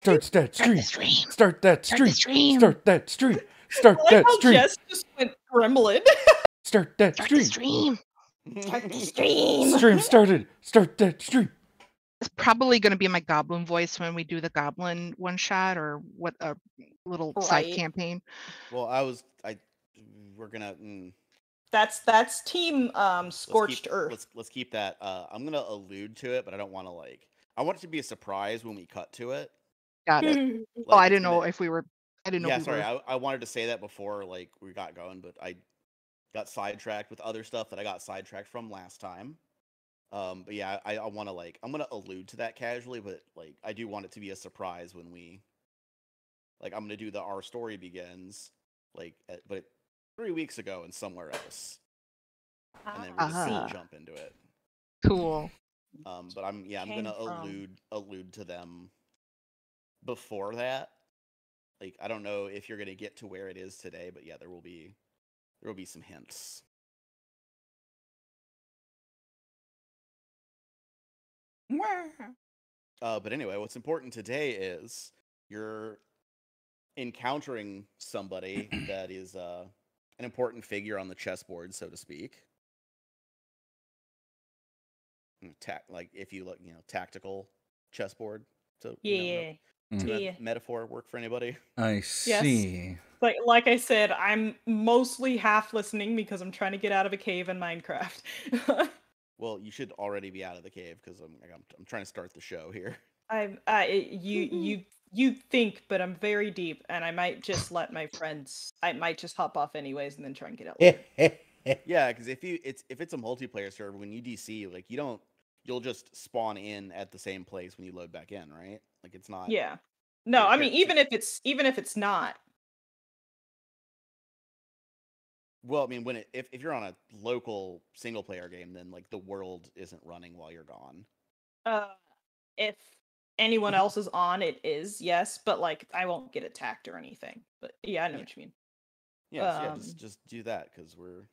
Start that stream. Start that stream. stream. Start that stream. Start I like that how stream. Jess just went gremlin. Start that Start the stream. stream. Start the stream. Stream started. Start that stream. It's probably going to be my goblin voice when we do the goblin one shot or what a little side Right. campaign. Well, we're gonna. That's team scorched earth. Let's keep that. I'm gonna allude to it, but I don't want to like. I want it to be a surprise when we cut to it. Got it. Like, Oh, I it's didn't know gonna- if we were. I didn't know. Yeah, we sorry. were. I wanted to say that before like we got going, but I got sidetracked with other stuff that I got sidetracked from last time. But yeah, I want to like I'm gonna allude to that casually, but like I do want it to be a surprise when we. Like I'm gonna do the Our Story Begins, but 3 weeks ago and somewhere else, and then we're just gonna jump into it. Cool. But I'm gonna allude to them before that. Like I don't know if you're gonna get to where it is today, but yeah, there will be some hints. But anyway, what's important today is you're encountering somebody that is an important figure on the chessboard, so to speak. Like if you look, tactical chessboard. So Yeah. Metaphor work for anybody? I see. Yes. Like I said, I'm mostly half listening because I'm trying to get out of a cave in Minecraft. Well, you should already be out of the cave because I'm trying to start the show here. You think, but I'm very deep, and I might just let my friends. I might just hop off anyways, and then try and get out later. Yeah, because if it's a multiplayer server, when you DC, like you'll just spawn in at the same place when you load back in, right? Like it's not. Yeah. No, I mean even if it's not. Well, I mean if you're on a local single player game, then like the world isn't running while you're gone. If anyone else is on, it is, yes, but like I won't get attacked or anything. But yeah, I know what you mean. Yeah, just do that because we're.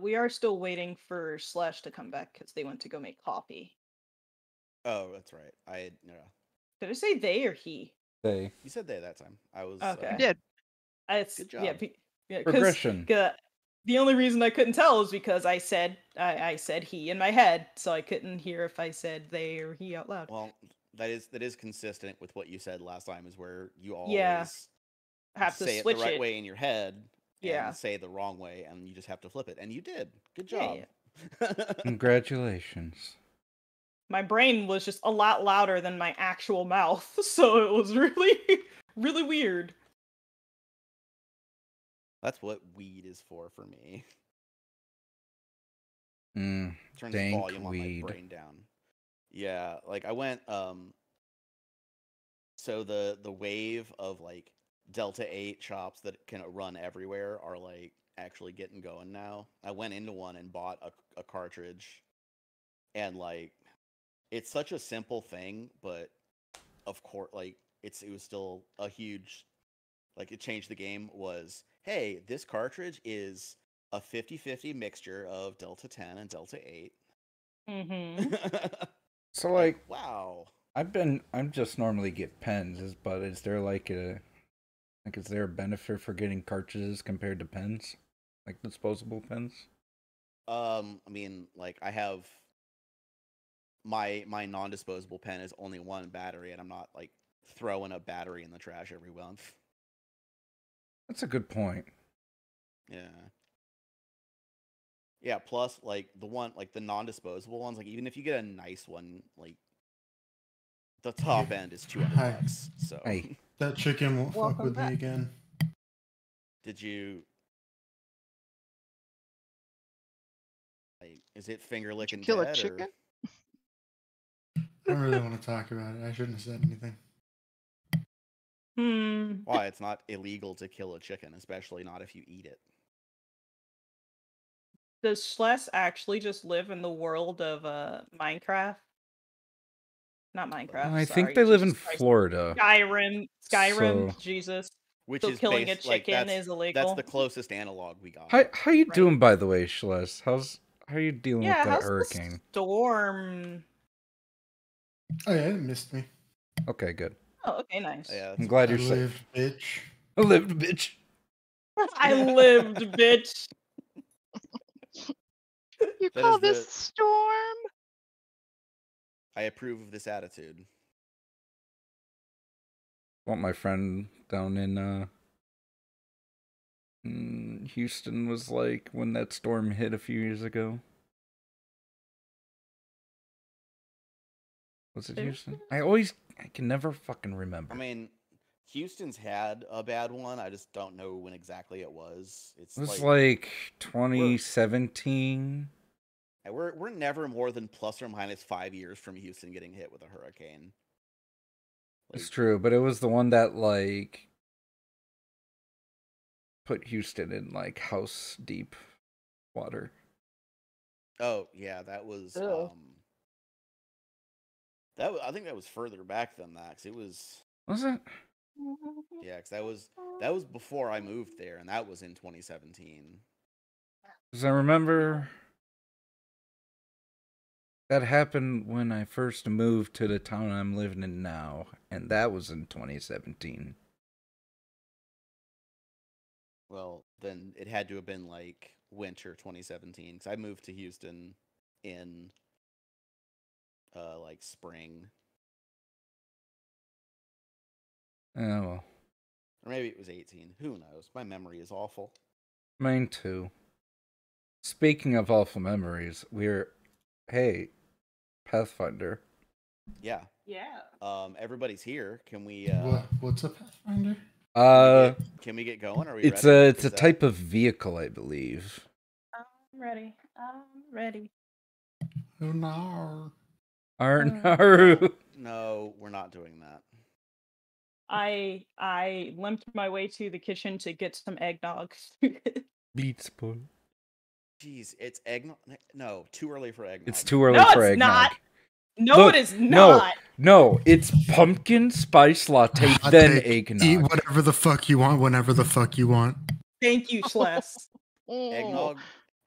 We are still waiting for Slash to come back because they went to go make coffee. Oh, that's right. Did I say they or he? They. You said they that time. I was. Okay. You did. Good job. Yeah, Progression. The only reason I couldn't tell is because I said he in my head, so I couldn't hear if I said they or he out loud. Well, that is consistent with what you said last time. Is where you always have to say switch it the right way in your head. Yeah. And say the wrong way, and you just have to flip it, and you did. Good job. Yeah. Congratulations. My brain was just a lot louder than my actual mouth, so it was really, really weird. That's what weed is for me. Dank Turns the volume weed. on my brain down. Yeah, like I went. So the wave of like Delta 8 shops that can run everywhere are like actually getting going now. I went into one and bought a cartridge, and like it's such a simple thing, but of course like it was still a huge, like it changed the game. Was, hey, this cartridge is a 50-50 mixture of Delta 10 and Delta 8. So like wow. I'm just normally get pens, but is there is there a benefit for getting cartridges compared to pens? Like disposable pens? I mean, like I have my non-disposable pen is only one battery, and I'm not like throwing a battery in the trash every month. That's a good point. Yeah. Yeah, plus like the non-disposable ones, like even if you get a nice one, like the top end is $200. So Hey. That chicken won't fuck Welcome with back. me again. did you like is it finger licking Kill a dead, chicken? I don't really want to talk about it. I shouldn't have said anything. Why? It's not illegal to kill a chicken, especially not if you eat it. Does Schless actually just live in the world of Minecraft? Not Minecraft. I think they live in Florida. Skyrim, So- Jesus. Which So is killing a based, like, chicken that's is illegal. the closest analog we got. How you Right. doing, by the way, Schles? How you dealing Yeah, with that how's hurricane? the storm? Oh yeah, it missed me. Okay, good. Oh, okay, nice. Yeah, I'm that's glad I you're lived, safe. bitch. I lived, bitch. I lived, bitch. You That call is this the- storm? I approve of this attitude. What my friend down in Houston was like when that storm hit a few years ago. Was it Houston? I can never fucking remember. I mean, Houston's had a bad one. I just don't know when exactly it was. It's it was like 2017. we're never more than plus or minus 5 years from Houston getting hit with a hurricane. It's Like, true, but it was the one that like put Houston in like house deep water. oh yeah, that was Ugh. I think that was further back than that. 'Cause it was Was it? yeah, 'cause that was before I moved there, and that was in 2017. Because I remember that happened when I first moved to the town I'm living in now, and that was in 2017. Well, then it had to have been like winter 2017 because I moved to Houston in like spring, Oh well. or maybe it was 18. Who knows? My memory is awful. Mine too. Speaking of awful memories, hey, Pathfinder. Yeah. Yeah. Everybody's here. Can we? What's a Pathfinder? Can we get going? Are we It's ready? a type of vehicle, I believe. I'm ready. I'm ready. Oh no. Naru. No, we're not doing that. I limped my way to the kitchen to get some eggnog. Beats boy. Jeez, it's eggnog. No, too early for eggnog. It's too early No, for it's eggnog. not. No, Look, it is not. No, it's pumpkin spice latte, Hot then take, eggnog. Eat whatever the fuck you want, whenever the fuck you want. Thank you, Schles.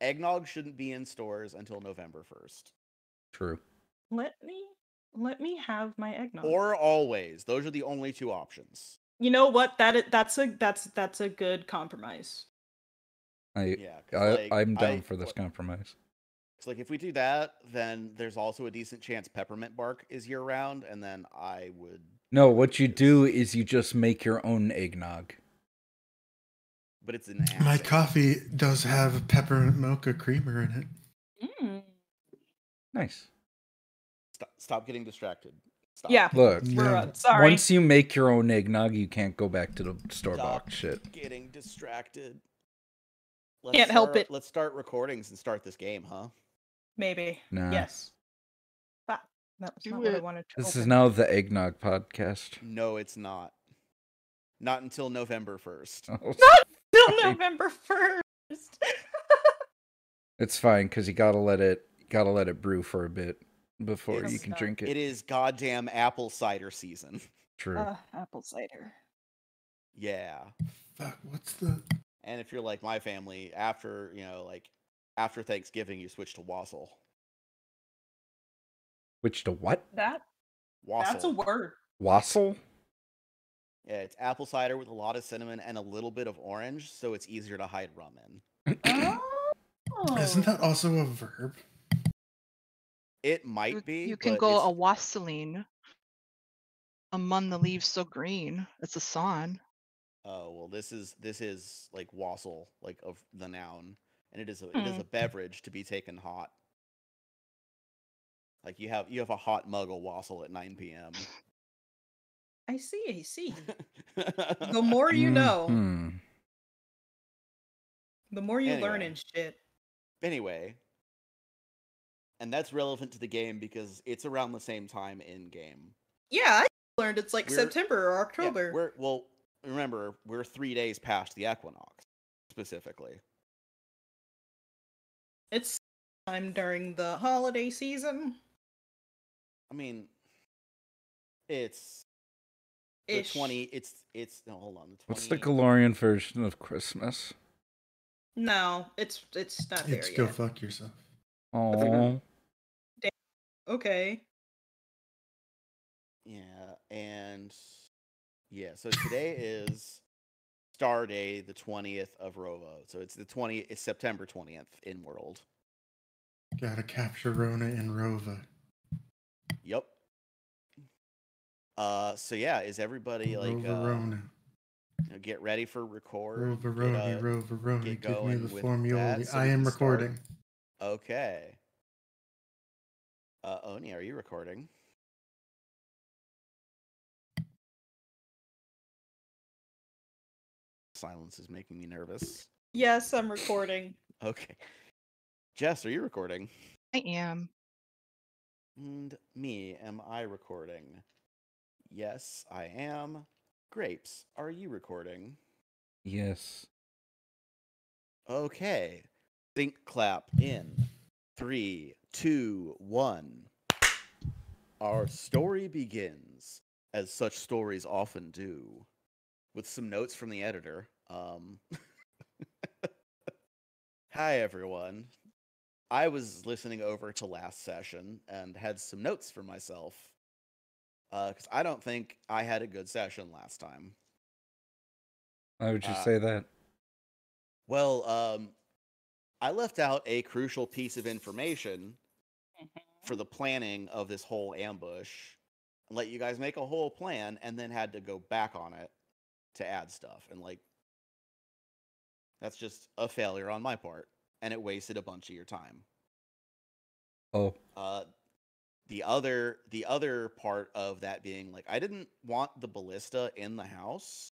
Eggnog shouldn't be in stores until November 1st. True. Let me have my eggnog. Or always. Those are the only two options. You know what? That's a good compromise. Yeah, 'cause, like, I'm down for this compromise. It's like if we do that, then there's also a decent chance peppermint bark is year round, and then I would. No, what you do is you just make your own eggnog. But it's an My acid. coffee does have peppermint mocha creamer in it. Nice. Stop getting distracted. Stop. Yeah. Look, No. Sorry. once you make your own eggnog, you can't go back to the store-bought shit. Getting distracted. Can't help it. Let's start recordings and start this game, huh? Maybe. Nah. Yes. But that was Do not what I it. wanted to This is open. now the eggnog podcast. No, it's not. Not until November 1st. Oh, Till sorry. November 1st. It's fine because you gotta let it brew for a bit before you It's- can drink it. It is goddamn apple cider season. True. Apple cider. Yeah. Fuck, what's the... And if you're like my family, after Thanksgiving, you switch to wassail. Which to what? That's a Wassail. word. Wassail? Yeah, it's apple cider with a lot of cinnamon and a little bit of orange, so it's easier to hide rum in. Oh. Isn't that also a verb? It might be. You can but go it's- a wassailing among the leaves so green. It's a song. Oh well, this is like wassail, like of the noun, and it is a beverage to be taken hot. Like you have a hot mug of wassail at 9 p.m. I see. The more you know, Mhm. the more you learn Anyway. and shit. Anyway, and that's relevant to the game because it's around the same time in game. Yeah, I learned it's like We're- September or Yeah, October. remember we're 3 days past the equinox, specifically. It's time during the holiday season. I mean, it's The Ish. 20. It's no. Hold on. The 20. What's the Galorian version of Christmas? No, it's not there It's go yet. fuck yourself. Oh, Okay. Yeah, and yeah. So today is Star Day, the 20th of Rovo. So it's it's September 20th in world. Gotta capture Rona and Rova. Yep. So yeah, is everybody like Rova Rona. get ready for record? Roveroni, Roveroni. get Give me going the with formula. that so I we am can start? recording. Okay. Oni, are you recording? Silence is making me nervous. Yes, I'm recording. Okay. Jess, are you recording? I am. And me, am I recording? Yes, I am. Grapes, are you recording? yes. Okay. Think clap in 3, 2, 1. Our story begins, as such stories often do, with some notes from the editor. Hi, everyone. I was listening over to last session and had some notes for myself. Because I don't think I had a good session last time. Why would you Uh, say that? Well, I left out a crucial piece of information for the planning of this whole ambush and let you guys make a whole plan and then had to go back on it to add stuff. And like, that's just a failure on my part. And it wasted a bunch of your time. Oh, The other part of that being like, I didn't want the ballista in the house,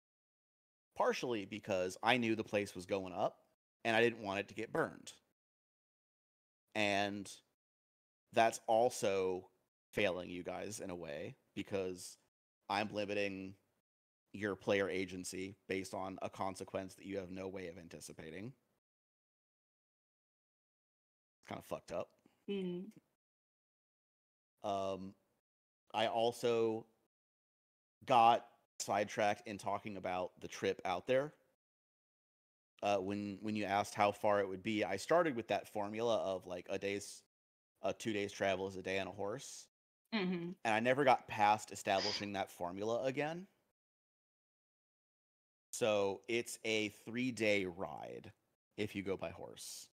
partially because I knew the place was going up and I didn't want it to get burned. And that's also failing you guys in a way because I'm limiting your player agency based on a consequence that you have no way of anticipating. It's kind of fucked up. I also got sidetracked in talking about the trip out there. When you asked how far it would be, I started with that formula of like 2 days travel is a day on a horse. Mm-hmm. And I never got past establishing that formula again. So it's a 3-day ride if you go by horse.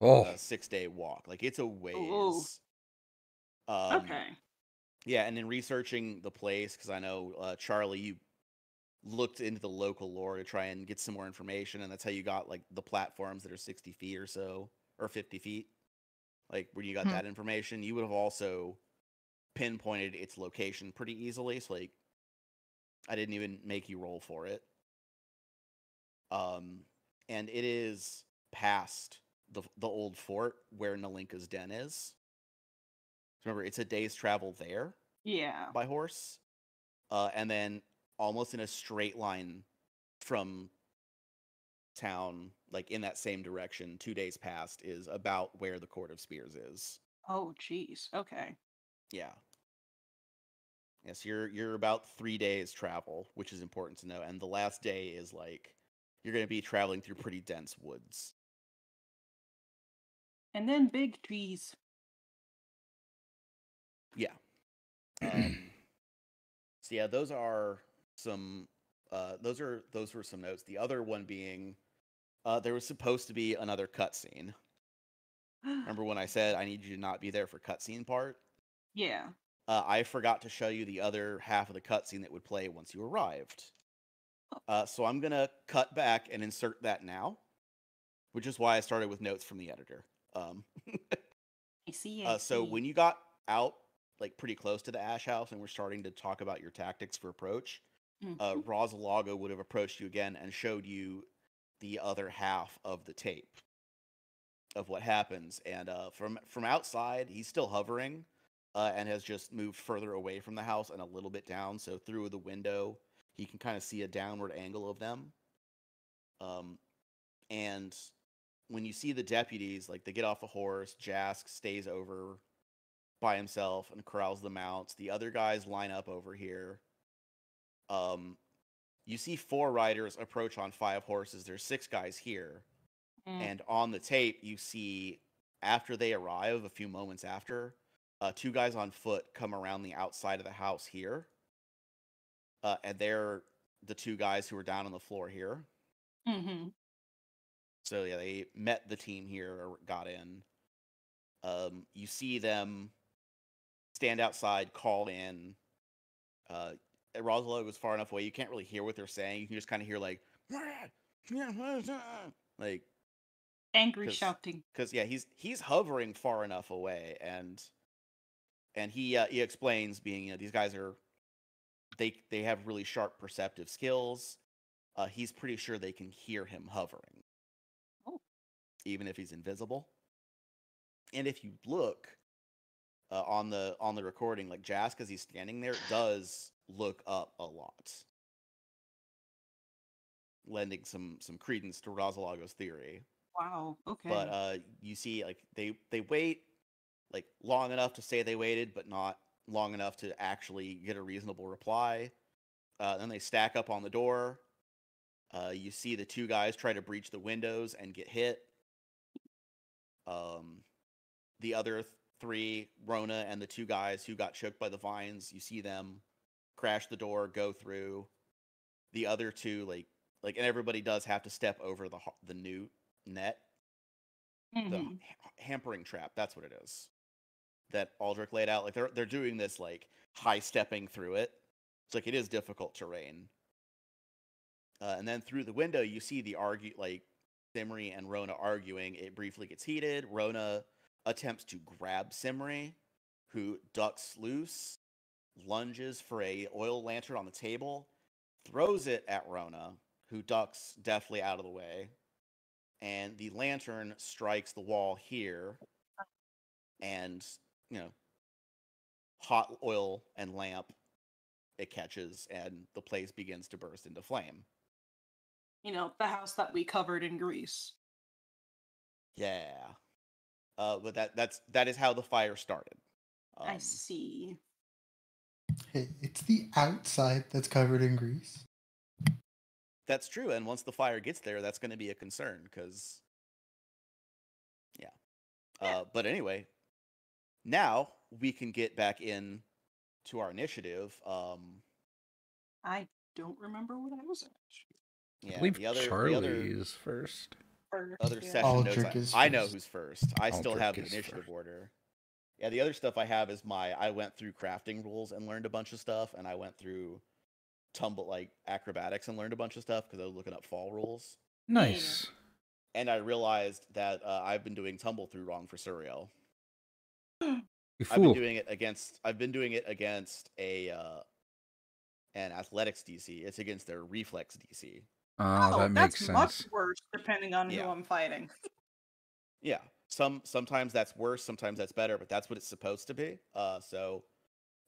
oh, A 6-day walk. Like it's a ways. Ooh. Okay. Yeah, and in researching the place, because I know Charlie, you looked into the local lore to try and get some more information, and that's how you got like the platforms that are 60 feet or so, or 50 feet. Like where you got that information, you would have also pinpointed its location pretty easily. So like, I didn't even make you roll for it. And it is past the old fort where Nalinka's den is. Remember, it's a day's travel there. Yeah. By horse. And then almost in a straight line from town, like in that same direction, 2 days past is about where the Court of Spears is. Oh, geez. Okay. Yeah. Yes, you're about 3 days travel, which is important to know. And the last day is like you're going to be traveling through pretty dense woods. And then big trees. Yeah. So yeah, those are some. Those were some notes. The other one being, there was supposed to be another cutscene. Remember when I said I need you to not be there for cutscene part? Yeah. I forgot to show you the other half of the cutscene that would play once you arrived. So I'm gonna cut back and insert that now, which is why I started with notes from the editor. I see. So when you got out, like pretty close to the Ash House, and we're starting to talk about your tactics for approach, Rosalago would have approached you again and showed you the other half of the tape of what happens. And from outside, he's still hovering and has just moved further away from the house and a little bit down. So through the window, he can kind of see a downward angle of them. And when you see the deputies, like they get off a horse, Jask stays over by himself and corrals the mounts. The other guys line up over here. You see 4 riders approach on 5 horses. There's 6 guys here. And on the tape, you see, after they arrive, a few moments after, 2 guys on foot come around the outside of the house here. And they're the 2 guys who were down on the floor here. Mm-hmm. So yeah, they met the team here or got in. You see them stand outside, call in. Rosalo was far enough away, you can't really hear what they're saying. You can just kind of hear like Angry shouting. Because yeah, he's hovering far enough away, and he explains, being, these guys are they have really sharp perceptive skills. He's pretty sure they can hear him hovering, even if he's invisible. And if you look on the recording, like Jask, as he's standing there, does look up a lot, lending some credence to Rosalago's theory. Wow. Okay. But you see, like they wait like long enough to say they waited, but not long enough to actually get a reasonable reply. Then they stack up on the door. You see the 2 guys try to breach the windows and get hit. The other 3, Rona and the 2 guys who got choked by the vines, you see them crash the door, go through. The other 2, like, and everybody does have to step over the new net, the hampering trap. That's what it is that Aldrich laid out. Like they're doing this like high stepping through it. It's like it is difficult terrain. And then through the window, you see the Simri and Rona arguing. It briefly gets heated. Rona attempts to grab Simri, who ducks loose, lunges for a oil lantern on the table, throws it at Rona, who ducks deftly out of the way, and the lantern strikes the wall here, and hot oil and lamp, it catches, and the place begins to burst into flame. The house that we covered in grease. Yeah. But that is how the fire started. I see. Hey, it's the outside that's covered in grease. That's true, and once the fire gets there, that's going to be a concern, because but anyway, now we can get back in to our initiative. I don't remember what I was at. Yeah, I believe the other Charlie is first. other Yeah. session Aldrich notes. is I know first. who's first. I still Aldrich have the is initiative first. order. Yeah, the other stuff I have is I went through crafting rules and learned a bunch of stuff, and I went through acrobatics and learned a bunch of stuff because I was looking up fall rules. Nice. And I realized that I've been doing tumble through wrong for Suriel. You I've been fool. doing it against an athletics DC. It's against their reflex DC. Oh, that makes that's much sense. worse depending on Yeah. who I'm fighting. Yeah. Sometimes that's worse, sometimes that's better, but that's what it's supposed to be. So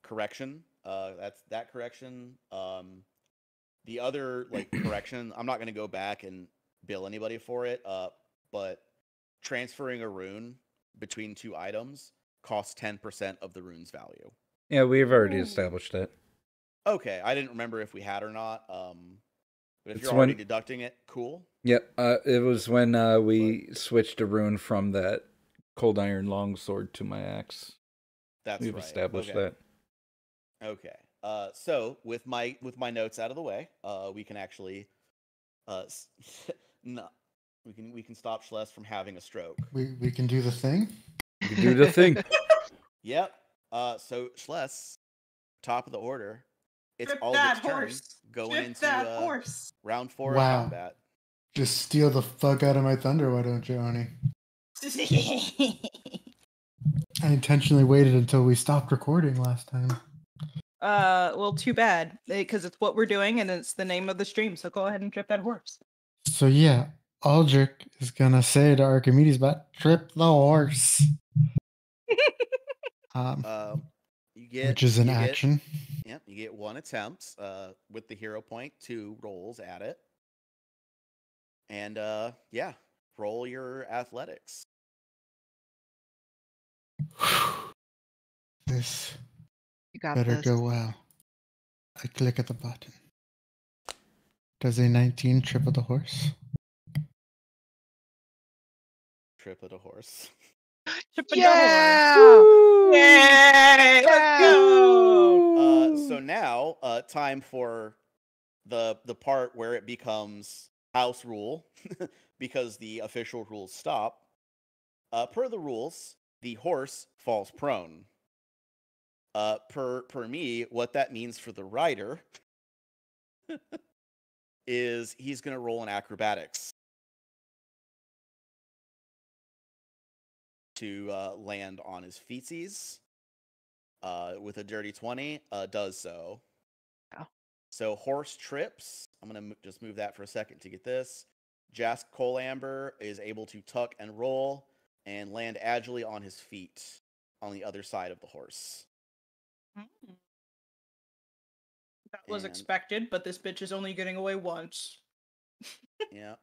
correction. That's that correction. The other correction, I'm not going to go back and bill anybody for it. But transferring a rune between 2 items costs 10% of the rune's value. Yeah, we've already established that. Okay, I didn't remember if we had or not. But if It's you're already when- deducting it, cool. Yep, it was when we switched a rune from that cold iron longsword to my axe. That's We've right. established Okay. that. Okay. So with my notes out of the way, we can actually no, we can stop Schles from having a stroke. We can do the thing. You can do the thing. Yep. So Schles, top of the order. It's Trip Aldrich's that turn horse. going Trip into that horse. round 4 Wow. of combat. Just steal the fuck out of my thunder, why don't you, Oni? I intentionally waited until we stopped recording last time. Well, too bad, because it's what we're doing and it's the name of the stream. So go ahead and trip that horse. So yeah, Aldrich is gonna say to Archimedes, "But trip the horse." You get Which is an you get- action. Yep, you get 1 attempt with the hero point, 2 rolls at it. And yeah, roll your athletics. This You got better this. go well. I click at the button. Does a 19 triple the horse? Trip of the horse. Yeah! Yay! Let's go! So now, time for the part where it becomes house rule, because the official rules stop. Per the rules, the horse falls prone. Per me, what that means for the rider is he's gonna roll an acrobatics to land on his feetsies. With a dirty 20, does so. Oh. So horse trips. I'm gonna just move that for a second to get this. Jask Colamber is able to tuck and roll and land agilely on his feet on the other side of the horse. That was And- expected, but this bitch is only getting away once. Yeah.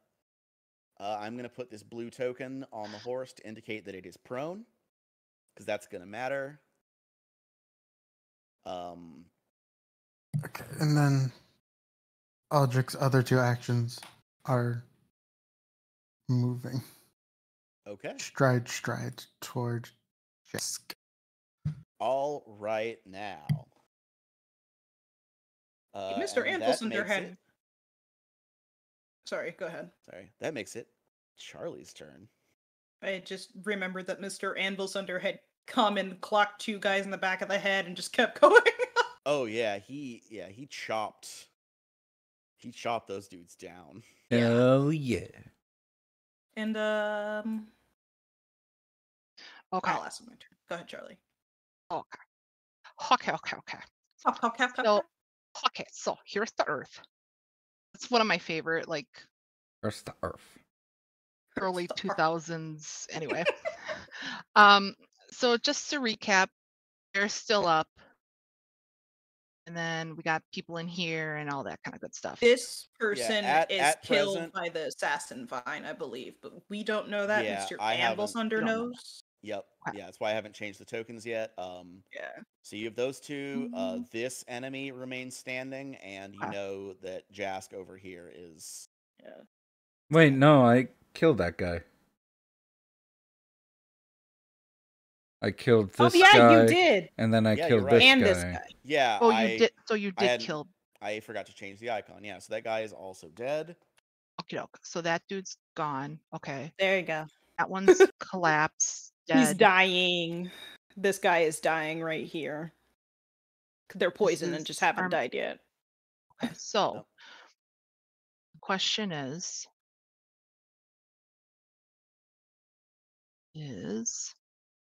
I'm going to put this blue token on the horse to indicate that it is prone, because that's going to matter. Okay, and then Aldrich's other two actions are moving. Okay. Stride toward Jesk. All right now. Mr. And that Anvilsunder makes had. it- Sorry, go ahead. Sorry, that makes it Charlie's turn. I just remembered that Mr. Anvilsunder had come and clocked two guys in the back of the head and just kept going. Oh yeah, he chopped those dudes down. Hell yeah. And Okay. I'll ask him my turn. Go ahead, Charlie. Okay. So, okay, so here's the Earth. It's one of my favorite, like, Where's the earth? early Sorry. 2000s. Anyway, so just to recap, they're still up, and then we got people in here and all that kind of good stuff. This person at killed present- by the assassin vine, I believe, but we don't know that. Yeah, Mr. I haven't- Anvilsunder We don't know knows. Yep. Okay. Yeah, that's why I haven't changed the tokens yet. Yeah. So you have those two. Mhm. This enemy remains standing, and you Okay. know that Jask over here is. Yeah. Wait, no, I killed that guy. I killed this Oh yeah, guy, you did. and then I Yeah, killed you're this right. And guy. this guy. Yeah. Oh, you did. So you did hadn't- kill. I forgot to change the icon. Yeah, so that guy is also dead. Okay, so that dude's gone. Okay, There you go. that one's collapsed. He's Dead. dying. This guy is dying right here. They're poisoned and is just haven't our- died yet. Okay, so Nope. the question is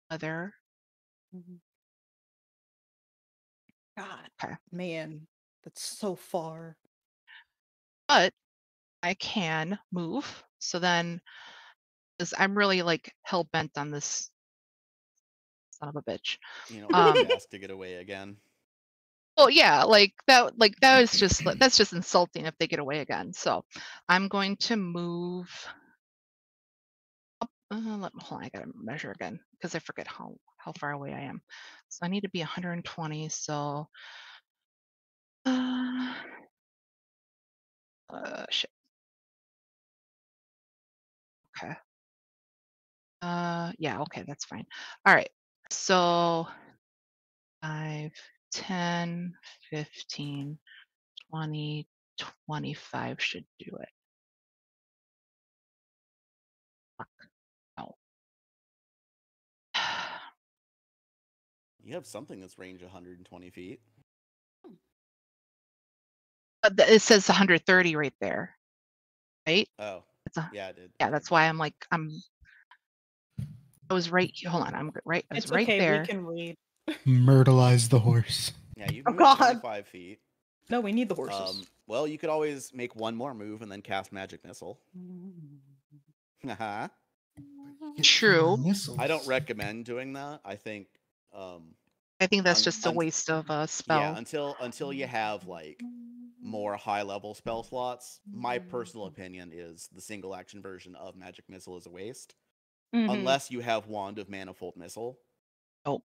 whether God, Okay. man, that's so far. but I can move. So then, because I'm really like hell bent on this son of a bitch. You know, Um, Jask to get away again. Well, yeah, like that is just that's just insulting if they get away again. So I'm going to move. Hold on, I gotta measure again because I forget how far away I am. So I need to be 120. So, shit. Okay. Yeah, okay, that's fine. All right. So 5, 10, 15, 20, 25 should do it. Fuck. No. You have something that's range 120 feet. But it says 130 right there, right? Oh, It's a, yeah, I did. yeah, Okay. that's why I'm like, I was right here. Hold on, I'm right. I was It's right okay, there. we can read. Myrtleize the horse. Yeah, you've Oh, moved God. 25 feet. No, we need the horses. Well, you could always make one more move and then cast Magic Missile. Haha. Get True. missiles. I don't recommend doing that. I think, I think that's un- just a un- waste of a spell. yeah, until you have like more high level spell slots. My personal opinion is the single action version of Magic Missile is a waste, Mhm. unless you have Wand of Manifold Missile. Oh.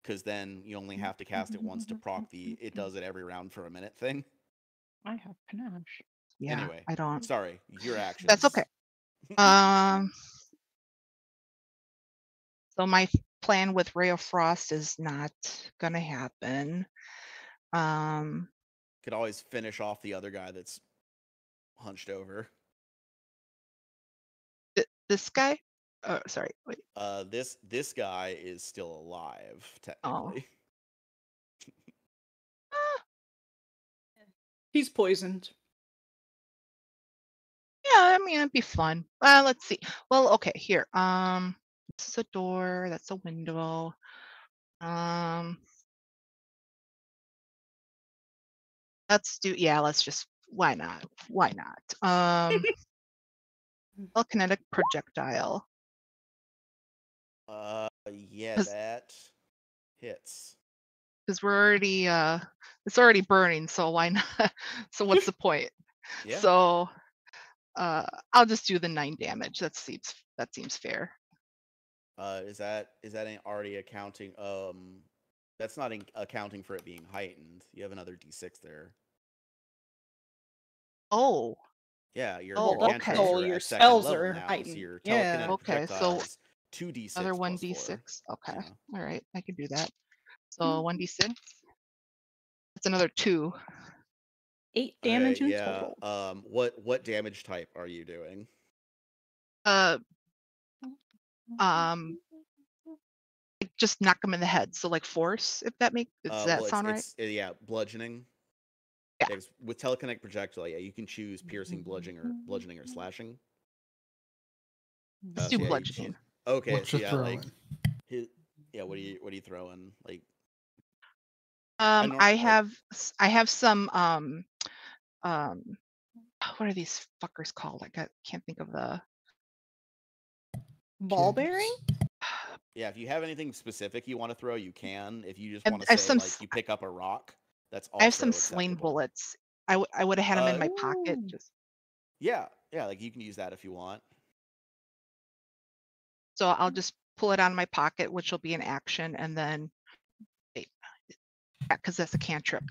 because then you only have to cast it once to proc the it does it every round for a minute thing. I have panache. Yeah, Anyway, I don't. sorry, your actions. That's okay. So my plan with Ray of Frost is not gonna happen. Could always finish off the other guy that's hunched over. This guy? Sorry, wait. This guy is still alive, technically. He's poisoned. Yeah, I mean it'd be fun. Let's see. Well, okay, here. This is a door. That's a window. Let's do. Yeah, let's just. Why not? Why not? Telekinetic projectile. Yeah, 'Cause- that hits. Because we're already. It's already burning. So why not? So what's the point? Yeah. So, I'll just do the 9 damage. That seems fair. Is that already accounting? That's not accounting for it being heightened. You have another d6 there. Oh. Yeah, your Oh, cantrips okay. Oh, are your at second spells level are now, heightened. so your Yeah. telekinetic Okay, projectile so is 2d6 Another plus 1d6. 4. Okay. Yeah. All right. I can do that. So 1d6. That's another 2. 8 damage Okay, in yeah. total. What damage type are you doing? Like just knock them in the head. So like force, if that does that Well, sound right? it's yeah, bludgeoning. Yeah. 'Cause with telekinetic projectile, yeah, you can choose piercing, bludgeoning, or slashing. Let's So do yeah, bludgeoning. okay, What so you yeah, throwing? like yeah, what are you throwing? Like I have some what are these fuckers called? Can't think of the Ball Kids. bearing? yeah, if you have anything specific you want to throw, you can. If you just I want to have say some like you pick up a rock, that's also I have some sling acceptable. bullets. I would have had them in my pocket. Ooh. Just Yeah, like you can use that if you want. so I'll just pull it out of my pocket, which will be an action, and then wait, yeah, because that's a cantrip.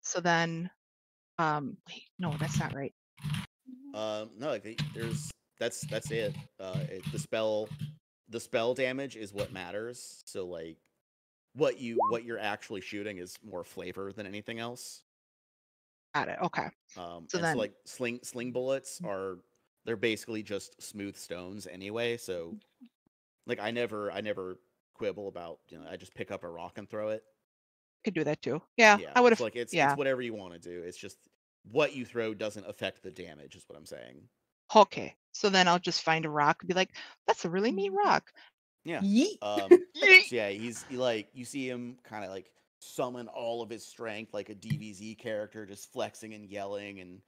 So then wait, no, that's not right. No, like that's it. The spell damage is what matters. So like what you're actually shooting is more flavor than anything else. Got it. Okay. So then like sling bullets they're basically just smooth stones anyway. So like I never quibble about I just pick up a rock and throw it. could do that too. Yeah, Yeah, I would have. so like it's yeah. whatever you want to do. It's just what you throw doesn't affect the damage, is what I'm saying. Okay. So then I'll just find a rock and be like, that's a really neat rock. Yeah. Yeet. So yeah, he like you see him kind of like summon all of his strength like a DBZ character, just flexing and yelling, and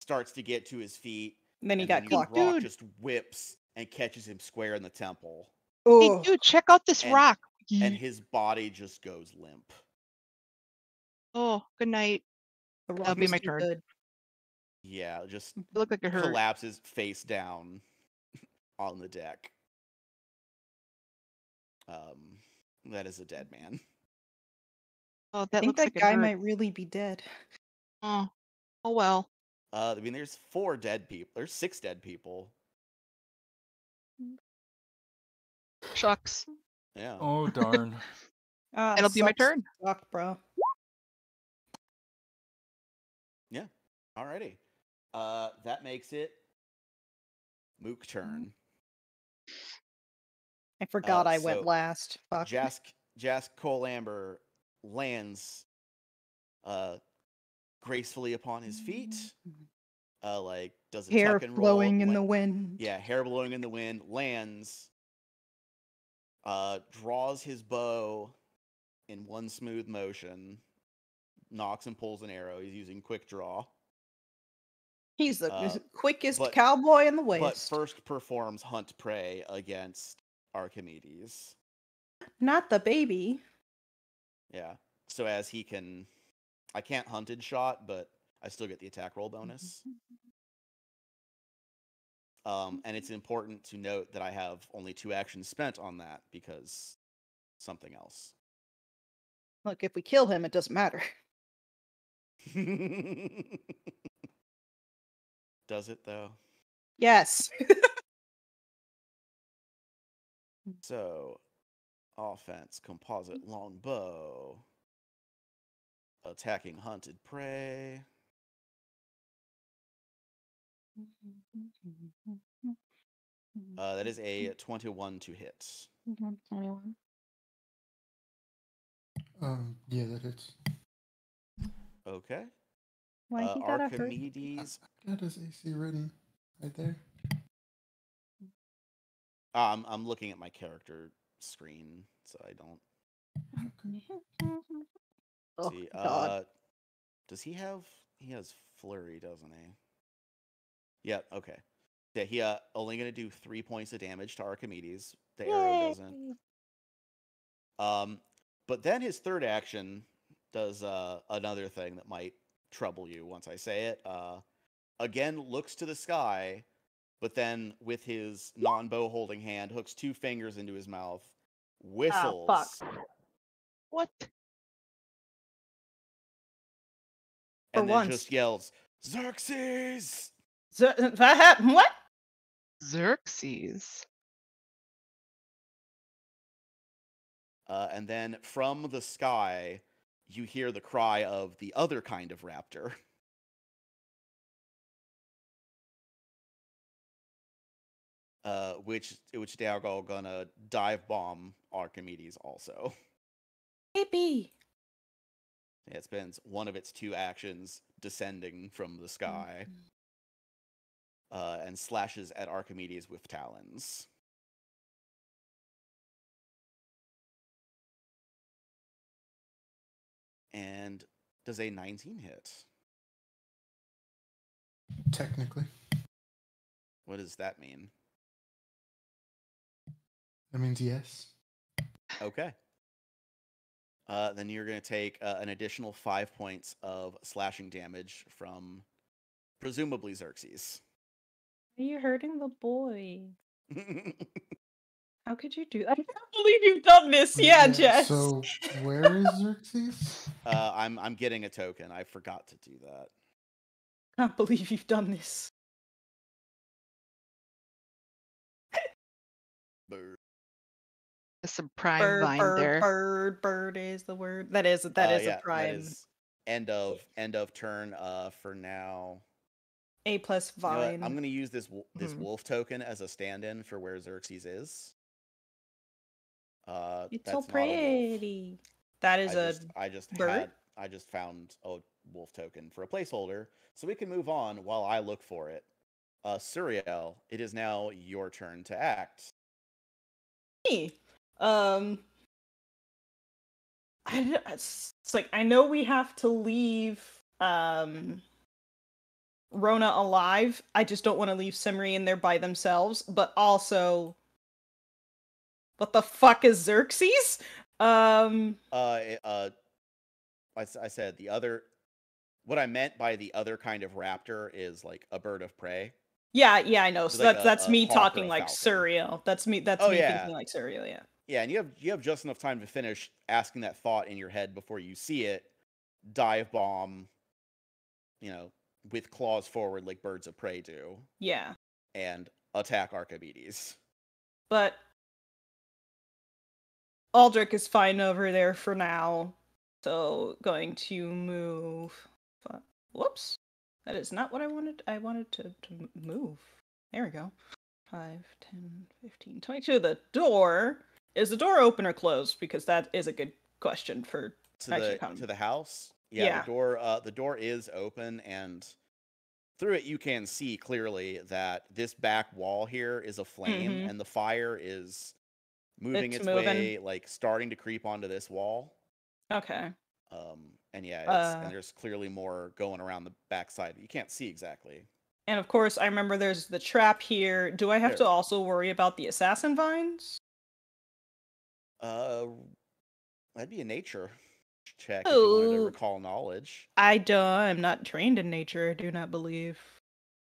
starts to get to his feet. And then he and got then clocked. the rock Dude. just whips and catches him square in the temple, Hey, Oh, dude, check out this And- rock. and his body just goes limp. Oh, good night. the rock That'll be was my too turn. good. Yeah, just You look like it hurt. collapses face down on the deck. That is a dead man. Oh, I that think looks that like it guy hurt. might really be dead. Oh well. I mean, there's 4 dead people. There's 6 dead people. Shucks. Yeah. Oh darn. It'll be my Sucks, turn. Suck, bro. Alrighty. That makes it Mook turn. I forgot I so went last. Fuck. Jask Colamber lands gracefully upon his feet. Like does a Hair tuck and blowing roll. in the wind. Yeah, hair blowing in the wind, lands, draws his bow in one smooth motion, knocks and pulls an arrow. He's using quick draw. He's the quickest but- cowboy in the But West. first performs hunt prey against Archimedes. Not the baby. Yeah. So as he can, I can't hunted shot, but I still get the attack roll bonus. And it's important to note that I have only 2 actions spent on that because something else. Look, if we kill him, it doesn't matter. Does it though? Yes. So, offense, composite longbow, attacking hunted prey. That is a 21 to hit. 21. Yeah, that hits. Okay. Why he got a hurt? Archimedes. I got his AC written right there. I'm looking at my character screen, so I don't Oh, see. God. Does he have? He has flurry, doesn't he? Yeah. Okay. Yeah. He only gonna do 3 points of damage to Archimedes. The arrow doesn't. But then his third action does another thing that might trouble you once I say it. Again, looks to the sky, but then with his non-bow holding hand, hooks 2 fingers into his mouth, whistles. fuck. What? For And then once. just yells, Xerxes! That happened. What? Xerxes. And then from the sky, you hear the cry of the other kind of raptor. Which they are all gonna dive bomb Archimedes also. Baby. It spends one of its 2 actions descending from the sky, and slashes at Archimedes with talons. And does a 19 hit? Technically. What does that mean? That means yes. Okay. Then you're going to take an additional 5 points of slashing damage from presumably Xerxes. Are you hurting the boy? How could you do that? I can't believe you've done this. Yeah, Jess. So where is Xerxes? I'm getting a token. I forgot to do that. Can't believe you've done this. Bird. There's some prime vine there. Bird is the word. That is a prime. That is end of turn for now. A plus You know what? vine. I'm going to use this Mhm. wolf token as a stand-in for where Xerxes is. It's that's so not a wolf. pretty. That is I just bird? found a wolf token for a placeholder, so we can move on while I look for it. Suriel, it is now your turn to act. me. It's like I know we have to leave Rona alive. I just don't want to leave Simri in there by themselves. But also, what the fuck is Xerxes? I said the other. What I meant by the other kind of raptor is like a bird of prey. Yeah, I know. So like that's a me hawk or talking a like falcon. Suriel. That's me. That's Oh, me yeah. thinking like Suriel. Yeah. Yeah, and you have just enough time to finish asking that thought in your head before you see it. Dive bomb, with claws forward like birds of prey do. Yeah. And attack Archimedes. But Aldrich is fine over there for now. So going to move. Whoops. That is not what I wanted. I wanted to move. There we go. 5, 10, 15, 22. The door. Is the door open or closed? Because that is a good question for to the house. Yeah. The door is open, and through it you can see clearly that this back wall here is aflame, and the fire is moving its way, like starting to creep onto this wall. Okay. And and there's clearly more going around the backside that you can't see exactly. And of course, I remember there's the trap here. Do I have to also worry about the assassin vines? That'd be a nature check if you wanted to recall knowledge. I'm not trained in nature, I do not believe.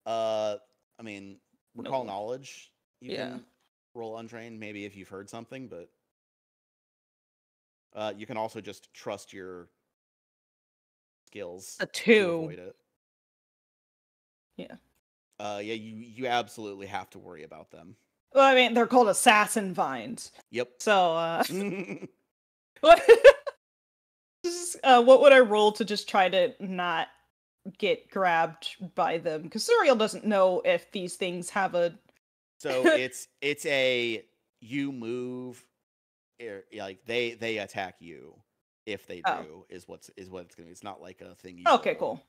I mean, recall knowledge, you can roll untrained, maybe if you've heard something, but You can also just trust your skills A to 2. avoid it. Yeah. Yeah, you absolutely have to worry about them. Well, I mean, they're called assassin vines. Yep. So, what? What would I roll to just try to not get grabbed by them? Because Suriel doesn't know if these things have a. So it's a you move, like they attack you. If they do, is what it's gonna be. It's not like a thing you. Okay, roll.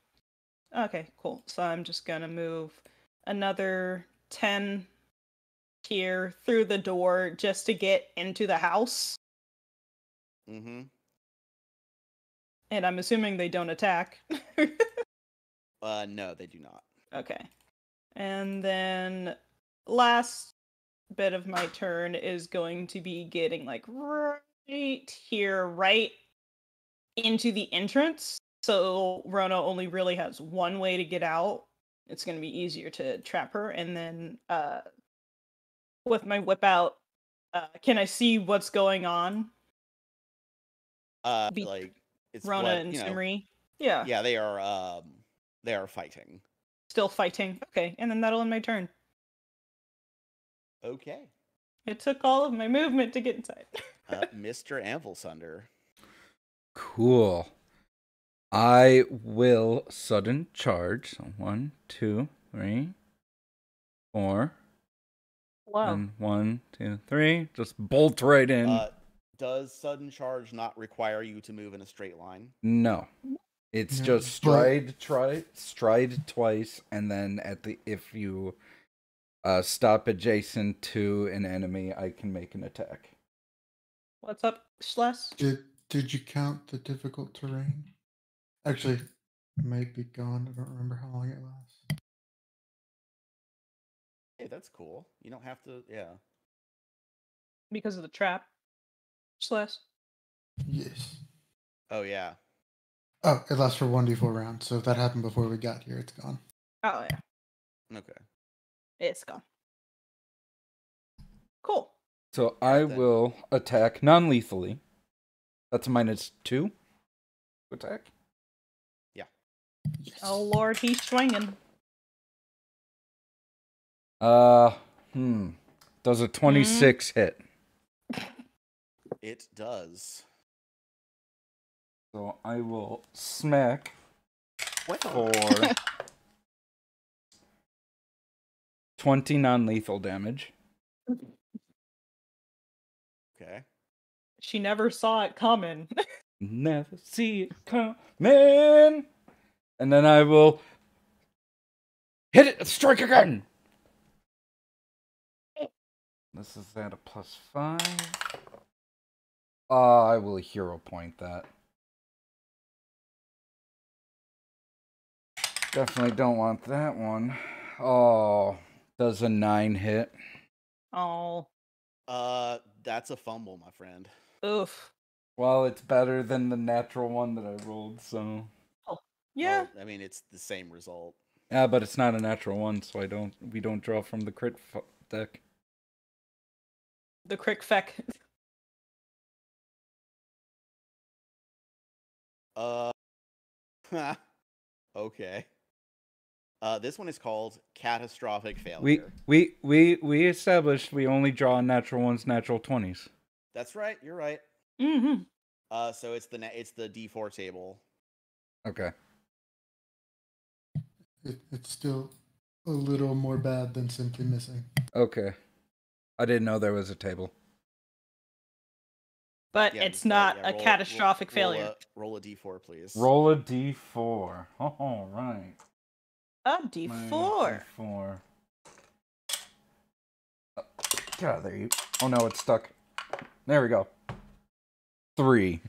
cool. Okay, cool. So I'm just gonna move another 10 here through the door just to get into the house. Mm-hmm. And I'm assuming they don't attack. No, they do not. Okay. And then last bit of my turn is going to be getting like right here, right into the entrance. So Rona only really has one way to get out. It's going to be easier to trap her. And then with my whip out, can I see what's going on? Like it's Rona what, and you know. Simri. Yeah. Yeah, they are fighting. Still fighting. Okay, and then that'll end my turn. Okay. It took all of my movement to get inside. Mr. Anvilsunder. Cool. I will sudden charge. So 1, 2, 3, 4. Wow. And 1, 2, 3. Just bolt right in. Does sudden charge not require you to move in a straight line? No. It's No, just stride twice, and then if you stop adjacent to an enemy, I can make an attack. What's up, Schles? Did you count the difficult terrain? Actually, it might be gone. I don't remember how long it lasts. Hey, that's cool. You don't have to. Yeah. Because of the trap. Schles. Yes. Oh yeah. Oh, it lasts for 1d4 rounds. So if that happened before we got here, it's gone. Oh yeah. Okay. It's gone. Cool. So I will attack non-lethally. That's -2 attack. Yeah. Yes. Oh Lord, he's swinging. Does a 26 hit? It does. So I will smack What? for 20 non-lethal damage. Okay. She never saw it coming. Never see it coming. And then I will hit it, strike again. This is at a +5. I will hero point that. Definitely don't want that one. Oh, does a 9 hit? Oh. That's a fumble, my friend. Oof. Well, it's better than the natural one that I rolled, so. Yeah. Well, I mean, it's the same result. Yeah, but it's not a natural one, so we don't draw from the crit deck. The crick feck. Okay. This one is called catastrophic failure. We established we only draw natural ones, natural 20s. That's right. You're right. Mm-hmm. So it's the D4 table. Okay. It's still a little more bad than simply missing. Okay. I didn't know there was a table. But Yeah, it's just, not yeah, a catastrophic failure. Roll a D4, please. Roll a D4. All right. A D4. D4. Get out of there, you. Oh no, it's stuck. There we go. 3.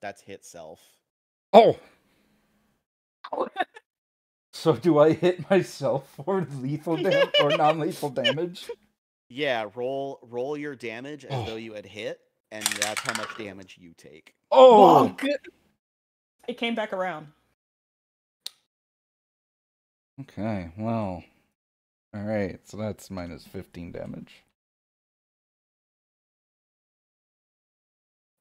That's hit self. Oh! So do I hit myself for lethal damage or non-lethal damage? Yeah, roll your damage as though you had hit, and that's how much damage you take. Oh! Bonk. It came back around. Okay, well. Alright, so that's -15 damage.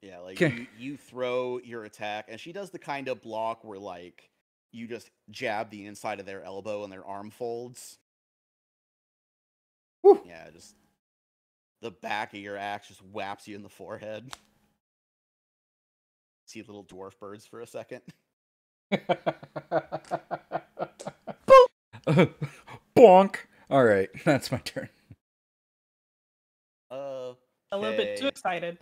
Yeah, like 'Kay. you throw your attack, and she does the kind of block where like you just jab the inside of their elbow and their arm folds. Woo. Yeah, just the back of your axe just whaps you in the forehead. See little dwarf birds for a second. Bonk. All right, that's my turn. A little bit too excited.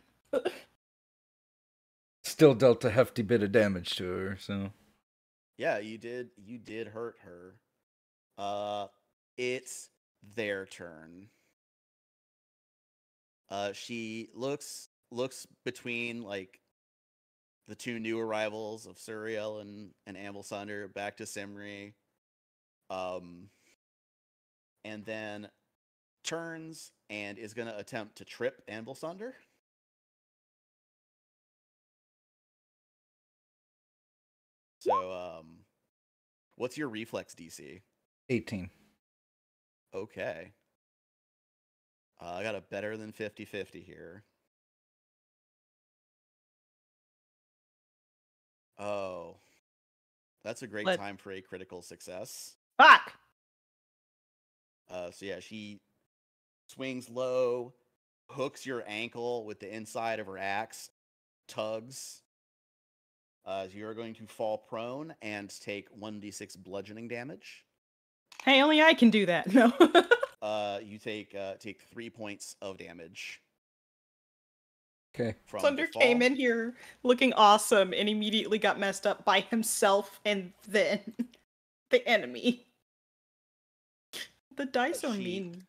Still dealt a hefty bit of damage to her, so. Yeah, you did hurt her. It's their turn. She looks between like the two new arrivals of Suriel and Amblsunder back to Simri. And then turns and is gonna attempt to trip Amblsunder. So, what's your reflex DC? 18. Okay. I got a better than 50-50 here. Oh. That's a great time for a critical success. Fuck! So yeah, she swings low, hooks your ankle with the inside of her axe, tugs. You're going to fall prone and take 1d6 bludgeoning damage. Hey, only I can do that. No. You take 3 points of damage. Okay. Thunder came in here looking awesome and immediately got messed up by himself and then the enemy. The dice are mean.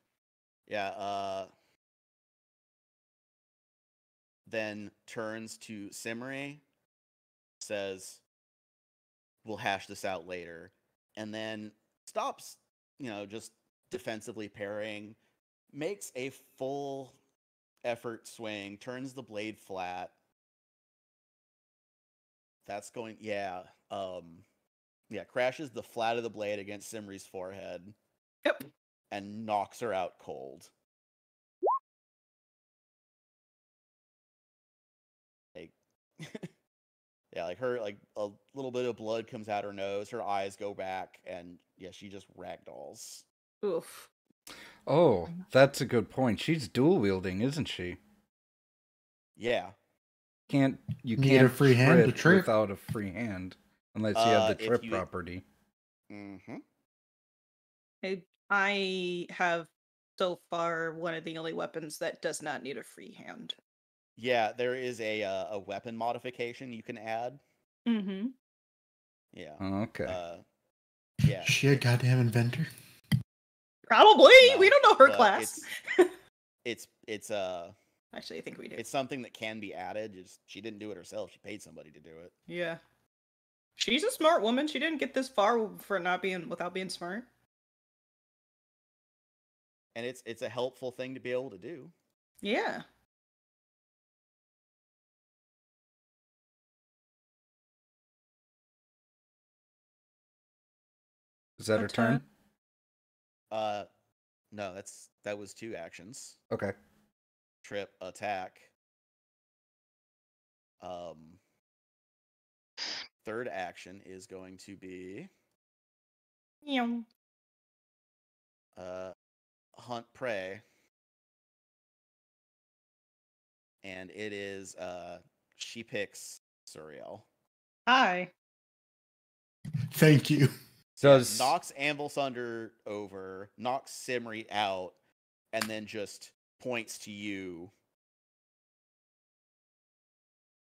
Yeah, then turns to Simri, says, we'll hash this out later, and then stops, just defensively parrying, makes a full effort swing, turns the blade flat. That's going, crashes the flat of the blade against Simri's forehead. Yep. And knocks her out cold. Like, yeah, like her, like a little bit of blood comes out her nose, her eyes go back, and yeah, she just ragdolls. Oof. Oh, that's a good point. She's dual wielding, isn't she? Yeah. You Need can't a free hand to trip without a free hand unless you have the trip property. Mm-hmm. I have so far one of the only weapons that does not need a free hand. Yeah, there is a weapon modification you can add. Mm-hmm. Yeah. Oh, okay. Yeah. Is she a goddamn inventor? Probably. No, we don't know her class. It's Actually, I think we do. It's something that can be added. She didn't do it herself. She paid somebody to do it. Yeah. She's a smart woman. She didn't get this far for without being smart. And it's a helpful thing to be able to do. Yeah. Is that her turn? No, that was 2 actions. Okay. Trip, attack. Third action is going to be hunt prey. And it is she picks Suriel. Hi. Thank you. Knocks Amblsunder over, knocks Simri out, and then just points to you.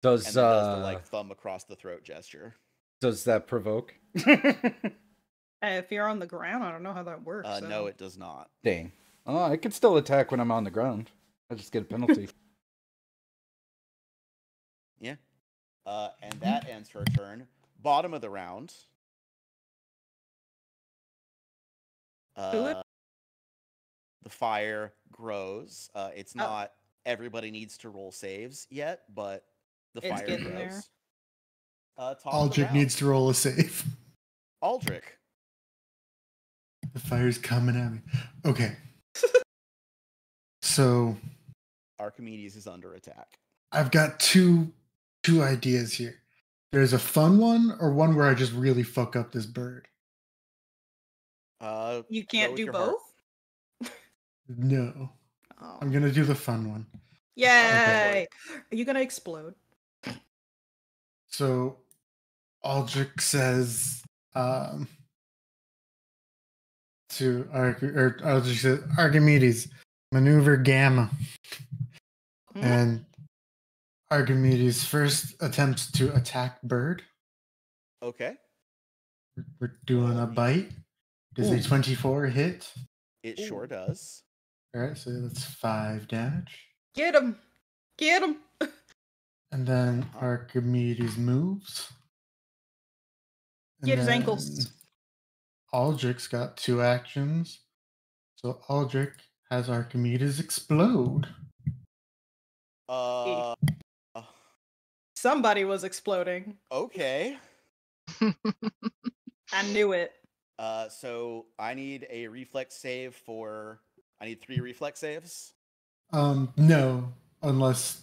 Does the like thumb across the throat gesture. Does that provoke? If you're on the ground, I don't know how that works. No, it does not. Dang. Oh, I can still attack when I'm on the ground. I just get a penalty. Yeah. And that ends her turn. Bottom of the round. The fire grows. It's not everybody needs to roll saves yet, but the fire grows. Aldrich needs to roll a save. Aldrich. The fire's coming at me. Okay. So Archimedes is under attack. I've got 2 two ideas here. There's a fun one or one where I just really fuck up this bird. You Go can't with do your heart. both? No. Oh. I'm gonna do the fun one. Yay! Are you gonna explode? So Aldrich says to Aldrich says, Archimedes, maneuver gamma. Hmm? And Archimedes first attempts to attack bird. Okay. We're doing a bite. Does a Ooh. 24 hit? It sure does. Alright, so that's 5 damage. Get him! Get him! And then Uh-huh. Archimedes moves. And Get his then ankles. Aldrich's got 2 actions. So Aldrich has Archimedes explode. Uh, Somebody was exploding. okay. I knew it. So I need a reflex save for. I need 3 reflex saves. No, unless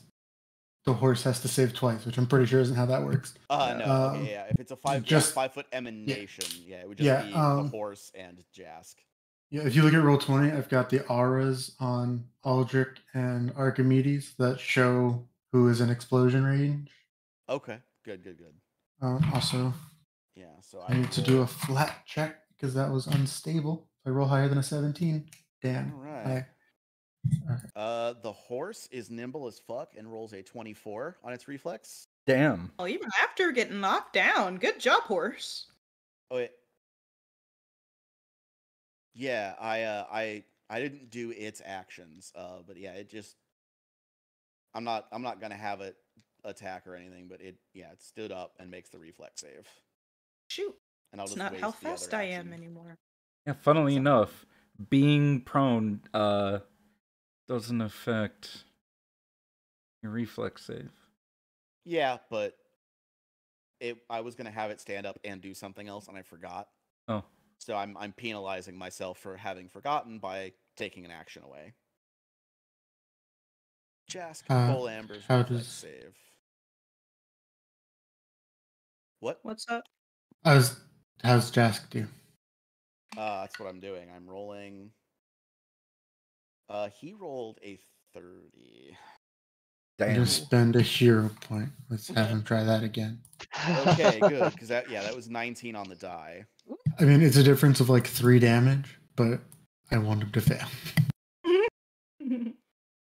the horse has to save twice, which I'm pretty sure isn't how that works. No. Um, Okay, yeah. If it's a 5 just- 5-foot emanation, yeah, it would just Yeah, be the horse and Jask. Yeah, if you look at roll 20, I've got the auras on Aldrich and Archimedes that show who is in explosion range. Okay, good. Also, Yeah, so I need to do a flat check because that was unstable. If I roll higher than a 17, damn. All right. I- The horse is nimble as fuck and rolls a 24 on its reflex. Damn. Oh, even after getting knocked down. Good job, horse. Oh wait. Yeah, I didn't do its actions, but yeah, it just I'm not gonna have it attack or anything, but it stood up and makes the reflex save. Shoot. And I'll It's just not waste how the fast other I action. am anymore. Yeah, funnily So- enough, being prone doesn't affect your reflex save. Yeah, but I was gonna have it stand up and do something else, and I forgot. Oh. So I'm penalizing myself for having forgotten by taking an action away. Jask Cole Amber's how reflex does- save. What? What's up? How's Jask do? That's what I'm doing. I'm rolling. He rolled a 30. I'm Damn. gonna spend a hero point. Let's have him try that again. Okay, good, because that was 19 on the die. I mean, it's a difference of like 3 damage, but I want him to fail.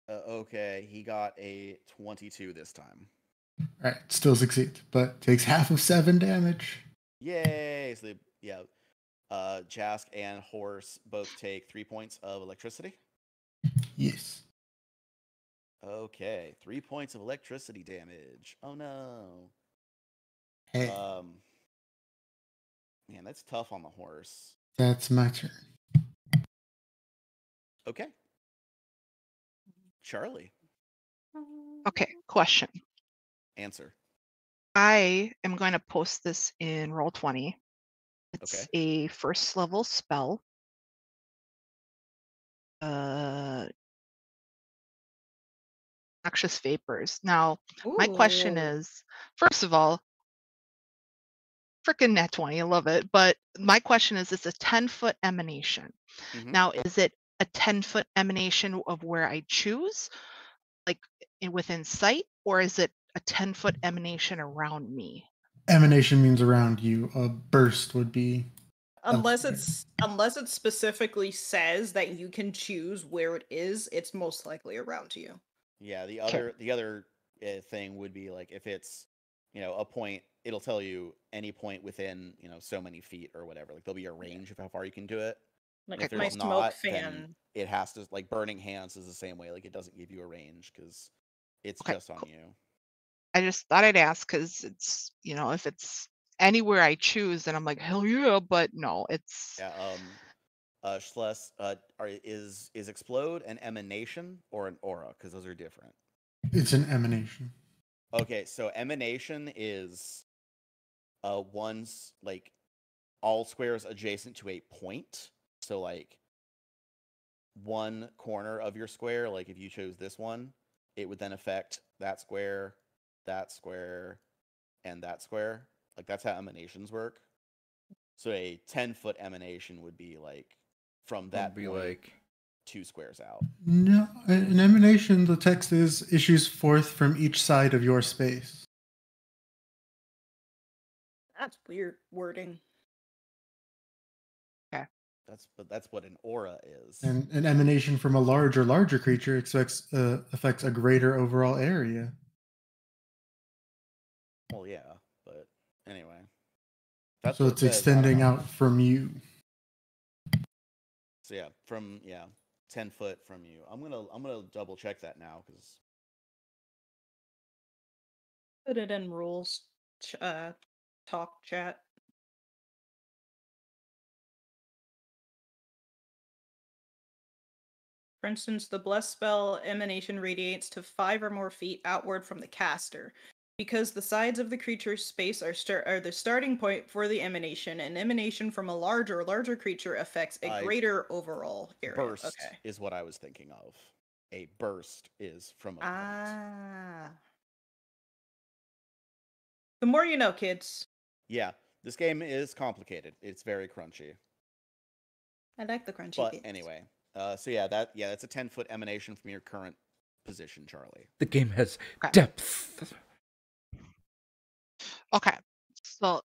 Okay, he got a 22 this time. Alright, still succeeds, but takes half of 7 damage. Yay! So Jask and Horse both take 3 points of electricity. Yes. Okay, 3 points of electricity damage. Oh no. Hey, Man, that's tough on the horse. that's my turn. Okay. Charlie, Okay, question. answer. I am going to post this in Roll20. It's Okay. a first level spell. Noxious vapors. Now, my question Ooh. is, first of all, freaking nat 20, I love it. But my question is, it's a 10-foot emanation. Mhm. Now, is it a 10-foot emanation of where I choose, like within sight, or is it a 10-foot emanation around me? Emanation means around you. A burst would be Unless elsewhere. it specifically says that you can choose where it is, it's most likely around you. Yeah, the Okay. other thing would be like if it's a point, it'll tell you any point within so many feet or whatever. Like there'll be a range of how far you can do it. Like If my there's smoke not, fan. then it has to like burning hands is the same way. Like it doesn't give you a range because it's Okay, just on cool. you. I just thought I'd ask because it's, if it's anywhere I choose, then I'm like, hell yeah, but no, it's Yeah. Schles, is explode an emanation or an aura? Because those are different. It's an emanation. Okay, so emanation is one's like all squares adjacent to a point. So like one corner of your square, like if you chose this one, it would then affect that square, that square, and that square. Like that's how emanations work. So a 10-foot emanation would be like from that Would be point like 2 squares out. No, an emanation, the text is issues forth from each side of your space. That's weird wording. That's what an aura is. And an emanation from a larger creature affects a greater overall area. Well, yeah, but anyway. That's So what it's it says. I don't extending know. out from you. So yeah, from 10 foot from you. I'm gonna double check that now because Put it in rules. Talk chat. For instance, the bless spell emanation radiates to 5 or more feet outward from the caster. Because the sides of the creature's space are the starting point for the emanation, an emanation from a larger creature affects a greater overall area. burst Okay. is what I was thinking of. A burst is from a point. Ah. The more you know, kids. Yeah, this game is complicated. It's very crunchy. I like the crunchy But bits. anyway, so that's a 10-foot emanation from your current position, Charlie. the game has Okay. depth. Okay. So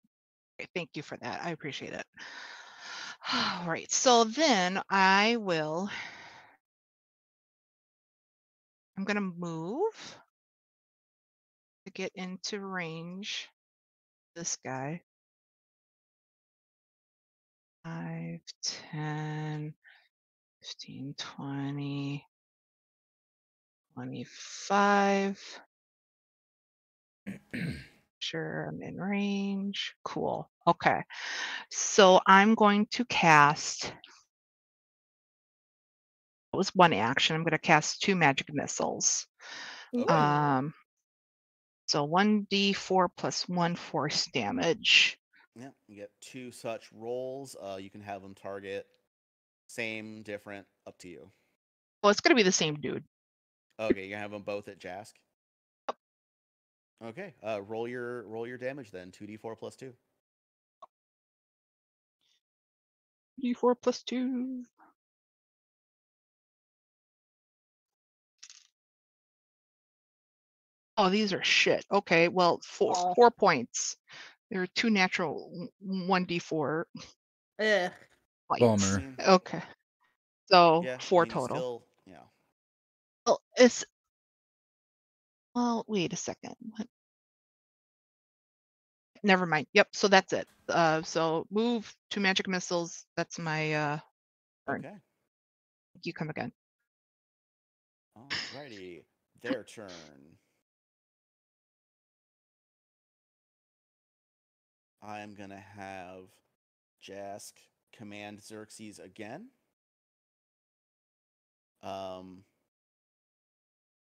thank you for that. I appreciate it. All right. So then I'm going to move to get into range. This guy. 5, 10, 15, 20, 25. Sure, I'm in range. Cool. Okay. So I'm going to cast. It was one action. I'm going to cast 2 magic missiles. Ooh. So 1d4 plus 1 force damage. Yeah, you get 2 such rolls. You can have them target same, different, up to you. Well, it's going to be the same dude. Okay, you have them both at Jask. Okay, roll your damage then. 2d4 plus 2. D4 plus 2. Oh, these are shit. Okay, well, 4 points. There are 2 natural 1d4 Ugh. points. Bummer. Okay. So Yeah, 4 I mean, total. Still, yeah. Well, wait a second. What? Never mind. Yep. So that's it. So move 2 magic missiles. That's my turn. Okay. You come again. Alrighty, their turn. I'm gonna have Jask command Xerxes again.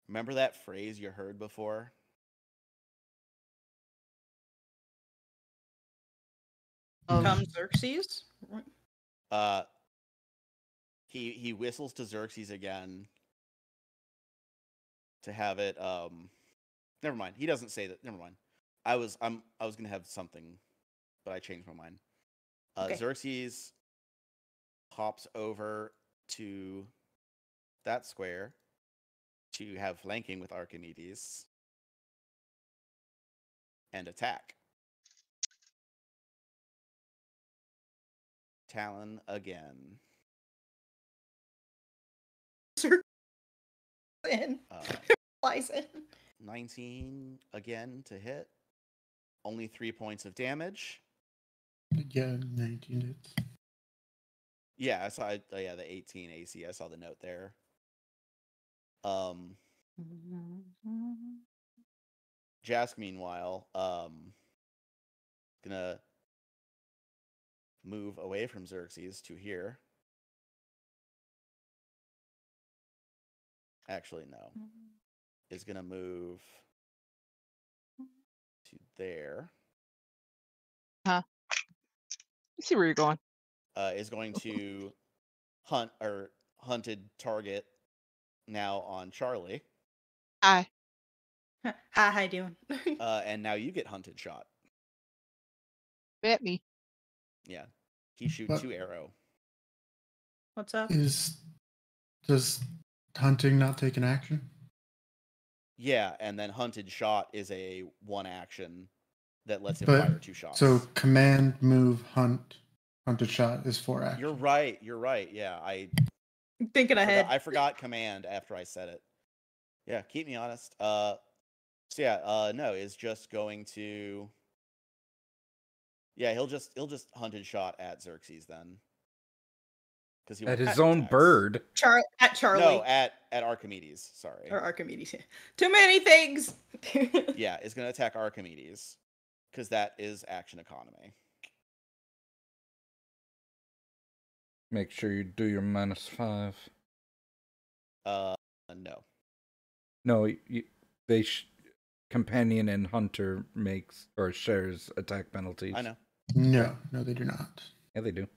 Remember that phrase you heard before? Come Xerxes? He whistles to Xerxes again to have it. Never mind. He doesn't say that. Never mind. I was gonna have something, but I changed my mind. Okay. Xerxes hops over to that square to have flanking with Archimedes and attack. Talon again. In. Flies in. 19 again to hit. Only 3 points of damage. Yeah, 19 hits. Yeah, I saw the 18 AC. I saw the note there. Jask, meanwhile, gonna move away from Xerxes to here. Actually, no. Is gonna move to there. I see where you're going. Is going to hunted target now on Charlie. Hi. Hi, how you doing? And now you get hunted shot. Bit me. Yeah. He shoot But- 2 arrow. What's up? Does hunting not take an action? Yeah, and then hunted shot is a 1 action that lets him But- fire 2 shots. So command, move, hunted shot is 4 actions. You're right. Yeah, Thinking ahead. I forgot command after I said it. Yeah, keep me honest. No, is just going to. Yeah, he'll just hunted shot at Xerxes then. Because he At wants his to own attacks. bird. At Charlie. No, at Archimedes. Sorry. Or Archimedes. Too many things. Yeah, is going to attack Archimedes because that is action economy. Make sure you do your -5. No. No, companion and hunter makes or shares attack penalties. I know. No, they do not. Yeah, they do.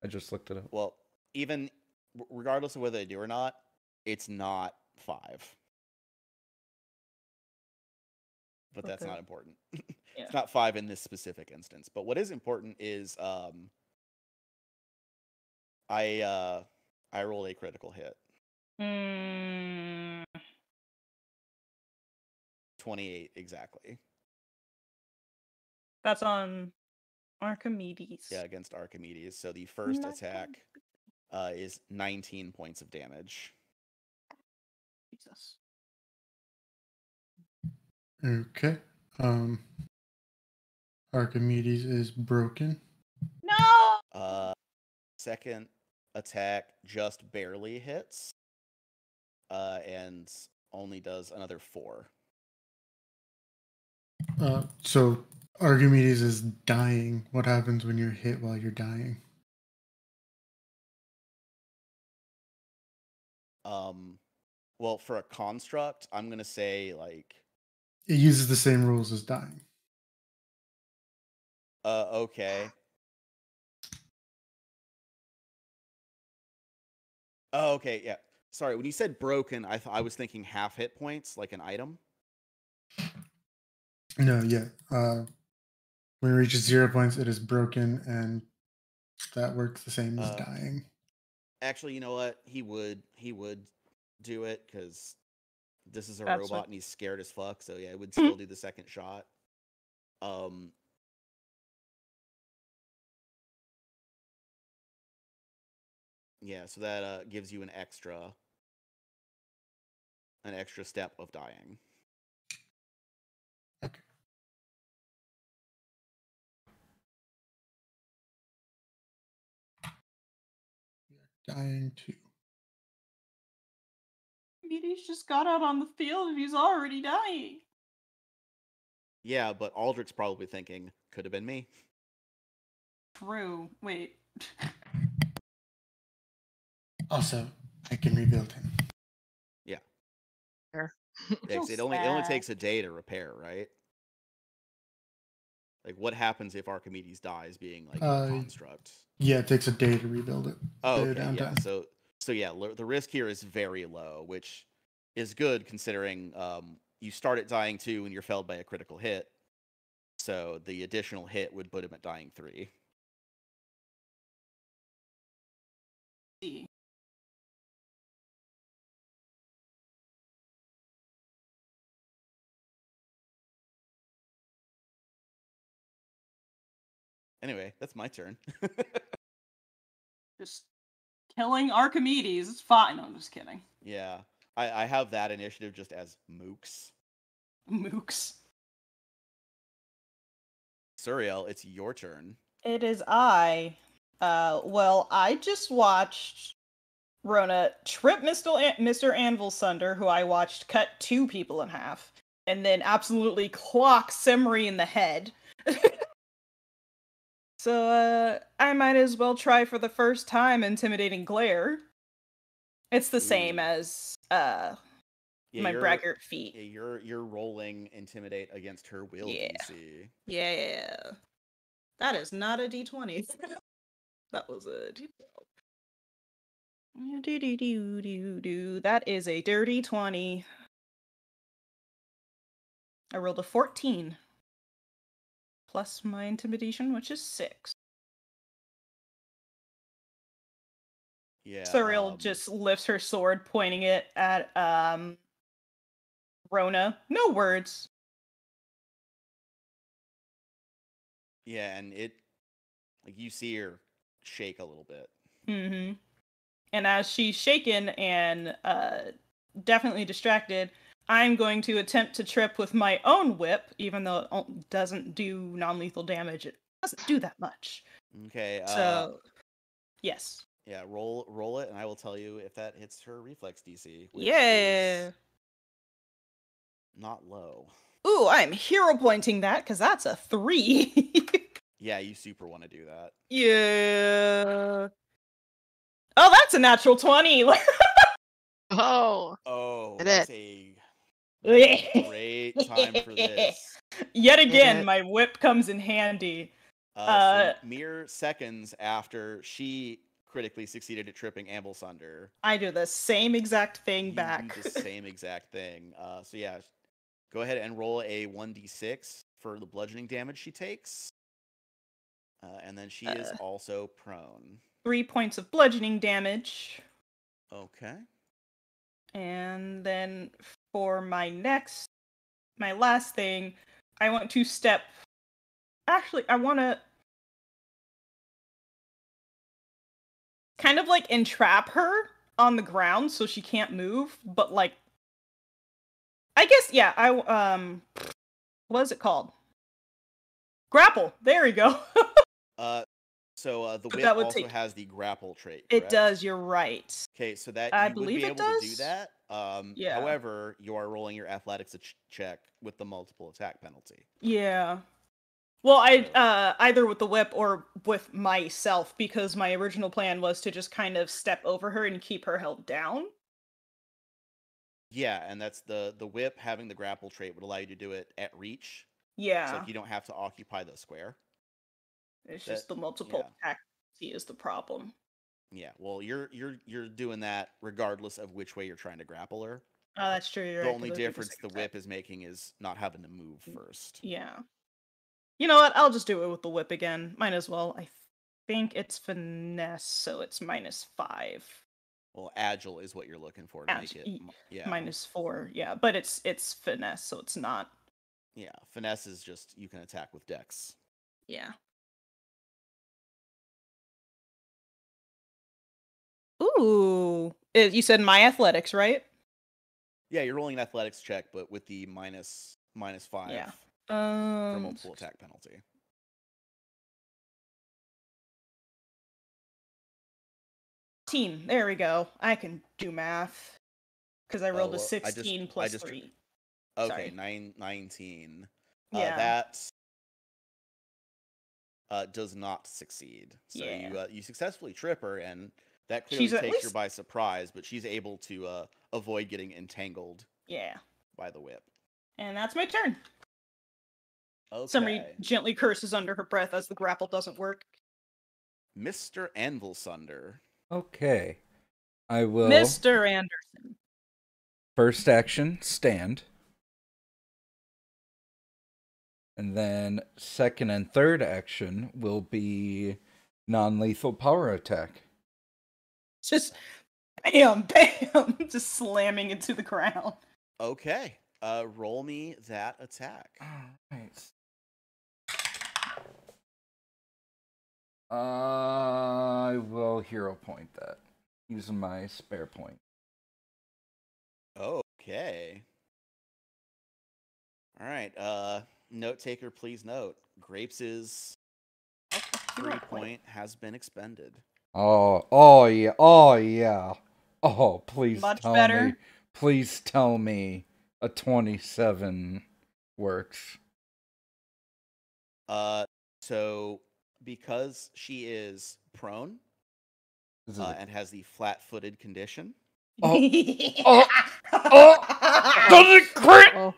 I just looked it up. Well, even regardless of whether they do or not, it's not 5. But that's Okay. not important. Yeah. It's not 5 in this specific instance. But what is important is I rolled a critical hit. 28 exactly. That's on Archimedes. Yeah, against Archimedes. So the first attack is 19 points of damage. Jesus. Okay. Archimedes is broken. No. Second attack just barely hits. And only does another 4. So Archimedes is dying. What happens when you're hit while you're dying? Well, for a construct, I'm gonna say like It uses the same rules as dying. okay. Oh, okay, yeah. Sorry, when you said broken, I was thinking half hit points, like an item. No, yeah. When it reaches 0 points, it is broken, and that works the same as dying. Actually, you know what? He would do it because this is a That's robot what- and he's scared as fuck. So yeah, it would still do the second shot. Yeah, so that gives you an extra step of dying. Okay. Dying 2. Archimedes just got out on the field and he's already dying. Yeah, but Aldrich's probably thinking, could have been me. True. Wait. Also, I can rebuild him. Yeah. Fair. Yeah, 'cause it only takes a day to repair, right? Like, what happens if Archimedes dies being like a construct? Yeah, it takes a day to rebuild it. Oh, Day okay, yeah. downtime. So yeah, the risk here is very low, which is good considering you start at dying 2 and you're felled by a critical hit. So the additional hit would put him at dying 3. See. Anyway, that's my turn. Just killing Archimedes. It's fine. No, I'm just kidding. Yeah, I have that initiative just as mooks. Mooks. Suriel, it's your turn. It is I. Well, I just watched Rona trip Mr. Anvil Sunder, who I watched cut 2 people in half, and then absolutely clock Simri in the head. So, I might as well try for the first time Intimidating Glare. It's the same as my braggart feat. Yeah, you're rolling Intimidate against her will DC. Yeah. That is not a D20. That was a D12. That is a dirty 20. I rolled a 14. Plus my intimidation, which is 6. Yeah. Surreal just lifts her sword, pointing it at Rona. No words. Yeah, and it, like, you see her shake a little bit. Mm-hmm. And as she's shaken and definitely distracted, I'm going to attempt to trip with my own whip, even though it doesn't do non-lethal damage. It doesn't do that much. Okay. So, yes. Yeah, roll it, and I will tell you if that hits her reflex DC, which Yeah. is not low. Ooh, I'm hero pointing that because that's a 3. Yeah, you super want to do that. Yeah. Oh, that's a natural 20. Oh, Oh, Did that's it. a great time for this. Yet Did again, it. my whip comes in handy. So mere seconds after she critically succeeded at tripping Amblsunder, I do the same exact thing you back. do the same exact thing. So yeah, go ahead and roll a 1d6 for the bludgeoning damage she takes. And then she is also prone. 3 points of bludgeoning damage. Okay. And then for my last thing, I want to step. Actually, I want to kind of like entrap her on the ground so she can't move, but like, I guess, yeah, what is it called? Grapple. There we go. So the whip that would also take- has the grapple trait. It correct? does, you're right. Okay, so that I you would believe be it able to do does. that. Yeah. However, you are rolling your athletics check with the multiple attack penalty. Yeah. Well, I either with the whip or with myself, because my original plan was to just kind of step over her and keep her held down. Yeah, and that's the whip having the grapple trait would allow you to do it at reach. Yeah. So like you don't have to occupy the square. It's just the multiple yeah. attack is the problem. Yeah, well, you're doing that regardless of which way you're trying to grapple her. Oh, that's true. You're The right, only 'cause I was difference the thinking whip is making is not having to move first. Yeah. You know what? I'll just do it with the whip again. Might as well. I think it's finesse, so it's -5. Well, agile is what you're looking for to make it. Yeah. -4. Yeah, but it's finesse, so it's not. Yeah, finesse is just you can attack with dex. Yeah. Ooh. You said my athletics, right? Yeah, you're rolling an athletics check, but with the -5 Yeah. for multiple attack penalty. There we go. I can do math. Because I rolled a 16 plus 3. Okay, Sorry. 19. Yeah. That does not succeed. So Yeah. you successfully trip her, and that clearly She's at takes her least- by surprise, but she's able to avoid getting entangled Yeah. by the whip. And that's my turn. Okay. Somebody gently curses under her breath as the grapple doesn't work. Mr. Anvilsunder. Okay. I will. Mr. Anderson. First action, stand. And then second and third action will be non-lethal power attack. Just bam, bam, just slamming into the ground. Okay. Roll me that attack. Alright. I will hero point that. Using my spare point. Okay. All right. Note taker, please note. Grapes' 3 point has been expended. Oh yeah. Oh, please Much tell better. me. Please tell me a 27 works. So because she is prone and has the flat-footed condition. Does it crit? Oh.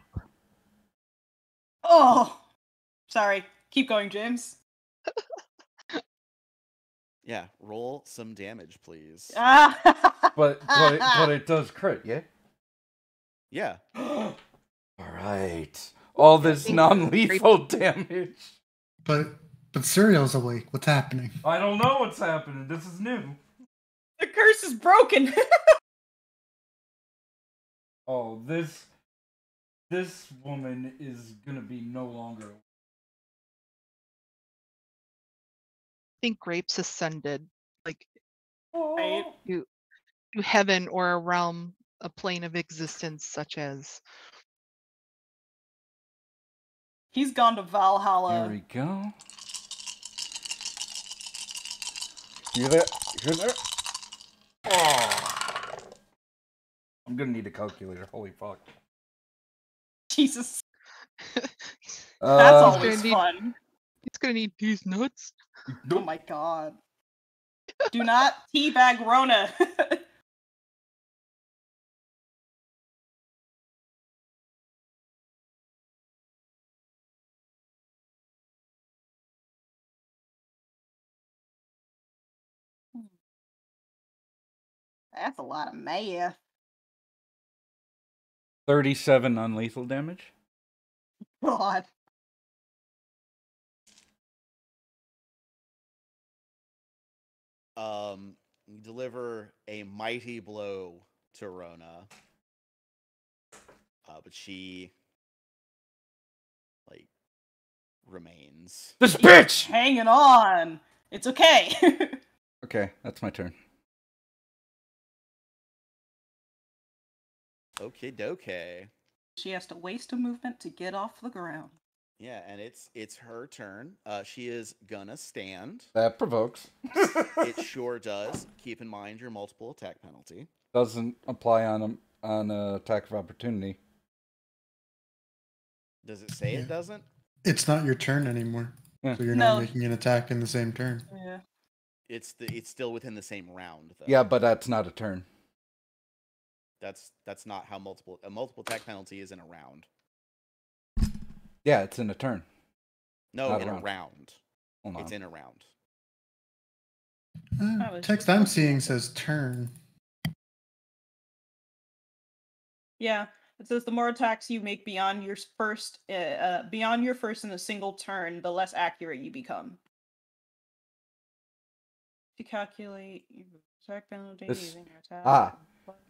Oh, sorry. Keep going, James. Yeah, roll some damage, please. But it does crit, yeah? Yeah. Alright. All this Think non-lethal damage. But Serial's awake. What's happening? I don't know what's happening. This is new. The curse is broken. Oh, this woman is gonna be no longer. I think Grapes ascended, like Right. to heaven or a realm, a plane of existence, such as He's gone to There Valhalla. we go. You there? You there? Oh. I'm gonna need a calculator. Holy fuck. Jesus, that's Uh, always need- fun. it's gonna need these nuts. Oh my god. Do not teabag Rona. That's a lot of math. 37 non-lethal damage. God. You deliver a mighty blow to Rona, but she like remains. This bitch! Hanging on. It's okay. Okay, that's my turn. Okay, doke. She has to waste a movement to get off the ground. Yeah, and it's her turn. She is gonna stand. That provokes. It sure does. Keep in mind your multiple attack penalty. Doesn't apply on attack of opportunity. Does it say Yeah. it doesn't? It's not your turn anymore. Yeah. So you're No. not making an attack in the same turn. Yeah. It's still within the same round though. Yeah, but that's not a turn. That's not how multiple attack penalty is in a round. Yeah, it's in a turn. No, Not in a a round. round. Hold on. It's in a round. That was Text just I'm looking seeing at says turn. Yeah. It says the more attacks you make beyond your first in a single turn, the less accurate you become. To calculate your attack penalty This- using your attack. ah.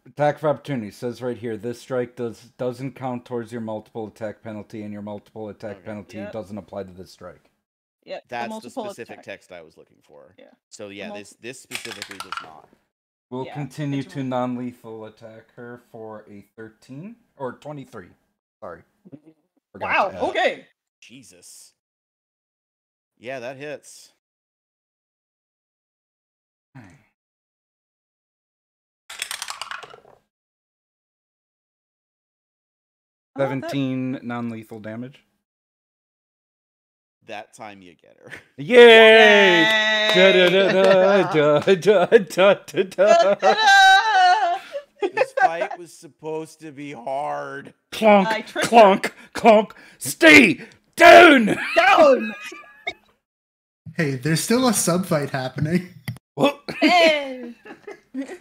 Attack of opportunity says right here. This strike doesn't count towards your multiple attack penalty, and your multiple attack Okay. penalty Yep. doesn't apply to this strike. Yep. That's the multiple specific attack. text I was looking for. Yeah. So yeah, The this specifically does not. We'll Yeah, continue it's to non-lethal attack her for a 13 or 23. Sorry. Forgot Wow. to add. Okay. Jesus. Yeah, that hits. Oh, that- 17 non-lethal damage. That time you get her. Yay! Yay! Da-da-da-da-da-da-da-da. This fight was supposed to be hard. I Clonk, tricked clonk, clonk. Stay down! Down. Hey, there's still a sub fight happening. Well, Hey. this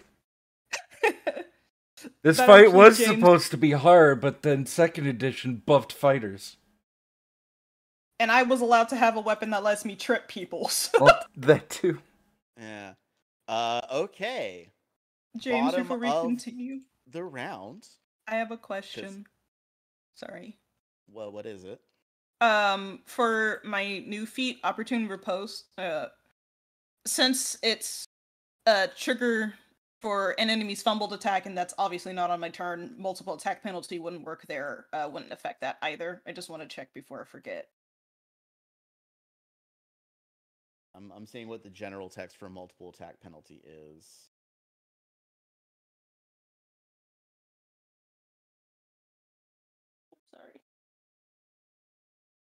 That fight actually, was James- supposed to be hard, but then second edition buffed fighters. And I was allowed to have a weapon that lets me trip people. So. Well, that too. Yeah. Okay. James, Bottom before we of- continue, The round. I have a question. Sorry. Well, what is it? For my new feat, Opportune Riposte, since it's a trigger for an enemy's fumbled attack, and that's obviously not on my turn, multiple attack penalty wouldn't work there, wouldn't affect that either. I just want to check before I forget. I'm seeing what the general text for multiple attack penalty is. Sorry.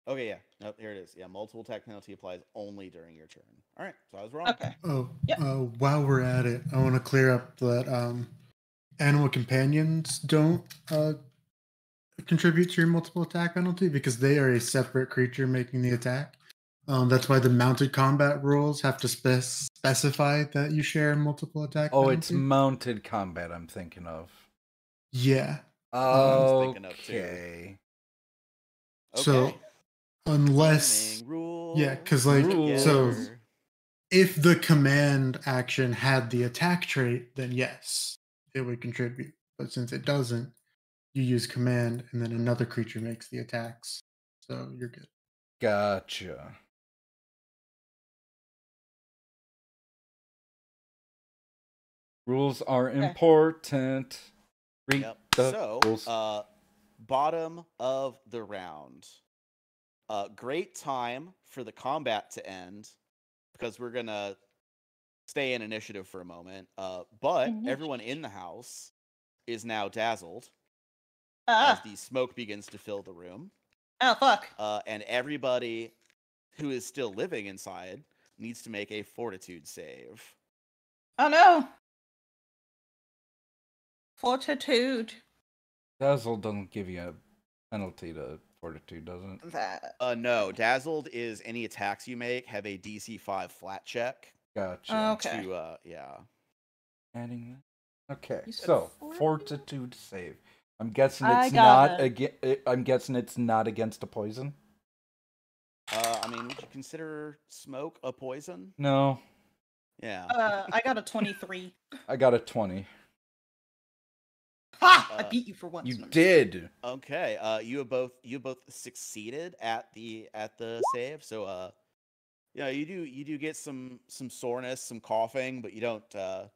Okay, yeah. Nope, here it is. Yeah, multiple attack penalty applies only during your turn. All right, so I was wrong. Okay. Oh, Yep. While we're at it, I want to clear up that animal companions don't contribute to your multiple attack penalty because they are a separate creature making the attack. That's why the mounted combat rules have to specify that you share multiple attack Oh, penalty. it's mounted combat I'm thinking of. Yeah. I was thinking of too. Okay. So Okay. unless Learning rules. yeah, because like so together. if the command action had the attack trait, then yes, it would contribute. But since it doesn't, you use command and then another creature makes the attacks. So you're good. Gotcha. Rules are important. Read Yep. the So, rules. bottom of the round. Great time for the combat to end because we're gonna stay in initiative for a moment. But everyone in the house is now dazzled as the smoke begins to fill the room. Oh, fuck. And everybody who is still living inside needs to make a fortitude save. Oh, no. Fortitude. Dazzle doesn't give you a penalty to fortitude, does it? That. No, dazzled is any attacks you make have a DC 5 flat check. Gotcha. Okay. To yeah. Adding that. Okay, You said so 40? fortitude save. I'm guessing I it's got not I'm guessing it's not against a poison. I mean, would you consider smoke a poison? No, Yeah. I got a 23. I got a 20. Ha! I beat you for once. You No, I'm just- did. Okay. You have both succeeded at the save. So yeah, you do get some soreness, some coughing, but you don't.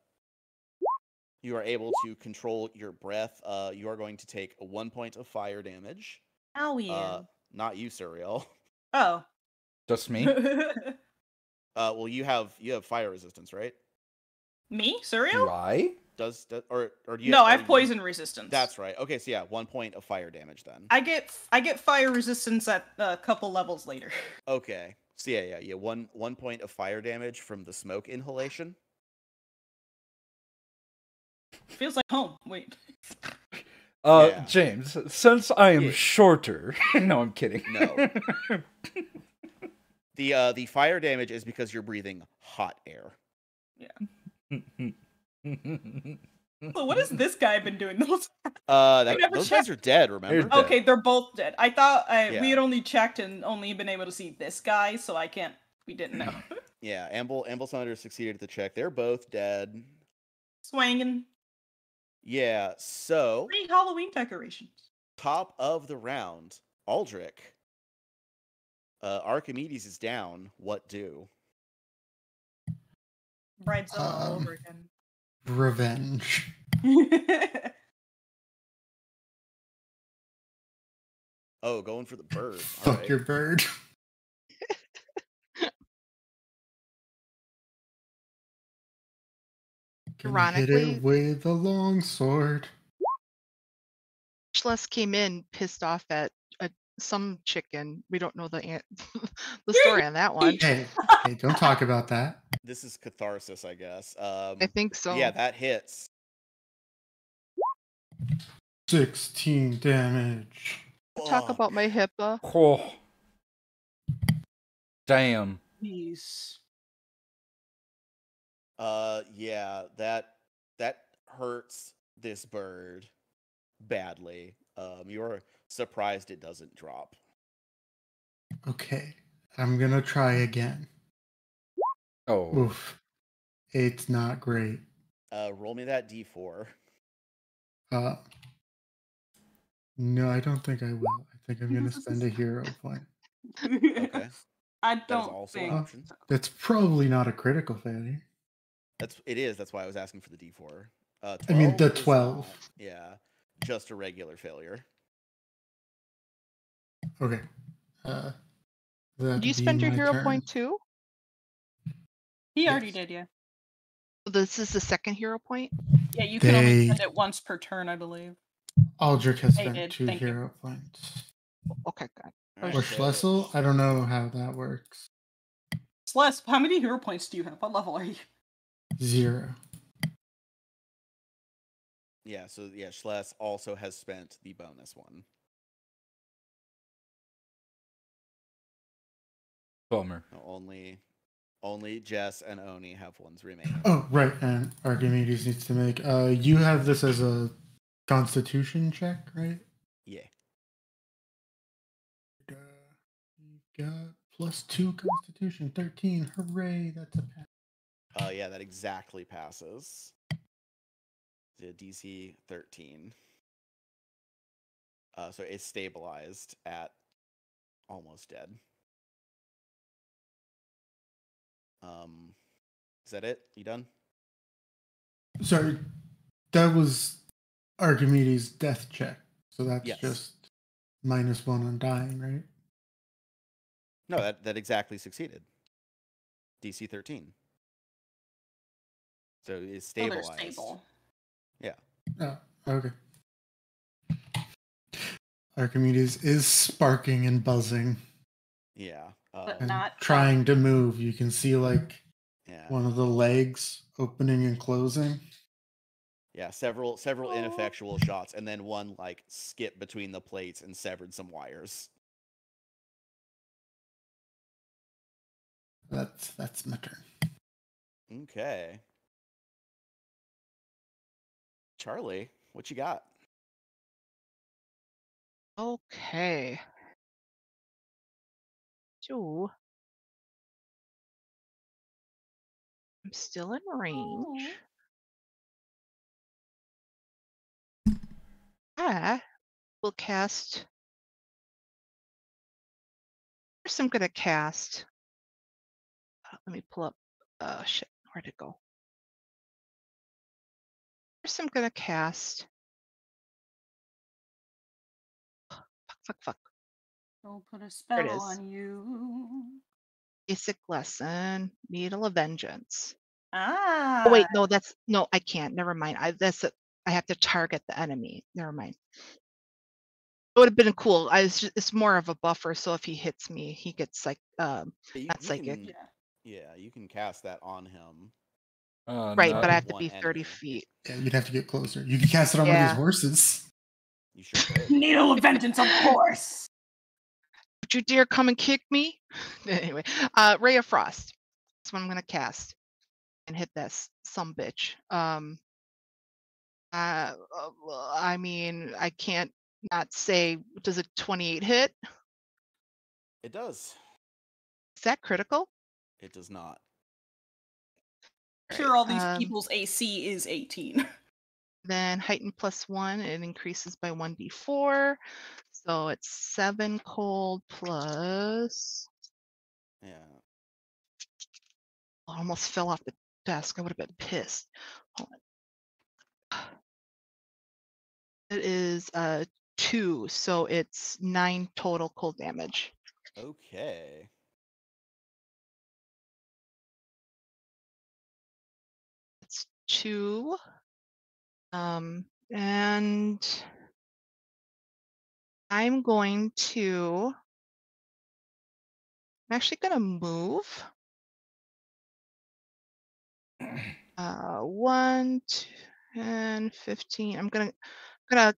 You are able to control your breath. You are going to take 1 point of fire damage. Ow, yeah. Not you, Suriel. Oh. Just me? Well, you have fire resistance, right? Me? Do Surreal? I? Or do you? No, I or have poison resistance. That's right. Okay, so yeah, 1 point of fire damage then. I get fire resistance at a couple levels later. Okay. So yeah. 1 point of fire damage from the smoke inhalation. Feels like home. Wait. Yeah. James, since I am Yeah. shorter. No, I'm kidding. No. The fire damage is because you're breathing hot air. So what has this guy been doing the whole time? Those guys checked. are dead, remember? They're dead. Okay, they're both dead. I thought we Yeah. had only checked and only been able to see this guy, so we didn't know. Yeah, Amble Saunders succeeded at the check. They're both dead. Swangin'. Yeah, so Free Halloween decorations. top of the round, Aldrich. Archimedes is down. What do? Bridezilla all over again. Revenge. Oh, going for the bird. Fuck Alright. your bird. Can hit Ironically- it with a long sword. Schless came in pissed off at some chicken. We don't know the the story on that one. Hey, don't talk about that. This is catharsis, I guess. I think so. Yeah, that hits. 16 damage. Talk about my HIPAA. Oh. Damn. Please. Yeah, that hurts this bird badly. You're surprised it doesn't drop. Okay, I'm gonna try again. Oh. Oof. It's not great. Roll me that d4. No, I don't think I will. I think I'm gonna spend a hero point. Okay. I That is don't also an think. option. That's probably not a critical failure. It is. That's why I was asking for the d4. I mean, the 12 is 12. not. Yeah, just a regular failure. Okay. Did you spend your hero point too? He already Yes. did, yeah. This is the second hero point. Yeah, you can only They- spend it once per turn, I believe. Aldrich has They spent did, 2 thank you. hero points. Okay, good. Alright, Or so- Schlessel? I don't know how that works. Celeste, how many hero points do you have? What level are you? 0. Yeah, so yeah, Schless also has spent the bonus one. Bummer. Only Jess and Oni have ones remaining. Oh, right. And Archimedes needs to make. You have this as a Constitution check, right? Yeah. got +2 Constitution, 13. Hooray! That's a pass. Yeah, that exactly passes. The DC 13. So it's stabilized at almost dead. Is that it? You done? Sorry, that was Archimedes' death check. So that's Yes. just -1 on dying, right? No, that exactly succeeded. DC 13. So it's So they're stabilized. stable. Yeah. Oh, okay. Archimedes is sparking and buzzing Yeah. But and not trying to move. You can see like Yeah. one of the legs opening and closing. Yeah, several ineffectual shots, and then one like skipped between the plates and severed some wires. That's my turn. Okay. Charlie, what you got? Okay. So I'm still in range. I will cast. First, I'm gonna cast. Let me pull up. Shit, where'd it go? First, I'm gonna cast. Fuck. Don't put a There it spell is. on you. Basic lesson. Needle of Vengeance. Ah. Oh wait, no, I can't. Never mind. I have to target the enemy. Never mind. It would have been cool. It's more of a buffer, so if he hits me, he gets like not psychic. You can cast that on him. Right, no. but I have to One be 30 enemy. feet. Yeah, you'd have to get closer. You could cast it on one of his Yeah. horses. You sure could. Needle of Vengeance, of course. Would you dare come and kick me? Anyway, Ray of Frost. That's what I'm gonna cast and hit that some bitch. I mean, I can't not say. Does a 28 hit? It does. Is that critical? It does not. Sure, all these Um, people's AC is 18. Then heighten +1, it increases by 1d4. So it's 7 cold plus. Yeah. I almost fell off the desk. I would have been pissed. Hold on. It is 2, so it's 9 total cold damage. Okay. It's 2. And I'm actually gonna move. 1, 2, 10, 15. I'm gonna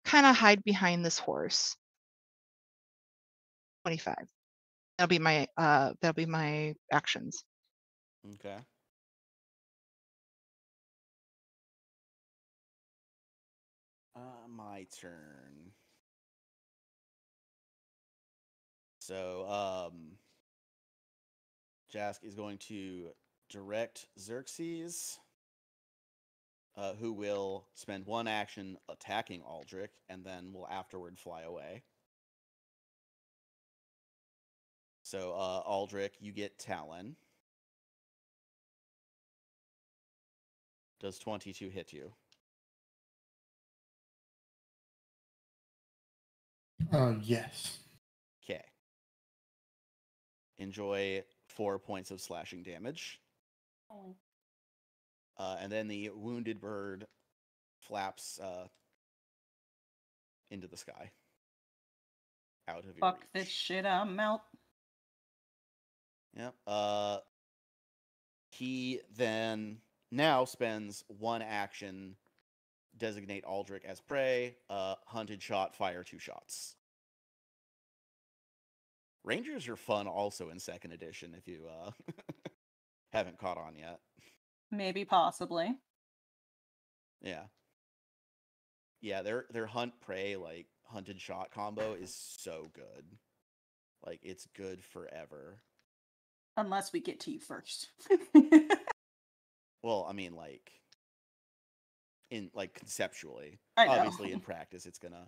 kind of hide behind this horse. 25. That'll be my actions. Okay. My turn. So, Jask is going to direct Xerxes, who will spend one action attacking Aldrich, and then will afterward fly away. So, Aldrich, you get Talon. Does 22 hit you? Yes. Okay. Enjoy 4 points of slashing damage. And then the wounded bird flaps into the sky. Out of your Fuck reach. this shit, I'm out. Yep. He then now spends one action, designate Aldrich as prey, hunted shot, fire 2 shots. Rangers are fun also in 2nd edition if you haven't caught on yet. Maybe, possibly. Yeah. Yeah, their hunt prey, like hunted shot combo is so good. Like, it's good forever. Unless we get to you first. Well, I mean, like, conceptually. I know. Obviously, in practice, it's gonna.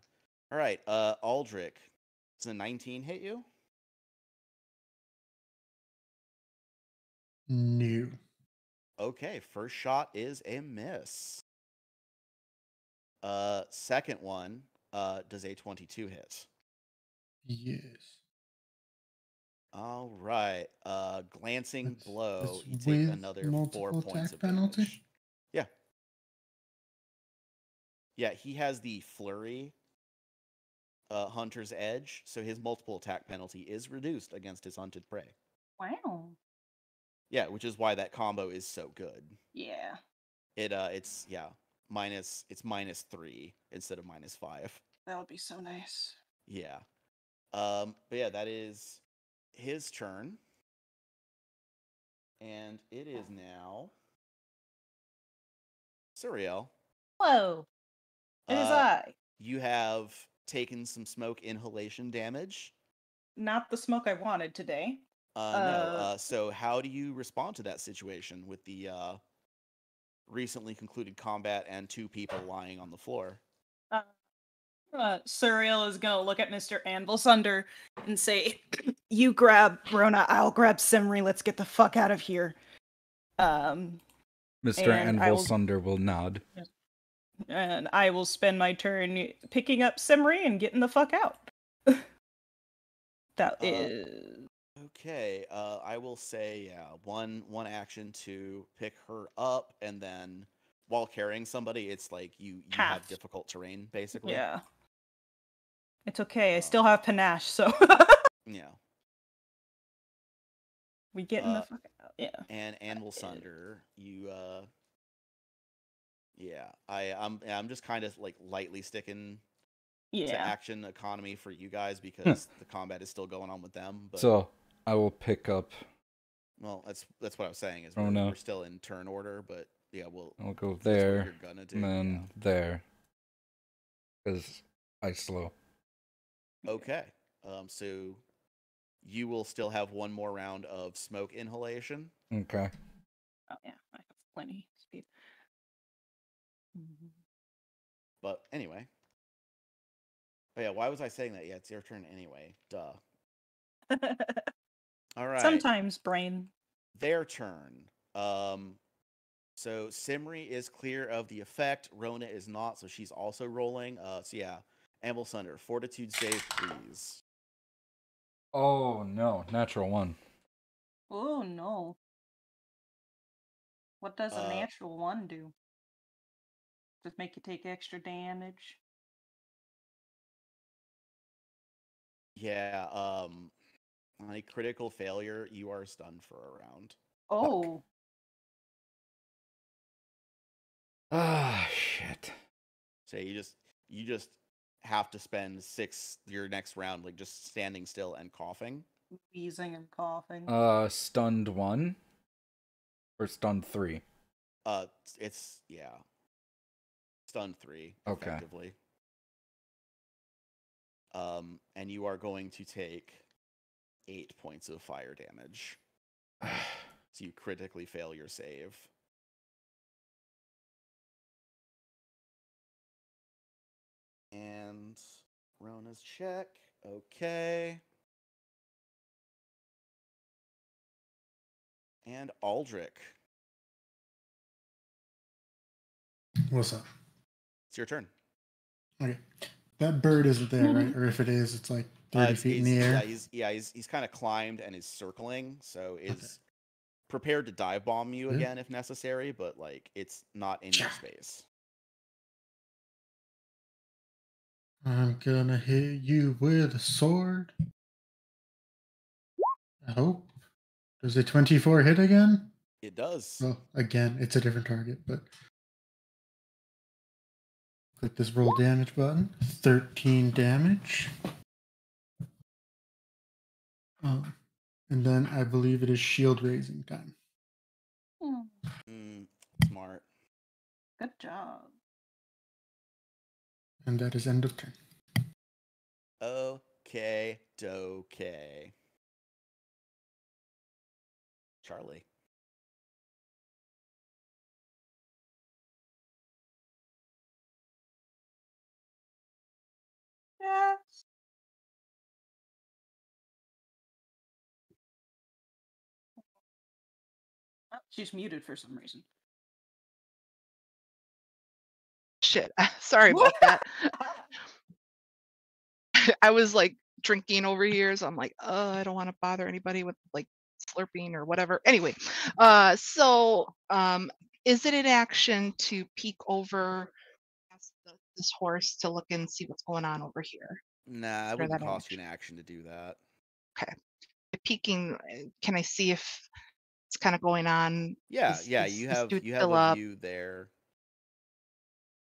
All right, Aldrich. Does a 19 hit you? No. Okay, first shot is a miss. Second one, does a 22 hit? Yes. All right. Glancing blow. That's You take with another 4 multiple points attack of penalty? damage. Yeah. Yeah, he has the flurry, hunter's edge, so his multiple attack penalty is reduced against his hunted prey. Wow. Yeah, which is why that combo is so good. Yeah. It's -3 instead of -5. That would be so nice. Yeah. But yeah, that is his turn. And it is now Suriel. Whoa. It is I. You have taken some smoke inhalation damage. Not the smoke I wanted today. No. So how do you respond to that situation with the recently concluded combat and 2 people lying on the floor? Suriel is gonna look at Mr. Anvilsunder and say, "You grab Rona, I'll grab Simri. Let's get the fuck out of here." Mr. And I will- Anvilsunder will nod. And I will spend my turn picking up Simri and getting the fuck out. That is Okay. I will say, yeah, one action to pick her up, and then while carrying somebody, it's like you have difficult terrain, basically. yeah. It's okay. I still have panache, so Yeah. we getting the fuck out. Yeah. And Anvilsunder, you yeah, I'm just kind of like lightly sticking to action economy for you guys because the combat is still going on with them. But So I will pick up. well, that's what I was saying is Oh, no. we're still in turn order, but yeah, I'll go that's what there, you're gonna do. and then there, because I slow. Okay. So you will still have one more round of smoke inhalation. Okay. Oh yeah, I have plenty speed. But anyway. Oh yeah, why was I saying that? Yeah, it's your turn anyway. Duh. All right. Sometimes, brain. Their turn. So Simri is clear of the effect. Rona is not, so she's also rolling. So yeah, Anvilsunder, fortitude save, please. Oh no, natural 1. Oh no. What does a natural 1 do? Just make you take extra damage? Yeah, on a critical failure, you are stunned for a round. Oh. Ah, shit. So you just have to spend your next round like just standing still and coughing. Wheezing and coughing. Stunned 1 or stunned 3? It's stunned 3 Okay. effectively. And you are going to take 8 points of fire damage. So you critically fail your save. And Rona's check. Okay. And Aldrich. What's up? It's your turn. Okay. That bird isn't there, right? Or if it is, it's like 30 feet in the air. He's kind of climbed and is circling, so is prepared to dive bomb you again if necessary, but like it's not in your space. I'm gonna hit you with a sword. I hope. Does a 24 hit again? It does. Well, again, it's a different target, but click this roll damage button. 13 damage. And then I believe it is shield raising time. Smart. Good job. And that is end of turn. Okay, Okay. Charlie. Yes. Oh, she's muted for some reason. Shit. Sorry about that. I was like drinking over here, so I'm like, I don't want to bother anybody with like slurping or whatever. Anyway, is it an action to peek over past this horse to look and see what's going on over here? Nah, it Or wouldn't that cost you an action to do that. Okay. Peeking, can I see if it's kind of going on? Yeah, Is you this have dude you have still a up? view there.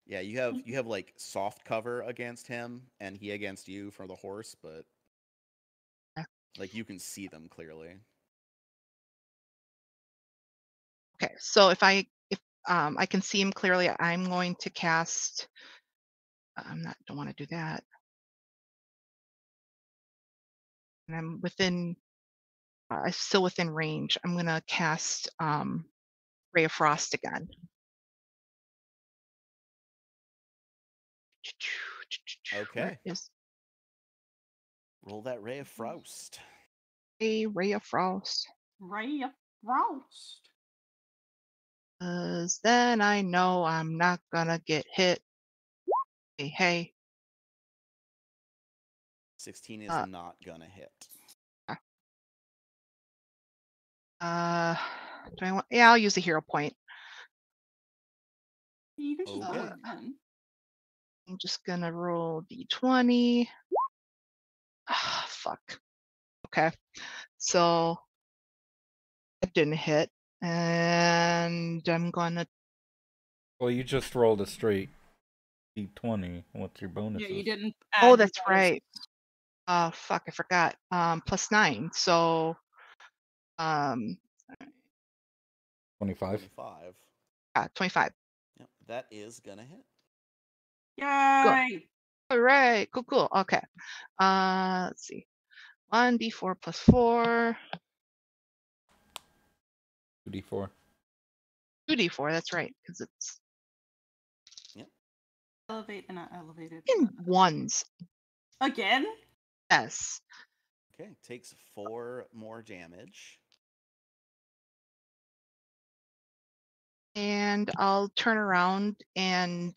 Yeah, you have like soft cover against him and he against you for the horse, but Yeah. like you can see them clearly. Okay, so if I can see him clearly, I'm going to cast. Don't want to do that. And I'm within. I'm still within range. I'm gonna cast Ray of Frost again. Okay. Where is Roll that Ray of Frost. a Ray of Frost? Ray of Frost. Because then I know I'm not gonna get hit. Hey. 16 is not gonna hit. Do I want? Yeah, I'll use a hero point. You can just Okay. roll again. I'm just gonna roll d20. Ah, fuck. Okay, so it didn't hit, and I'm gonna. Well, you just rolled a straight d20. What's your bonus? Yeah, you didn't. Oh, add that's your right. bonuses. Fuck, I forgot. +9. So, 25. 25. 25. Yep, that is gonna hit. Yay! All right, cool. Okay. Let's see. 1d4 + 4. 2d4. 2d4. That's right, because it's Elevate and not elevated. in ones. Again? Yes. Okay, takes 4 more damage. And I'll turn around and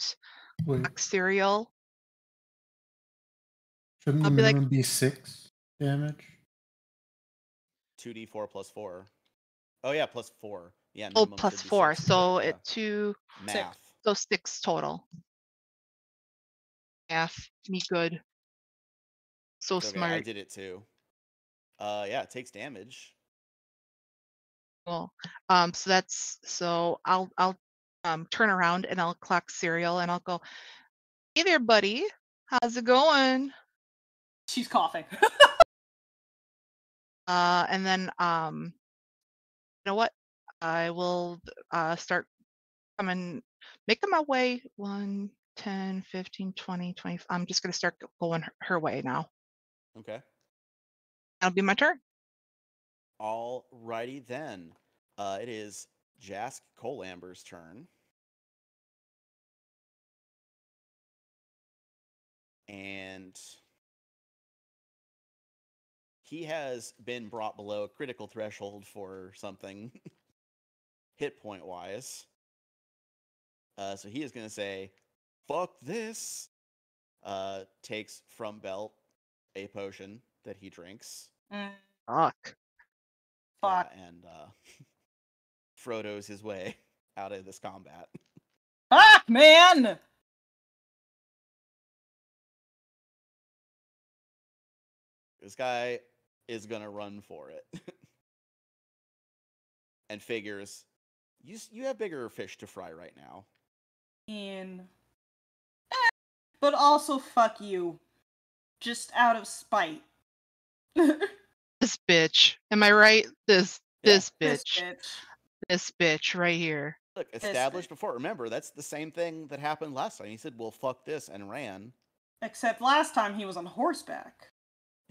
Wait, knock cereal. shouldn't the I'll be like, minimum be 6 damage? 2d4 + 4. Oh yeah, +4. Yeah, oh, minimum should be +4. 6. So Yeah. it 2. Math. So 6 total. Math, me good. So It's okay, smart. I did it too. Yeah, it takes damage. Cool. So I'll turn around and I'll clock cereal and I'll go, hey there, buddy. How's it going? She's coughing. And then you know what? I will start making my way 1, 10, 15, 20, 20. I'm just gonna start going her way now. Okay. That'll be my turn. Alrighty then. It is Jask Colamber's turn. And he has been brought below a critical threshold for something hit point wise. So he is going to say, fuck this. Takes from belt a potion that he drinks. Fuck. Yeah, and Frodo's his way out of this combat. Ah, man! This guy is gonna run for it. And figures, you have bigger fish to fry right now. But also fuck you. Just out of spite. This bitch. Am I right? This bitch. This bitch. This bitch right here. Look, established before. Remember, that's the same thing that happened last time. He said, well, fuck this, and ran. Except last time he was on horseback.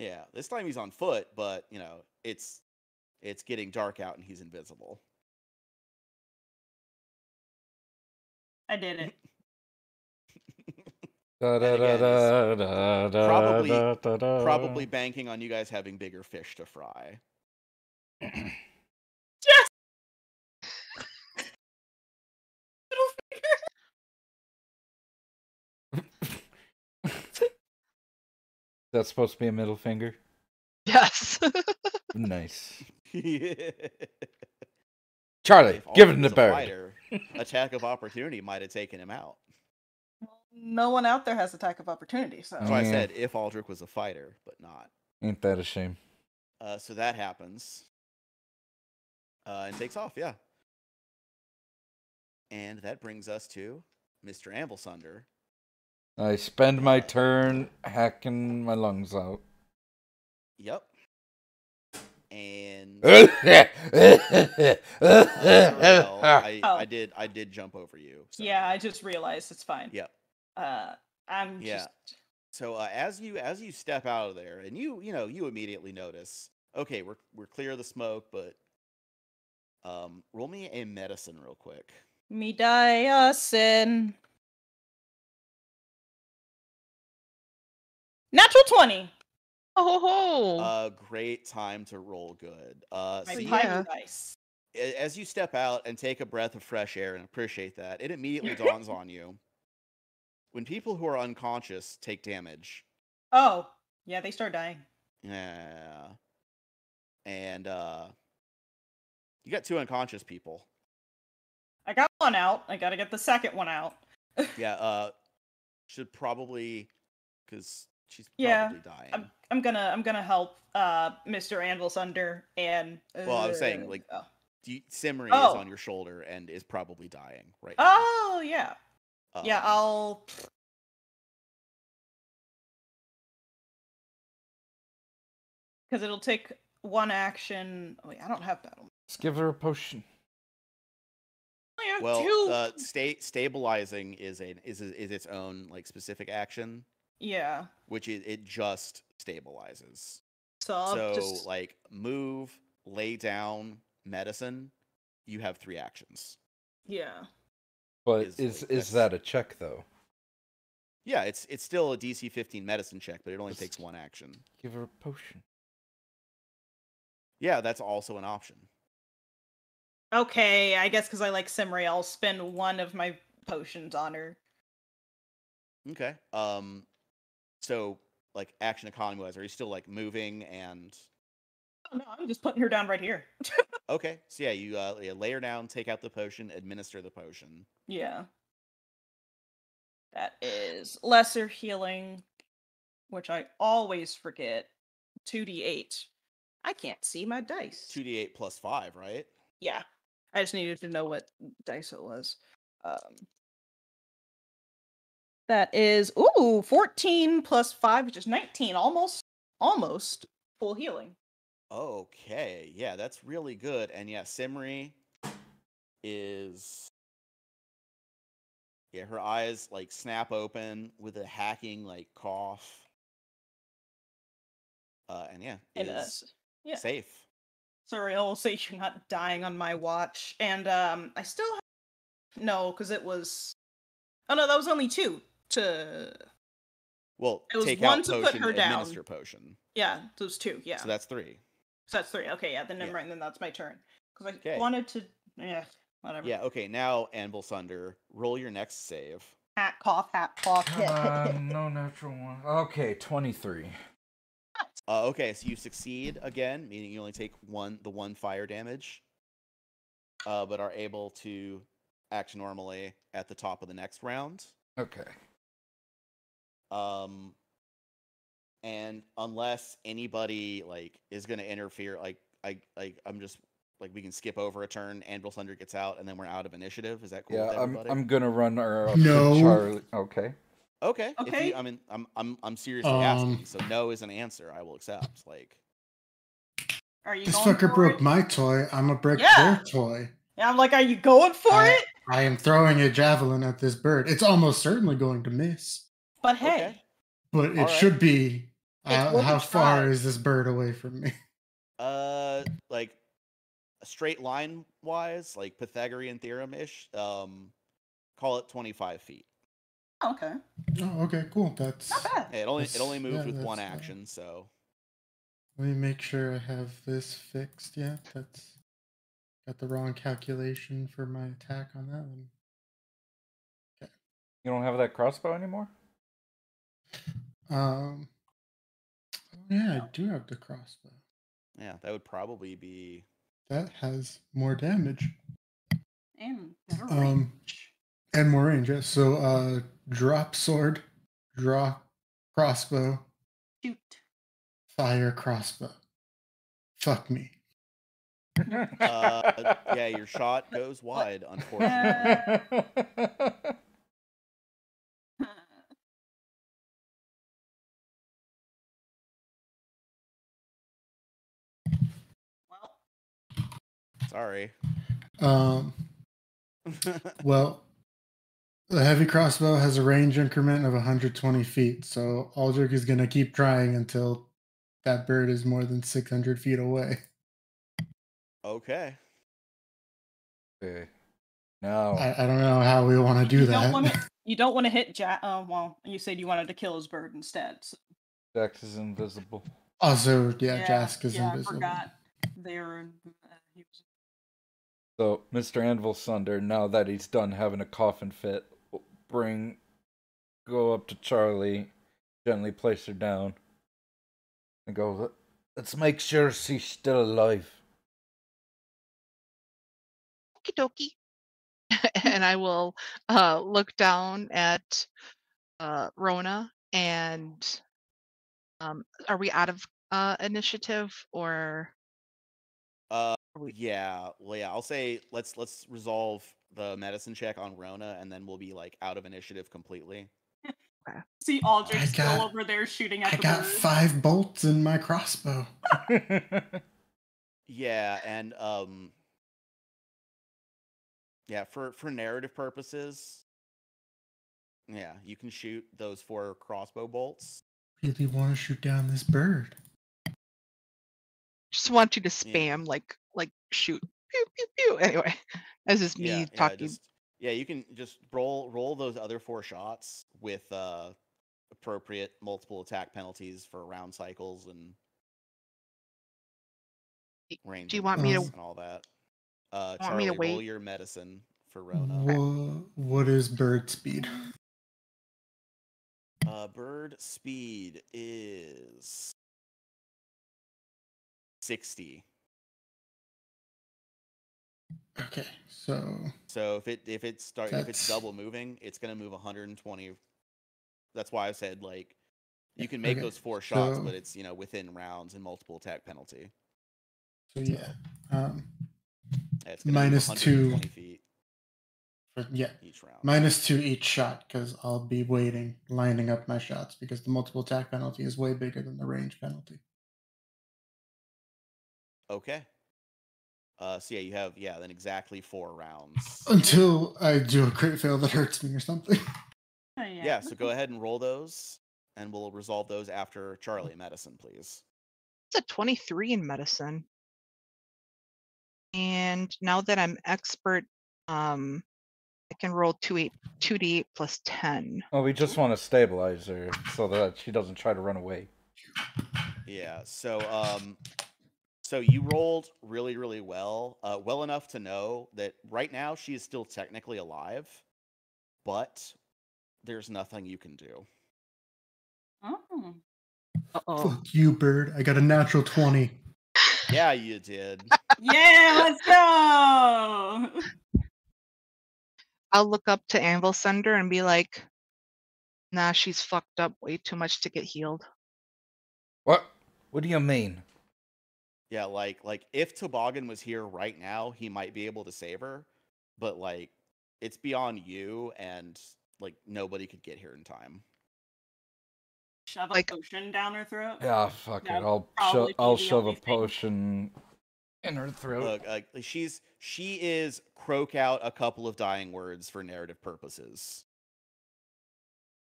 Yeah, this time he's on foot, but you know, it's getting dark out and he's invisible. I did it. Probably banking on you guys having bigger fish to fry. Yes. That's supposed to be a middle finger. Yes. Nice. If Charlie, give Aldrich him was the a bird. fighter, attack of opportunity might have taken him out. No one out there has attack of opportunity, so. That's why I Yeah. said if Aldrich was a fighter, but not. Ain't that a shame? So that happens. And takes off, yeah. And that brings us to Mr. Amblsunder. I spend my turn hacking my lungs out. Yep. And I did jump over you. So. Yeah, I just realized it's fine. Yep. I'm Yeah. just. So as you step out of there, and you immediately notice, okay, we're clear of the smoke, but roll me a medicine real quick. Me die sin. Natural 20. Oh, Great time to roll good. My So pirate dice. as you step out and take a breath of fresh air and appreciate that, it immediately dawns on you. When people who are unconscious take damage. Oh, yeah, they start dying. Yeah. And you got 2 unconscious people. I got one out. I gotta get the second one out. Yeah, should probably, because she's Yeah, probably dying. I'm gonna help Mr. Anvilsunder and Well, I was saying, like, oh. Simri is Oh. on your shoulder and is probably dying right now. Oh yeah. Yeah, I'll because it'll take one action. Oh, wait, I don't have battle. Let's give her a potion. I have Well, two. stabilizing is its own like specific action, Yeah. which it just stabilizes. So I'll So just like move, lay down, medicine. You have 3 actions. yeah. But Is, is like, is that's- that a check though? Yeah, it's still a DC 15 medicine check, but it only takes 1 action. Give her a potion. Yeah, that's also an option. Okay, I guess because I like Simri, I'll spend one of my potions on her. Okay. So like action economy wise, are you still like moving and? Oh no, I'm just putting her down right here. Okay, so yeah, you lay her down, take out the potion, administer the potion. Yeah. That is lesser healing, which I always forget. 2d8. I can't see my dice. 2d8 plus 5, right? Yeah. I just needed to know what dice it was. That is 14 plus 5, which is 19. Almost full healing. Okay, yeah, that's really good. And yeah, Simri is her eyes like snap open with a hacking like cough. And yeah, is yeah. safe. Sorry, I'll say you're not dying on my watch. And I still have... No, because it was... Oh no, that was only 2 to... Well, it was take 1 out to potion, put her down. administer potion. Yeah, those 2, yeah. So that's 3. So that's 3. Okay, yeah, then never Yeah. mind, then that's my turn. Because I Okay. wanted to... Yeah, whatever. Yeah, okay, now Anvilsunder, roll your next save. Hat, cough, No natural one. Okay, 23. Okay, so you succeed again, meaning you only take the one fire damage, but are able to act normally at the top of the next round. Okay. And unless anybody like is going to interfere, I'm just like we can skip over a turn. Anvilsunder gets out, and then we're out of initiative. Is that cool with Yeah, everybody? I'm gonna run her up No. to Charlie. Okay. Okay. Okay. If you, I'm seriously asking, so no is an answer. I will accept. Like, Are you This going fucker for broke it? my toy. I'm gonna break Yeah. their toy. Yeah, I'm like, are you going for it? I am throwing a javelin at this bird. It's almost certainly going to miss, But hey, okay. but it All right. should be How far is this bird away from me? Like straight line wise, like Pythagorean theorem ish. Call it 25 feet. Okay. Oh, okay, cool. That's Not bad. Yeah, it only moved with one that's, action, so. Let me make sure I have this fixed. Yeah, that's got the wrong calculation for my attack on that one. Okay. You don't have that crossbow anymore? Yeah, I do have the crossbow. Yeah, that would probably be. That has more damage. And better range. And more range. Yeah. So drop sword, draw crossbow, Shoot. fire crossbow. Fuck me. Yeah, your shot goes wide, unfortunately. Well. Sorry. Well, the heavy crossbow has a range increment of 120 feet, so Aldrich is going to keep trying until that bird is more than 600 feet away. Okay. Okay. No. I don't know how we want to do that. You don't want to hit Jack. Well, you said you wanted to kill his bird instead. So. Jax is invisible. Also, Jask is invisible. I forgot. They're. So, Mr. Anvil Sunder, now that he's done having a coughing fit, go up to Charlie, gently place her down, and go, let's make sure she's still alive. Okie dokie. And I will look down at Rona and are we out of initiative or? Yeah. Well, yeah. I'll say let's resolve the medicine check on Rona, and then we'll be like out of initiative completely. Okay. See Aldrich still over there shooting at the bird. I got 5 bolts in my crossbow. Yeah, and yeah, for narrative purposes, yeah, you can shoot those 4 crossbow bolts. Really want to shoot down this bird. Just want you to spam like shoot pew pew pew. Anyway, this is me talking. Yeah, you can just roll those other 4 shots with appropriate multiple attack penalties for round cycles and range. Do you want me to and all that? Charlie, roll your medicine for Rona. What is bird speed? Bird speed is 60. Okay, so if it's double moving, it's gonna move 120. That's why I said like you can make those 4 shots, but it's within rounds and multiple attack penalty. So yeah, it's gonna move 120 feet. Each round. -2 each shot because I'll be lining up my shots because the multiple attack penalty is way bigger than the range penalty. Okay. So yeah, you have then exactly 4 rounds. Until I do a crit fail that hurts me or something. Yeah, so go ahead and roll those, and we'll resolve those after Charlie medicine, please. It's a 23 in medicine. And now that I'm expert, I can roll 2d8 plus 10. Oh, we just want to stabilize her so that she doesn't try to run away. Yeah, so you rolled really, really well. Well enough to know that right now she is still technically alive, but there's nothing you can do. Oh. Uh-oh. Fuck you, bird. I got a natural 20. Yeah, you did. Yeah, let's go! I'll look up to Anvil Sunder and be like, nah, she's fucked up way too much to get healed. What? What do you mean? Yeah, like if Toboggan was here right now, he might be able to save her, but like it's beyond you, and like nobody could get here in time. Shove a potion down her throat. Yeah, fuck it. I'll shove a potion in her throat. Look, she is croak out a couple of dying words for narrative purposes.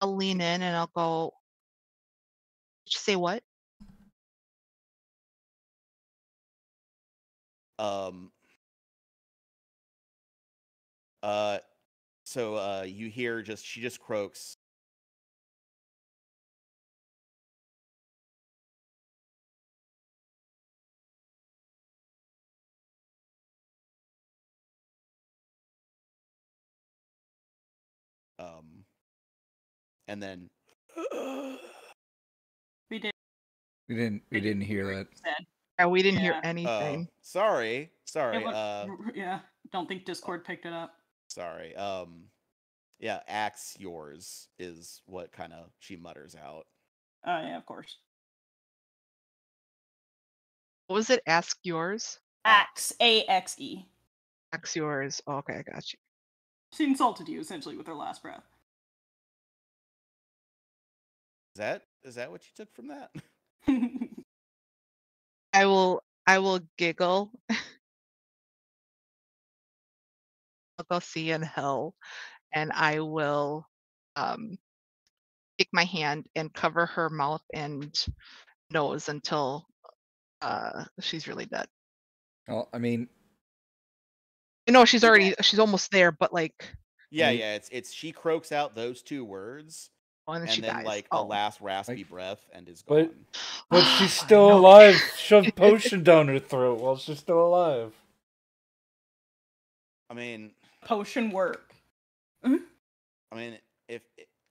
I'll lean in and I'll go, Did you say what? So you hear she just croaks. And then We did. We didn't hear that. Yeah, we didn't hear Yeah. anything. Sorry. Yeah, don't think Discord picked it up. Sorry. Yeah, axe yours is what kind of she mutters out. Yeah, of course. What was it? Ask yours? Axe, A-X-E. Ask yours. Oh, okay, I got you. She insulted you essentially with her last breath. Is that what you took from that? I will giggle. I'll go see in hell, and I will take my hand and cover her mouth and nose until she's really dead. Well, I mean, No, she's almost there, but like. Yeah, I mean- yeah. It's she croaks out those two words, Oh, and then and she then dies. like Oh. a last raspy Like- breath, and is but- gone. But she's I still know. alive. Shove potion down her throat while she's still alive. I mean, Potion work. If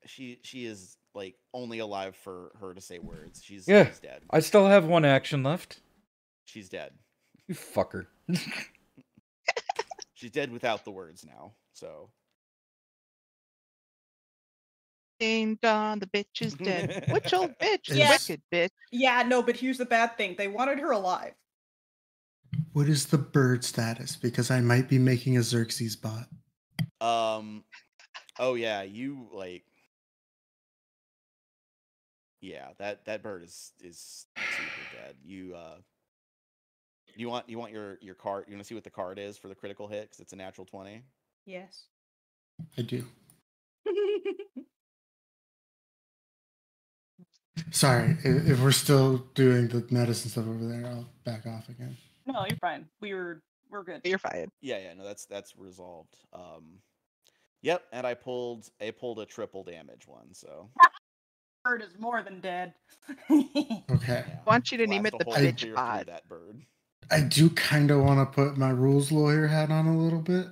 she is like only alive for her to say words, she's Yeah. dead. I still have one action left. She's dead. You fucker. She's dead without the words now. So Ding dong, the bitch is dead. Which old bitch? Yes. Wicked bitch. Yeah, no, but here's the bad thing. They wanted her alive. What is the bird status? Because I might be making a Xerxes bot. oh yeah, you like. Yeah, that bird is super dead. You want your card? You want to see what the card is for the critical hit because it's a natural 20. Yes. I do. Sorry, if we're still doing the medicine stuff over there, I'll back off again. No, you're fine. We're good. You're fine. Yeah, no, that's resolved. Yep, and I pulled a triple damage one, so Bird is more than dead. Okay. yeah. I want you to name Blast it a the hole bitch through bot. that bird. I do kind of want to put my rules lawyer hat on a little bit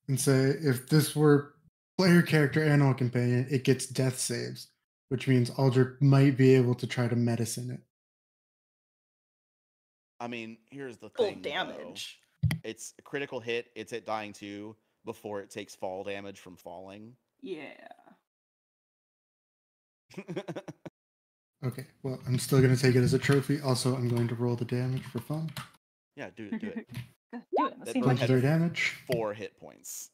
and say if this were player character animal companion, it gets death saves, which means Aldrich might be able to try to medicine it. I mean, here's the Full thing. damage. Though. It's a critical hit. It's at dying 2 before it takes fall damage from falling. Yeah. Okay, well, I'm still going to take it as a trophy. Also, I'm going to roll the damage for fun. Yeah, do it. Do it. Let's That see bird what had 23 damage. 4 hit points.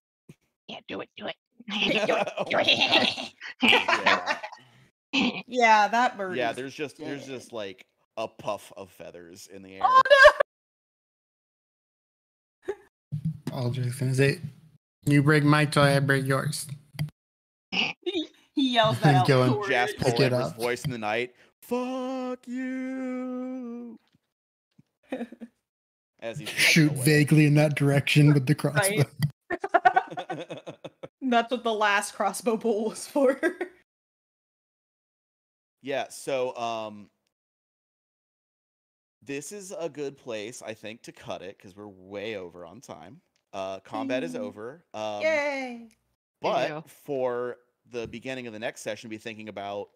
Yeah, do it. Oh my God. Yeah, that bird. Yeah, is there's just dead. like a puff of feathers in the air. Oh Aldrich's going to say, you break my toy, I break yours. no! He yells that out. Going, loud. Jasper Pick it Lambert's up. voice in the night. Fuck you. As he's Shoot running away. vaguely in that direction with the crossbow. Right. That's what the last crossbow bolt was for. Yeah, so this is a good place, I think, to cut it because we're way over on time. Combat is over. Yay! But Yeah. for the beginning of the next session, be thinking about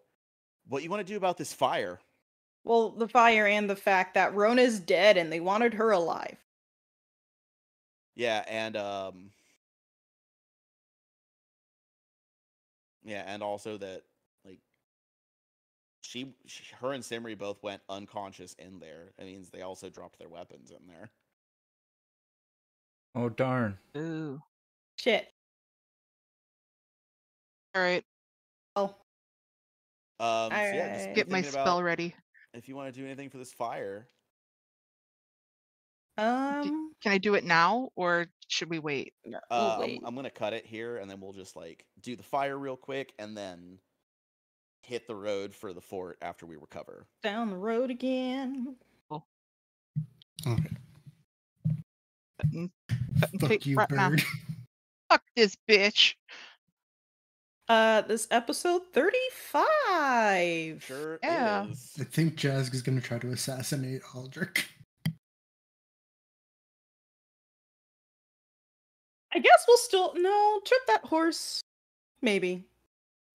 what you want to do about this fire. Well, the fire and the fact that Rona's dead and they wanted her alive. Yeah, and also that like her and Simri both went unconscious in there. That means they also dropped their weapons in there. Oh darn. Ooh. Shit. All right. Oh. So yeah, just Alright. Get my thinking spell about ready. if you want to do anything for this fire. Can I do it now or should we wait? No, we'll I'm wait. gonna cut it here, and then we'll just like do the fire real quick, and then hit the road for the fort after we recover. Down the road again. Okay. Button Fuck take you, right now. bird. Fuck this bitch. This episode 35. Sure Yeah. is. I think Jask is gonna try to assassinate Aldrich. I guess we'll still trip that horse. Maybe.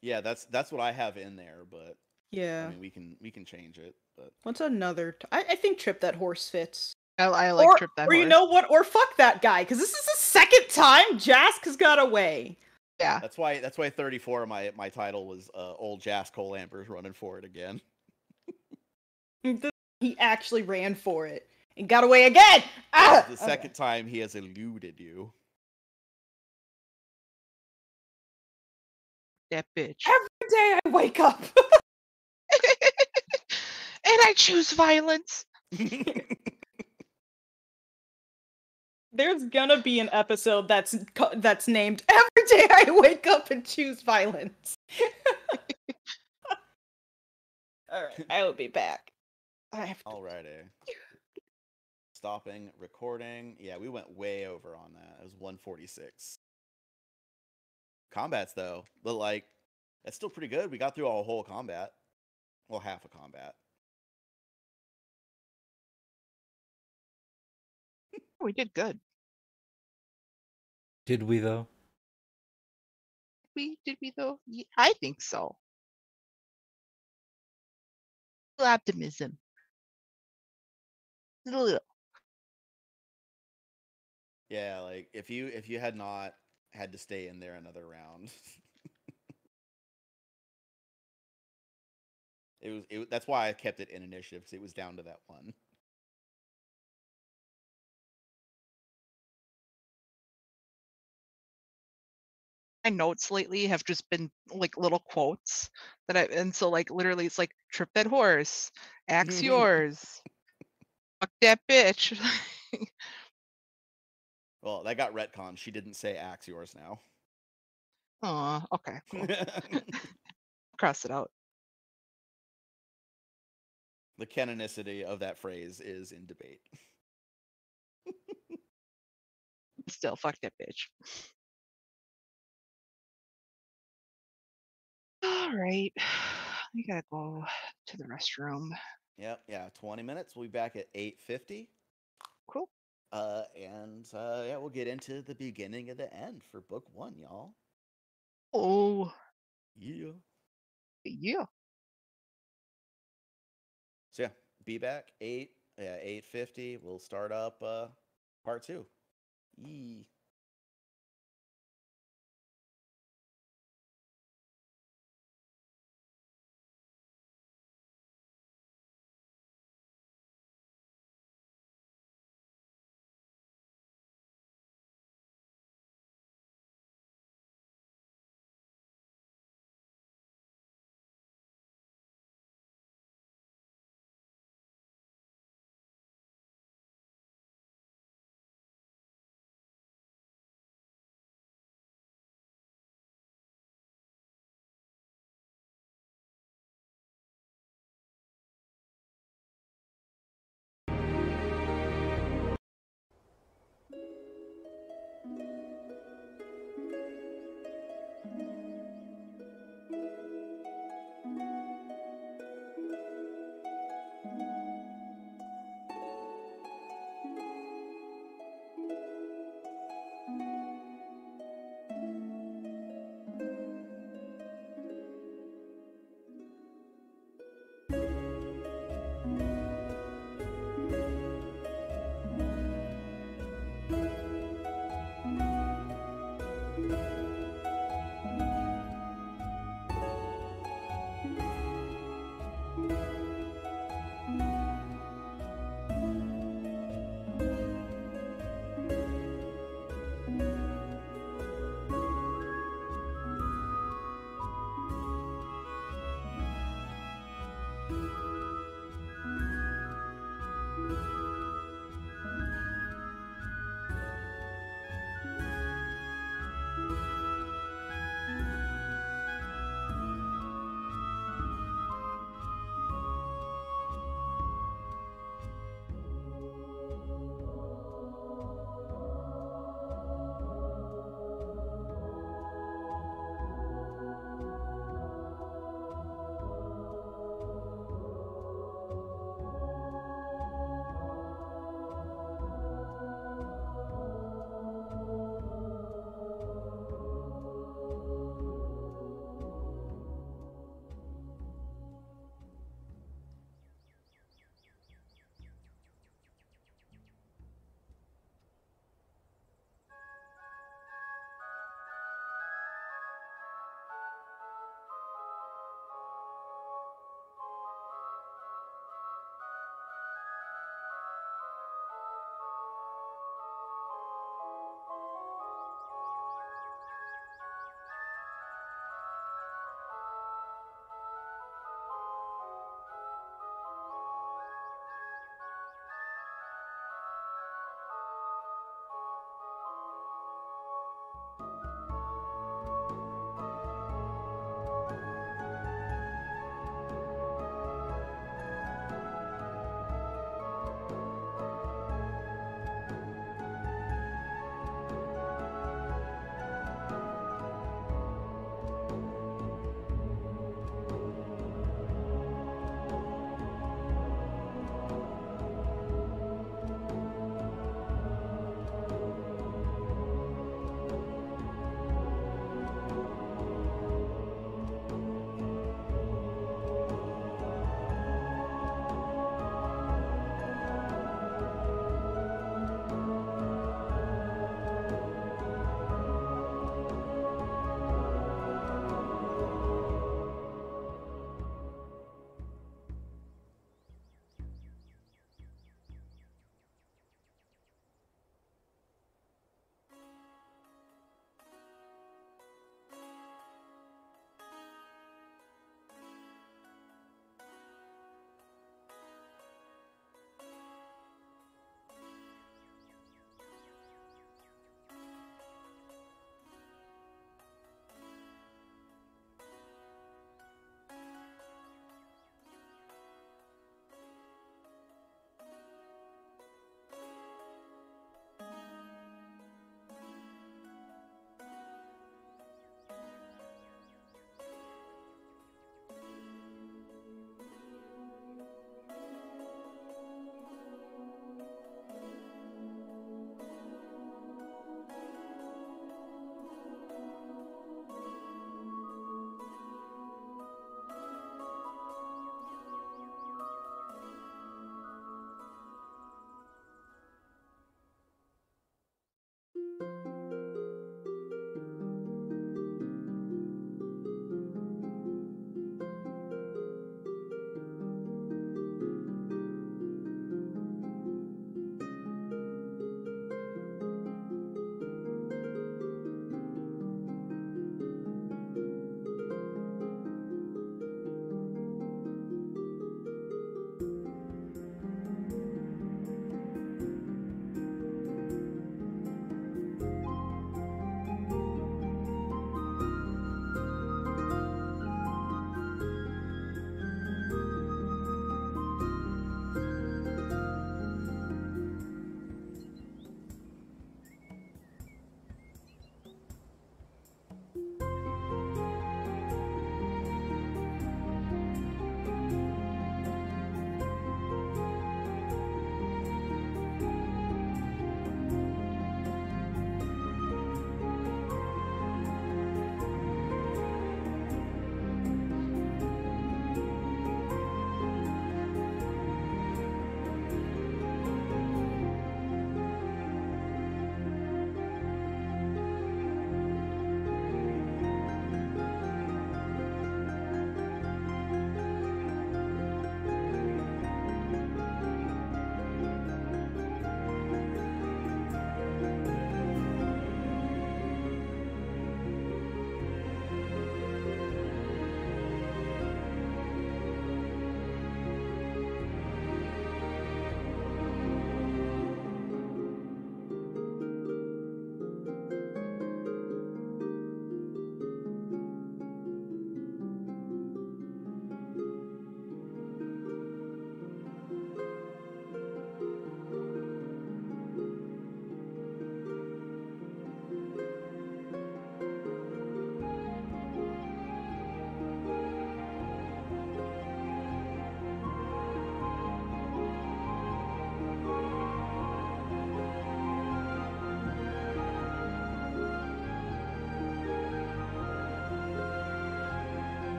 Yeah, that's what I have in there, but Yeah. I mean we can change it. But What's another? I think trip that horse fits. I like or, trip that or horse. you know what? Or fuck that guy, because this is the second time Jask has got away. Yeah. that's why 34 my title was old Jas Cole-Amber's running for it again. He actually ran for it and got away again. Ah! The second time he has eluded you. That bitch. Every day I wake up. And I choose violence. There's gonna be an episode that's named "Every Day I Wake Up and Choose Violence." All right, I will be back. I have to. Alrighty. Stopping recording. Yeah, we went way over on that. It was 146. Combats though, but like that's still pretty good. We got through a whole combat. Well, half a combat. We did good. Did we though? Did we though? I think so. Optimism. Little. Yeah, like if you had not had to stay in there another round. That's why I kept it in initiative, because it was down to that one. My notes lately have just been like little quotes and so like literally it's like trip that horse, axe yours, fuck that bitch. Well, that got retconned. She didn't say axe yours now. Oh, okay, cool. Cross it out. The canonicity of that phrase is in debate. Still, fuck that bitch. All right, we gotta go to the restroom. Yep, yeah, 20 minutes. We'll be back at 8:50. Cool. Yeah, we'll get into the beginning of the end for book 1, y'all. Oh, Yeah. yeah. So yeah, be back 8:50. We'll start up part 2. Yee.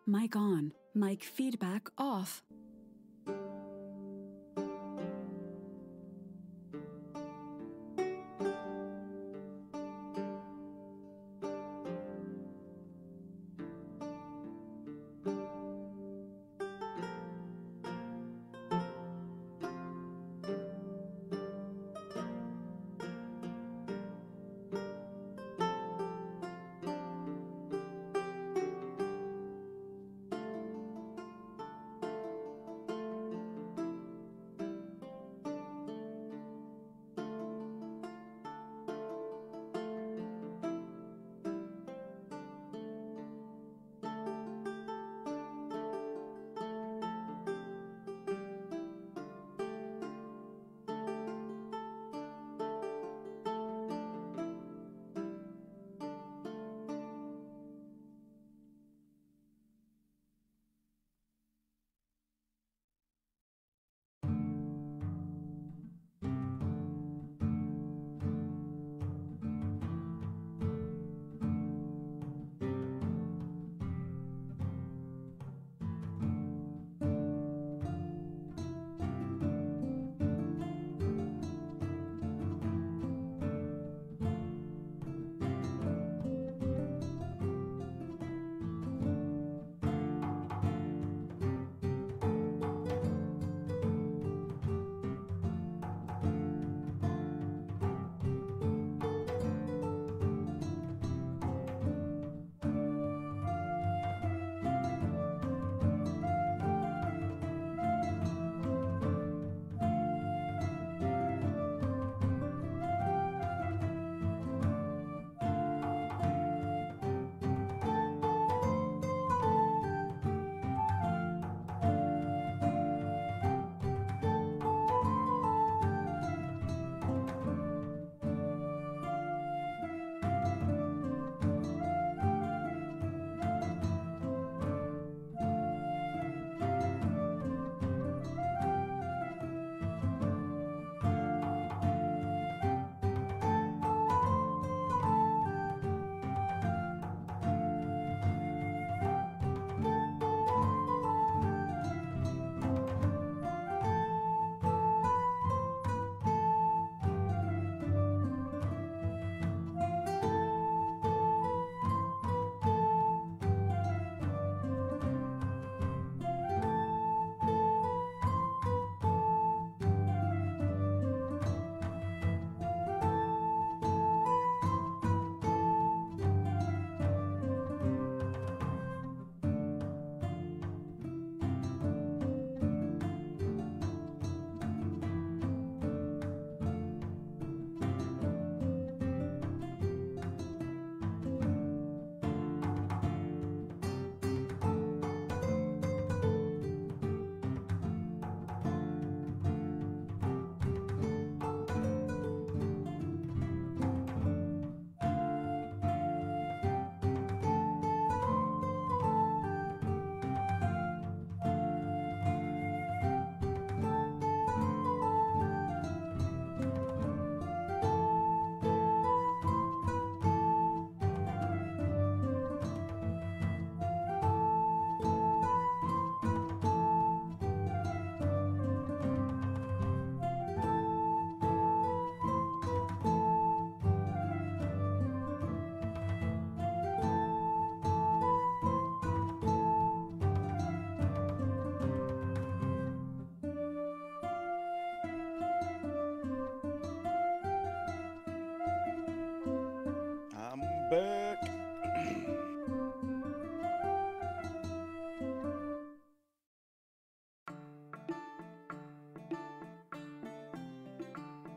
Mic on. Mic feedback off. I'm back.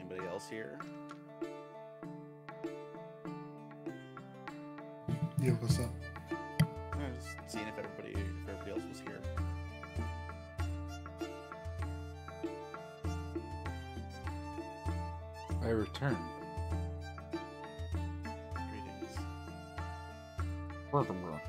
Anybody else here? Yeah, what's up? I was just seeing if everybody else was here. I return. Greetings. Furthermore.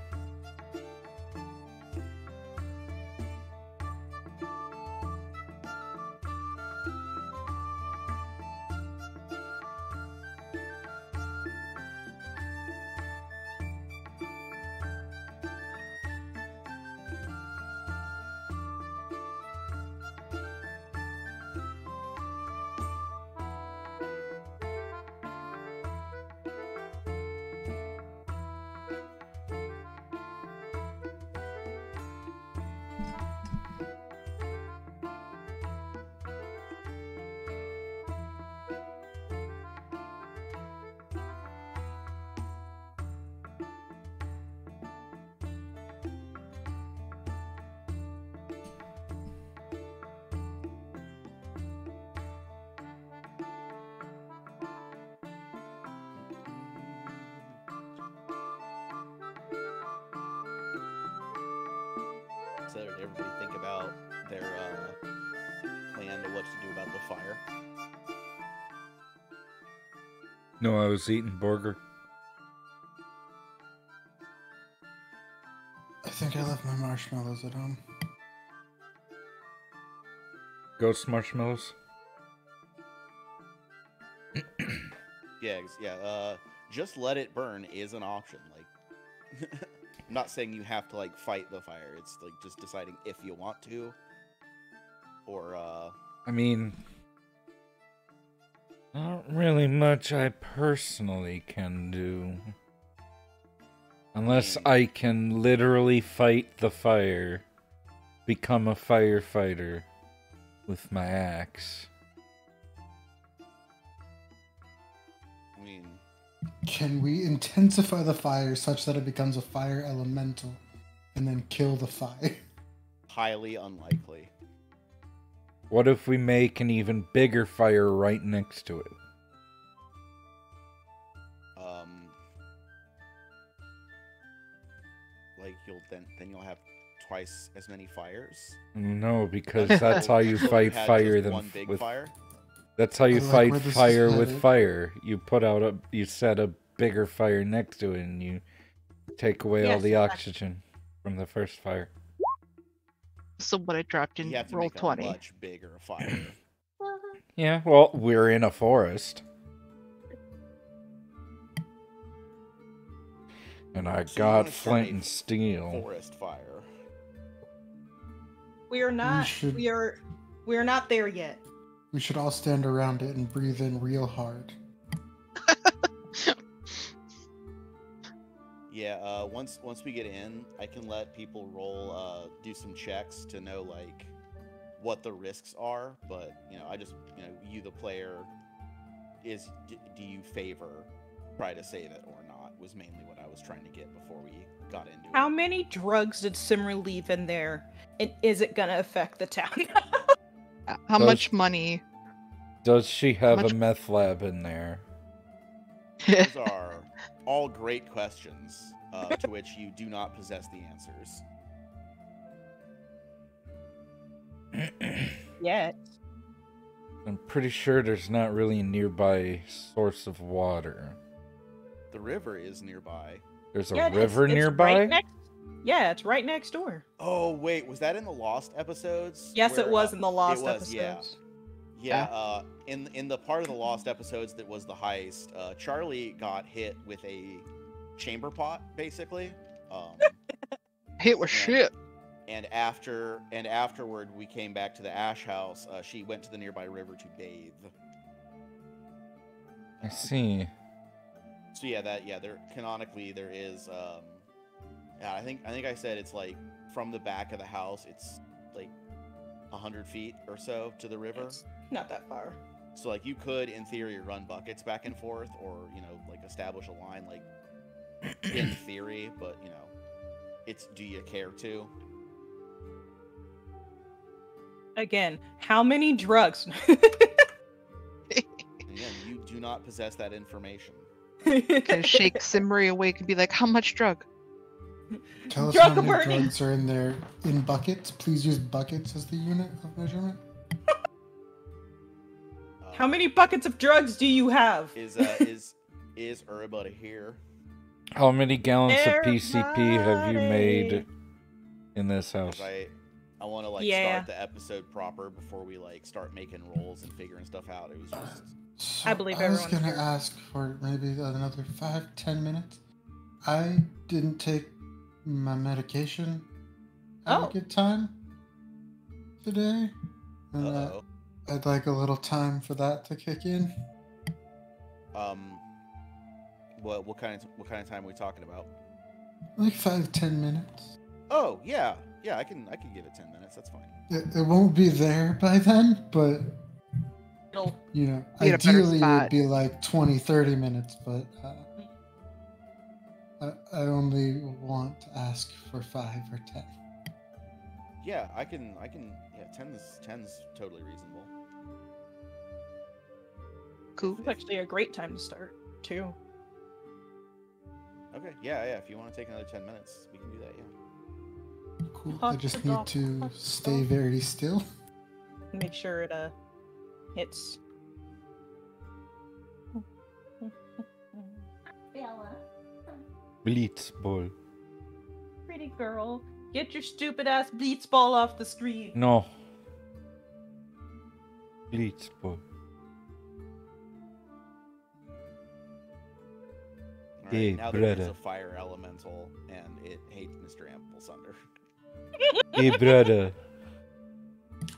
So did everybody think about their plan to what to do about the fire? No, I was eating burger. I think I left my marshmallows at home. Ghost marshmallows. Yeah. Just let it burn is an option. Like, I'm not saying you have to like fight the fire. It's like just deciding if you want to, or I mean, not really much I personally can do. Unless I can literally fight the fire, become a firefighter with my axe. I mean, Can we intensify the fire such that it becomes a fire elemental and then kill the fire? highly unlikely. What if we make an even bigger fire right next to it? Like you'll have twice as many fires. No, because that's how you So fight had fire just than one big with fire. That's how you I like fight where this is fire with headed. fire. You set a bigger fire next to it, and you take away all Yes, the exactly. oxygen from the first fire. So what I dropped in You have to roll make 20. a much bigger fire. Yeah, well, we're in a forest. And I So you got wanna start flint a and steel. Forest fire. We are not. should- We are not there yet. We should all stand around it and breathe in real hard. Yeah, once we get in, I can let people roll, do some checks to know like what the risks are. But I just, you the player, do you favor try to save it or not? Was mainly what I was trying to get before we got into How it. many drugs did Simmer leave in there? And is it gonna affect the town? How Those- much money? Does she have Much- a meth lab in there? Those are all great questions to which you do not possess the answers. Yet. I'm pretty sure there's not really a nearby source of water. The river is nearby. There's a Yeah, river it's nearby? Right next. Yeah, it's right next door. Oh wait, was that in the Lost episodes? Yes, it Where, was in the Lost was, episodes. Yeah, in the part of the Lost episodes that was the heist, Charlie got hit with a chamber pot, basically. Hit with shit. And afterward, we came back to the Ash House. She went to the nearby river to bathe. I see. So there canonically there is. Yeah, I think I said it's like from the back of the house. It's like 100 feet or so to the river. It's not that far. So like you could, in theory, run buckets back and forth, or like establish a line, like in theory. But it's do you care to? Again, how many drugs? And again, you do not possess that information. Can shake Simri awake and be like, how much drug? Tell us Drug how many burning. drugs are in there in buckets. Please use buckets as the unit of measurement. How many buckets of drugs do you have? Is everybody here? How many gallons of PCP have you made Everybody. in this house? 'Cause I want to like Yeah. start the episode proper before we like start making rolls and figuring stuff out. It was just So I believe I was everyone's gonna here. ask for maybe another 5-10 minutes. I didn't take my medication at Oh. a good time today, and uh-oh. I'd like a little time for that to kick in. What kind of time are we talking about? Like 5-10 minutes. Oh yeah, I can give it 10 minutes. That's fine. It won't be there by then, but It'll- you know, Be at a better ideally it spot. would be like 20-30 minutes, but I only want to ask for 5 or 10. Yeah, I can. Yeah, 10's totally reasonable. Cool. It's actually a great time to start, too. Okay, yeah. If you want to take another 10 minutes, we can do that. Yeah. Cool. I just need to stay very still. Make sure it hits. Bella. Blitzball. Pretty girl. Get your stupid ass Blitzball off the screen. No. Blitzball. All Hey, right, now there is brother. a fire elemental, and it hates Mr. Amblessunder. Hey, brother.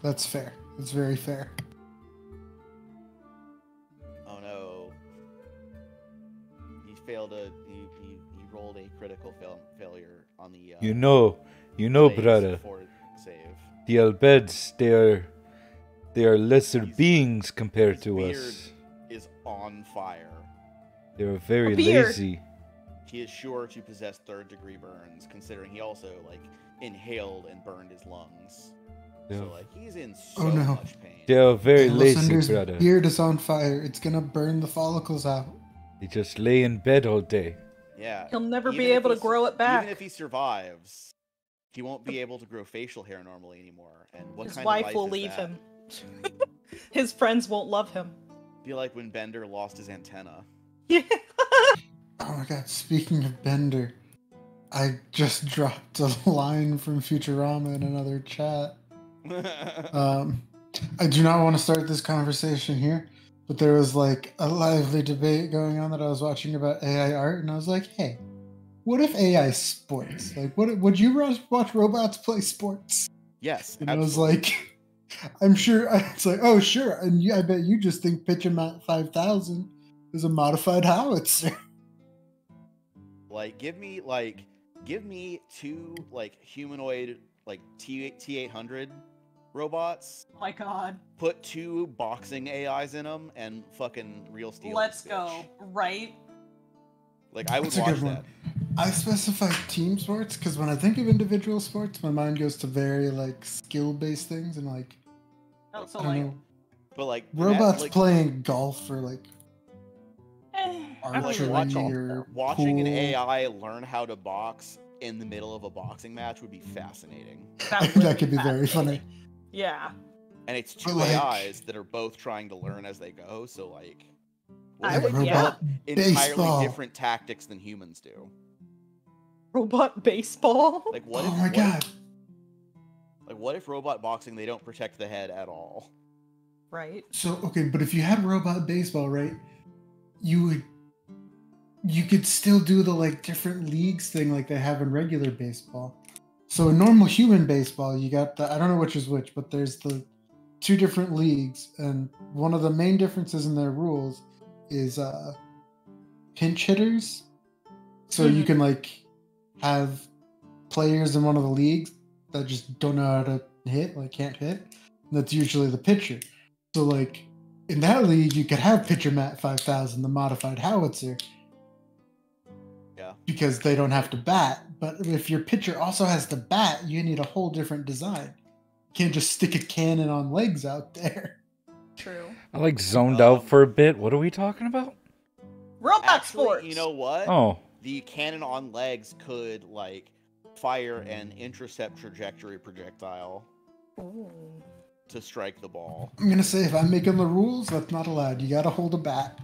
That's fair. That's very fair. Oh no. He failed he rolled a critical failure on the You know, Blaze brother. fort save. The Albeds, they are lesser His- beings compared his to beard us. is on fire. They're very A beard. lazy. He is sure to possess third-degree burns, considering he also inhaled and burned his lungs. Yeah. So he's in so Oh, no. much pain. They are very Amble lazy, Sunder's brother. beard is on fire. It's gonna burn the follicles out. They just lay in bed all day. Yeah. He'll never be Even if able to he grow it back. Even if he survives, he won't be able to grow facial hair normally anymore. And what His kind wife of life will is leave that? him. His friends won't love him. Be like when Bender lost his antenna. Yeah. Oh my god, speaking of Bender, I just dropped a line from Futurama in another chat. I do not want to start this conversation here, but there was a lively debate going on that I was watching about AI art, and I was like, hey, what if AI sports? What would you watch robots play sports? Yes, And I was absolutely. like, I'm sure, it's like, oh, sure, and I bet you just think Pitch Mat 5000 is a modified howitzer. give me two humanoid T800 robots. Oh my god. Put two boxing AIs in them and fucking real steel. Let's this go. bitch. Right? I would That's a watch good one. that. I specify team sports because when I think of individual sports, my mind goes to very skill-based things and Oh, so I don't know, But robots playing golf or I archery really like or watching an pool. AI learn how to box in the middle of a boxing match would be fascinating. That could be very funny. Yeah. And it's two But, AIs that are both trying to learn as they go, so what I if they would- yeah. develop entirely Baseball. different tactics than humans do? Robot baseball? What Oh if my god. what if robot boxing they don't protect the head at all? Right. So okay, but if you had robot baseball, right, you could still do the different leagues thing like they have in regular baseball. So in normal human baseball, you got I don't know which is which, but there's the two different leagues, and one of the main differences in their rules is pinch hitters. So you can have players in one of the leagues that just don't know how to hit, can't hit. And that's usually the pitcher. So in that league, you could have Pitcher Mat 5000, the modified howitzer. Yeah. Because they don't have to bat. But if your pitcher also has to bat, you need a whole different design. You can't just stick a cannon on legs out there. True. I zoned out for a bit. What are we talking about? Robot Actually, sports. you know what? Oh, The cannon on legs could fire an intercept trajectory projectile Ooh. to strike the ball. I'm going to say, if I'm making the rules, that's not allowed. You got to hold a bat.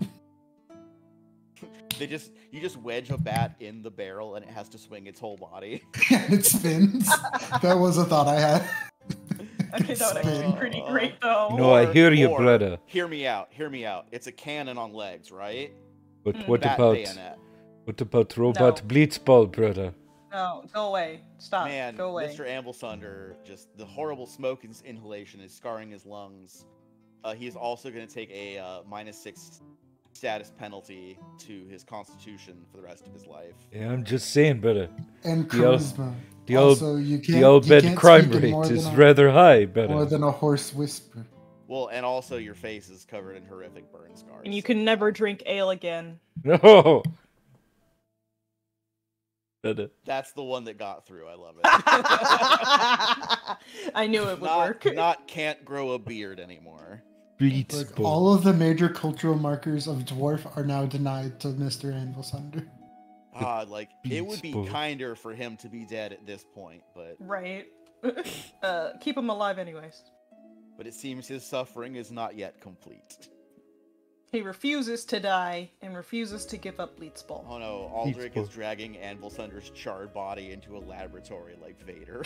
You just wedge a bat in the barrel and it has to swing its whole body. And it spins. That was a thought I had. Okay, that would actually be pretty great though. no, I hear you, Or- brother. Hear me out. It's a cannon on legs, right? But what Bat about bayonet. robot blitzball, brother? No, go away. Stop. Man, Go away. Mr. Amblessunder, just the horrible smoke inhalation is scarring his lungs. He is also going to take a -6 status penalty to his constitution for the rest of his life. Yeah, I'm just saying, brother. And The old- charisma. The old, Also, you can't, the old you bed can't crime speak in rate more is than a- rather high, More brother. than a hoarse whisper. Well, and also your face is covered in horrific burn scars. And you can never drink ale again. No. Brother. That's the one that got through. I love it. I knew it would work. Not can't grow a beard anymore. Blitzball. All of the major cultural markers of dwarf are now denied to Mr. Anvilsunder. Like it would be Beats both. kinder for him to be dead at this point, but Right. Keep him alive anyways. it seems his suffering is not yet complete. He refuses to die and refuses to give up Blitzball. Oh no, Aldrich is both. dragging Anvil Thunder's charred body into a laboratory like Vader.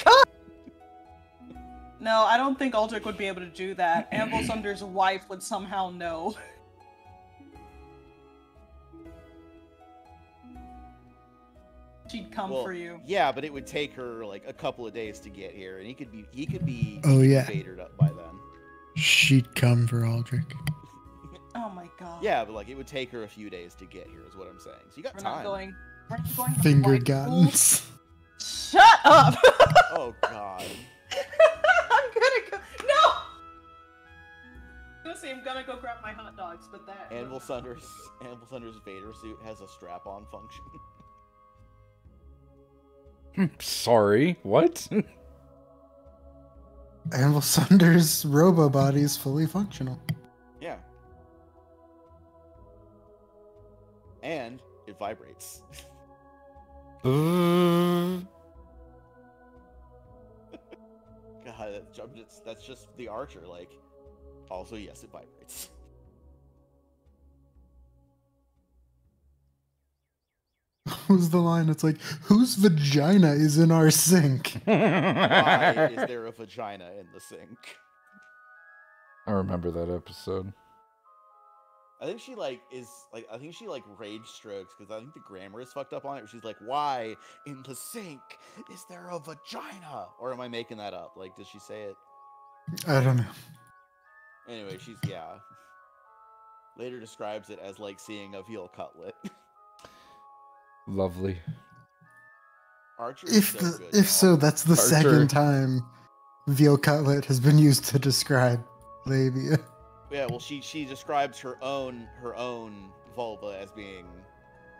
No, I don't think Aldrich would be able to do that. Anvil Thunder's wife would somehow know. She'd come Well, for you. yeah, but it would take her like a couple of days to get here, and he could be Oh, yeah. Vadered up by then. She'd come for Aldrich. Oh my god. Yeah, but like it would take her a few days to get here, is what I'm saying. So you got We're time. not going. We're not going to Finger flight school. guns. Shut up! Oh god. I'm gonna go. No! I'm gonna go grab my hot dogs, but that. Anvil Thunder's Vader suit has a strap-on function. Sorry, what? Anvil Thunder's robo body is fully functional. Yeah. And it vibrates. God, that's just the Archer. Like, also, yes, it vibrates. Who's the line? It's like, whose vagina is in our sink? Why is there a vagina in the sink? I remember that episode. I think she rage strokes because I think the grammar is fucked up on it. She's like, "Why in the sink is there a vagina?" Or am I making that up? Like, does she say it? I don't know. Anyway, later describes it as like seeing a veal cutlet. Lovely. Archer is so good, y'all. If so, that's the Archer. second time veal cutlet has been used to describe labia. Yeah, well, she describes her own vulva as being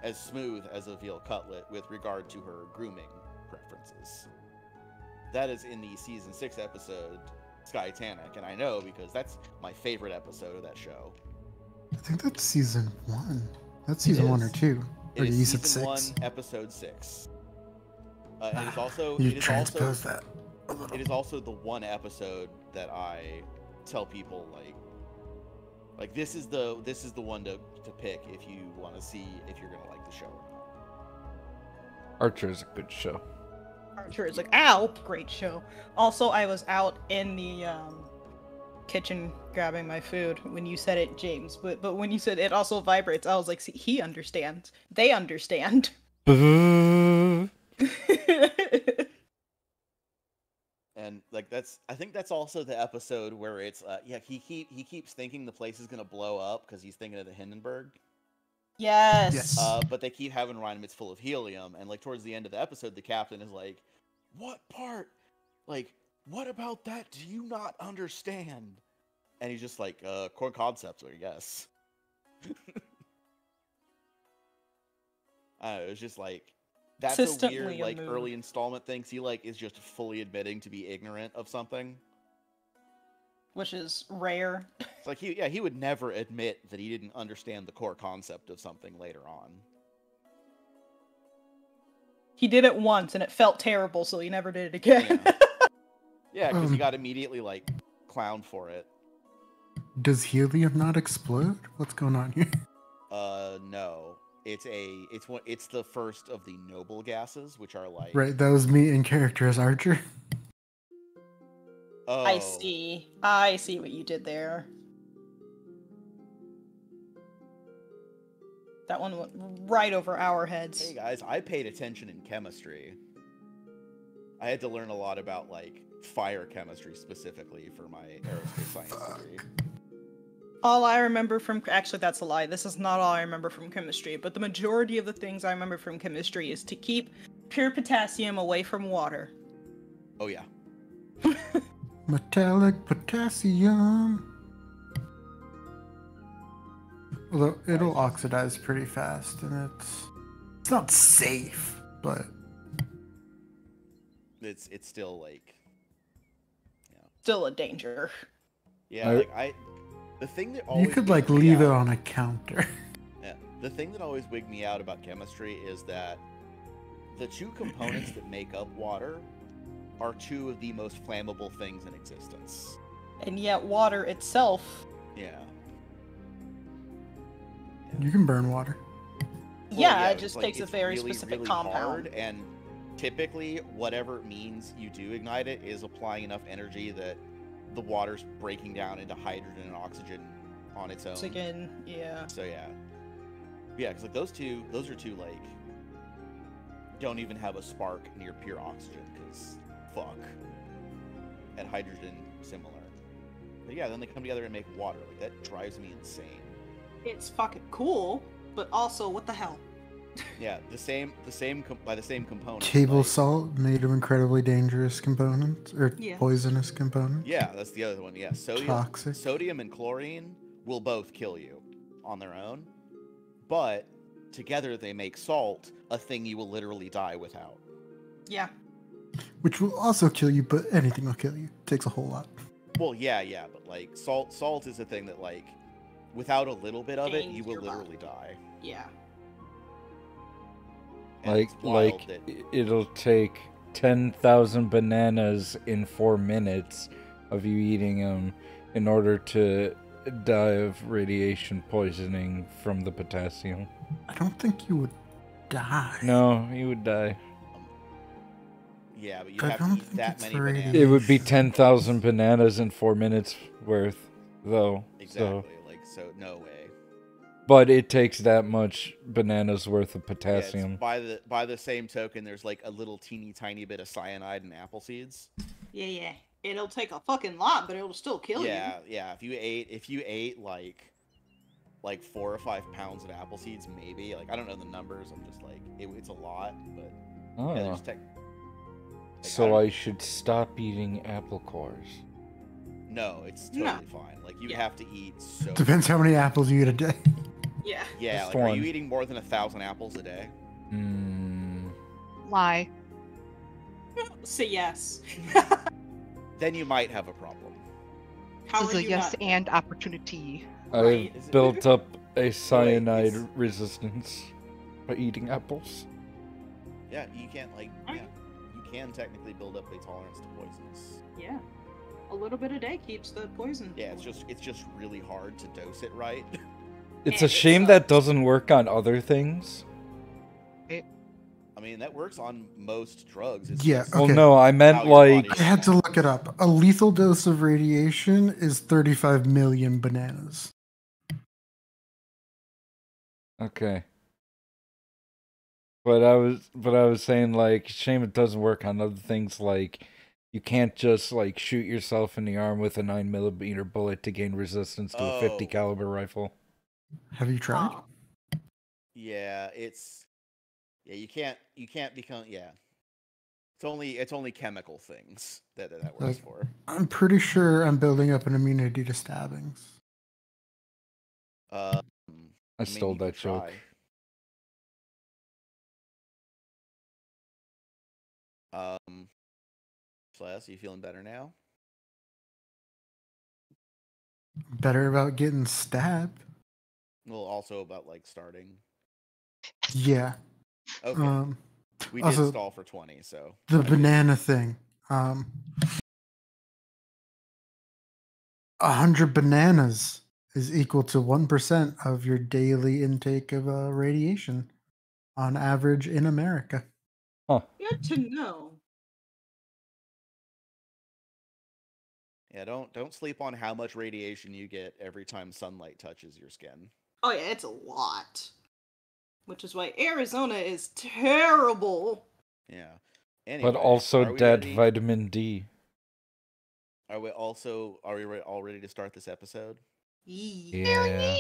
as smooth as a veal cutlet with regard to her grooming preferences. That is in the season 6 episode Skytanic, and I know because that's my favorite episode of that show. I think that's season 1. That's season 1 or is. 2. Or It is you said season 6. 1, episode 6. And it's also You it is transpose also that a little. it is also the one episode that I tell people like this is the one to pick if you want to see if you're gonna like the show or not. Archer is a good show. Archer is like, ow, great show. Also, I was out in the kitchen grabbing my food when you said it, James. But when you said it also vibrates, I was like, see, he understands. They understand. And like I think that's also the episode where it's he keeps thinking the place is gonna blow up because he's thinking of the Hindenburg. Yes. Yes. But they keep having remind him it's full of helium, and like towards the end of the episode, the captain is like, "What part? Like, what about that do you not understand?" And he's just like, "Core concepts, I guess." It was just like that's a Consistently weird a like mood. early installment thing. He like is just fully admitting to be ignorant of something. Which is rare. It's like he would never admit that he didn't understand the core concept of something later on. He did it once and it felt terrible, so he never did it again. Yeah, because he got immediately like clowned for it. Does helium not explode? What's going on here? No. It's the first of the noble gases, which are like Right, that was me in character as Archer. Oh, I see what you did there. That one went right over our heads. Hey guys, I paid attention in chemistry. I had to learn a lot about like fire chemistry specifically for my aerospace science degree. All I remember from actually that's a lie. This is not all I remember from chemistry, but the majority of the things I remember from chemistry is to keep pure potassium away from water. Oh yeah. Metallic potassium. Although it'll oxidize pretty fast, and it's not safe, but It's still like Still a danger. yeah, the thing that you always could weirds like me leave it out- on a counter. Yeah. the thing that always wigged me out about chemistry is that the two components that make up water are two of the most flammable things in existence. And yet water itself... Yeah. You can burn water. Well, yeah, it it's just like, takes a it's very really, specific really compound. hard, and typically, whatever means you do ignite it is applying enough energy that the water's breaking down into hydrogen and oxygen on its own. Again, yeah. So yeah, because like those are two like don't even have a spark near pure oxygen because fuck. And hydrogen similar. But yeah, then they come together and make water. Like that drives me insane. It's fucking cool, but also what the hell? Yeah, by the same component. Table like, salt made of incredibly dangerous components or Yeah. poisonous components. Yeah, that's the other one. Yeah, Toxic. sodium and chlorine will both kill you on their own, but together they make salt, a thing you will literally die without. Yeah. Which will also kill you, but anything will kill you. Takes a whole lot. Well, yeah, but like salt is a thing that like without a little bit of it, you will Change your literally die. Yeah. And it's wild that it'll take 10,000 bananas in 4 minutes of you eating them in order to die of radiation poisoning from the potassium. I don't think you would die. No, you would die. yeah, but you I have to don't eat think that it's many very- bananas. It would be 10,000 bananas in 4 minutes worth, though. Exactly. So no way. But it takes that much bananas worth of Yeah, it's potassium. by the same token, there's like a little teeny tiny bit of cyanide in apple seeds. Yeah. It'll take a fucking lot, but it'll still kill you. Yeah. If you ate like 4 or 5 pounds of apple seeds, maybe. Like I don't know the numbers. I'm just like it's a lot, but Oh. yeah, there's So I should stop eating apple cores. No, it's No. totally fine. Like you Yeah. have to eat so. Depends how many apples you eat a day. Yeah. Yeah, Just like are one. you eating more than 1,000 apples a day? Lie. Say yes. Then you might have a problem. How This is are a you yes not- and opportunity. Right. I've built up a cyanide it's- resistance by eating apples. Yeah, you can't like Alright. you can technically build up a tolerance to poisons. Yeah. A little bit a day keeps the poison. Yeah, it's just really hard to dose it right. It's Yeah, a it shame that sucks. doesn't work on other things. I mean, that works on most drugs. It's Yeah, just Well, Okay. no, I how meant your like body I had to reacts. look it up. A lethal dose of radiation is 35 million bananas. okay. But I was saying like shame it doesn't work on other things like you can't just like shoot yourself in the arm with a 9mm bullet to gain resistance to a 50 Oh. caliber rifle. Have you tried? Oh. Yeah, you can't become It's only chemical things that works Like- for. I'm pretty sure I'm building up an immunity to stabbings. I mean, stole you could that joke. try. Celeste, you feeling better now? Better about getting stabbed. Well, also about like starting. Yeah. Okay, we did also- stall for 20, so The I mean, banana thing. 100 bananas is equal to 1% of your daily intake of radiation on average in America. Good to know. Yeah, don't sleep on how much radiation you get every time sunlight touches your skin. Oh yeah, it's a lot. Which is why Arizona is terrible. Yeah. Anyway, But also are we dead ready- vitamin D. Are we all ready to start this episode? Yeah.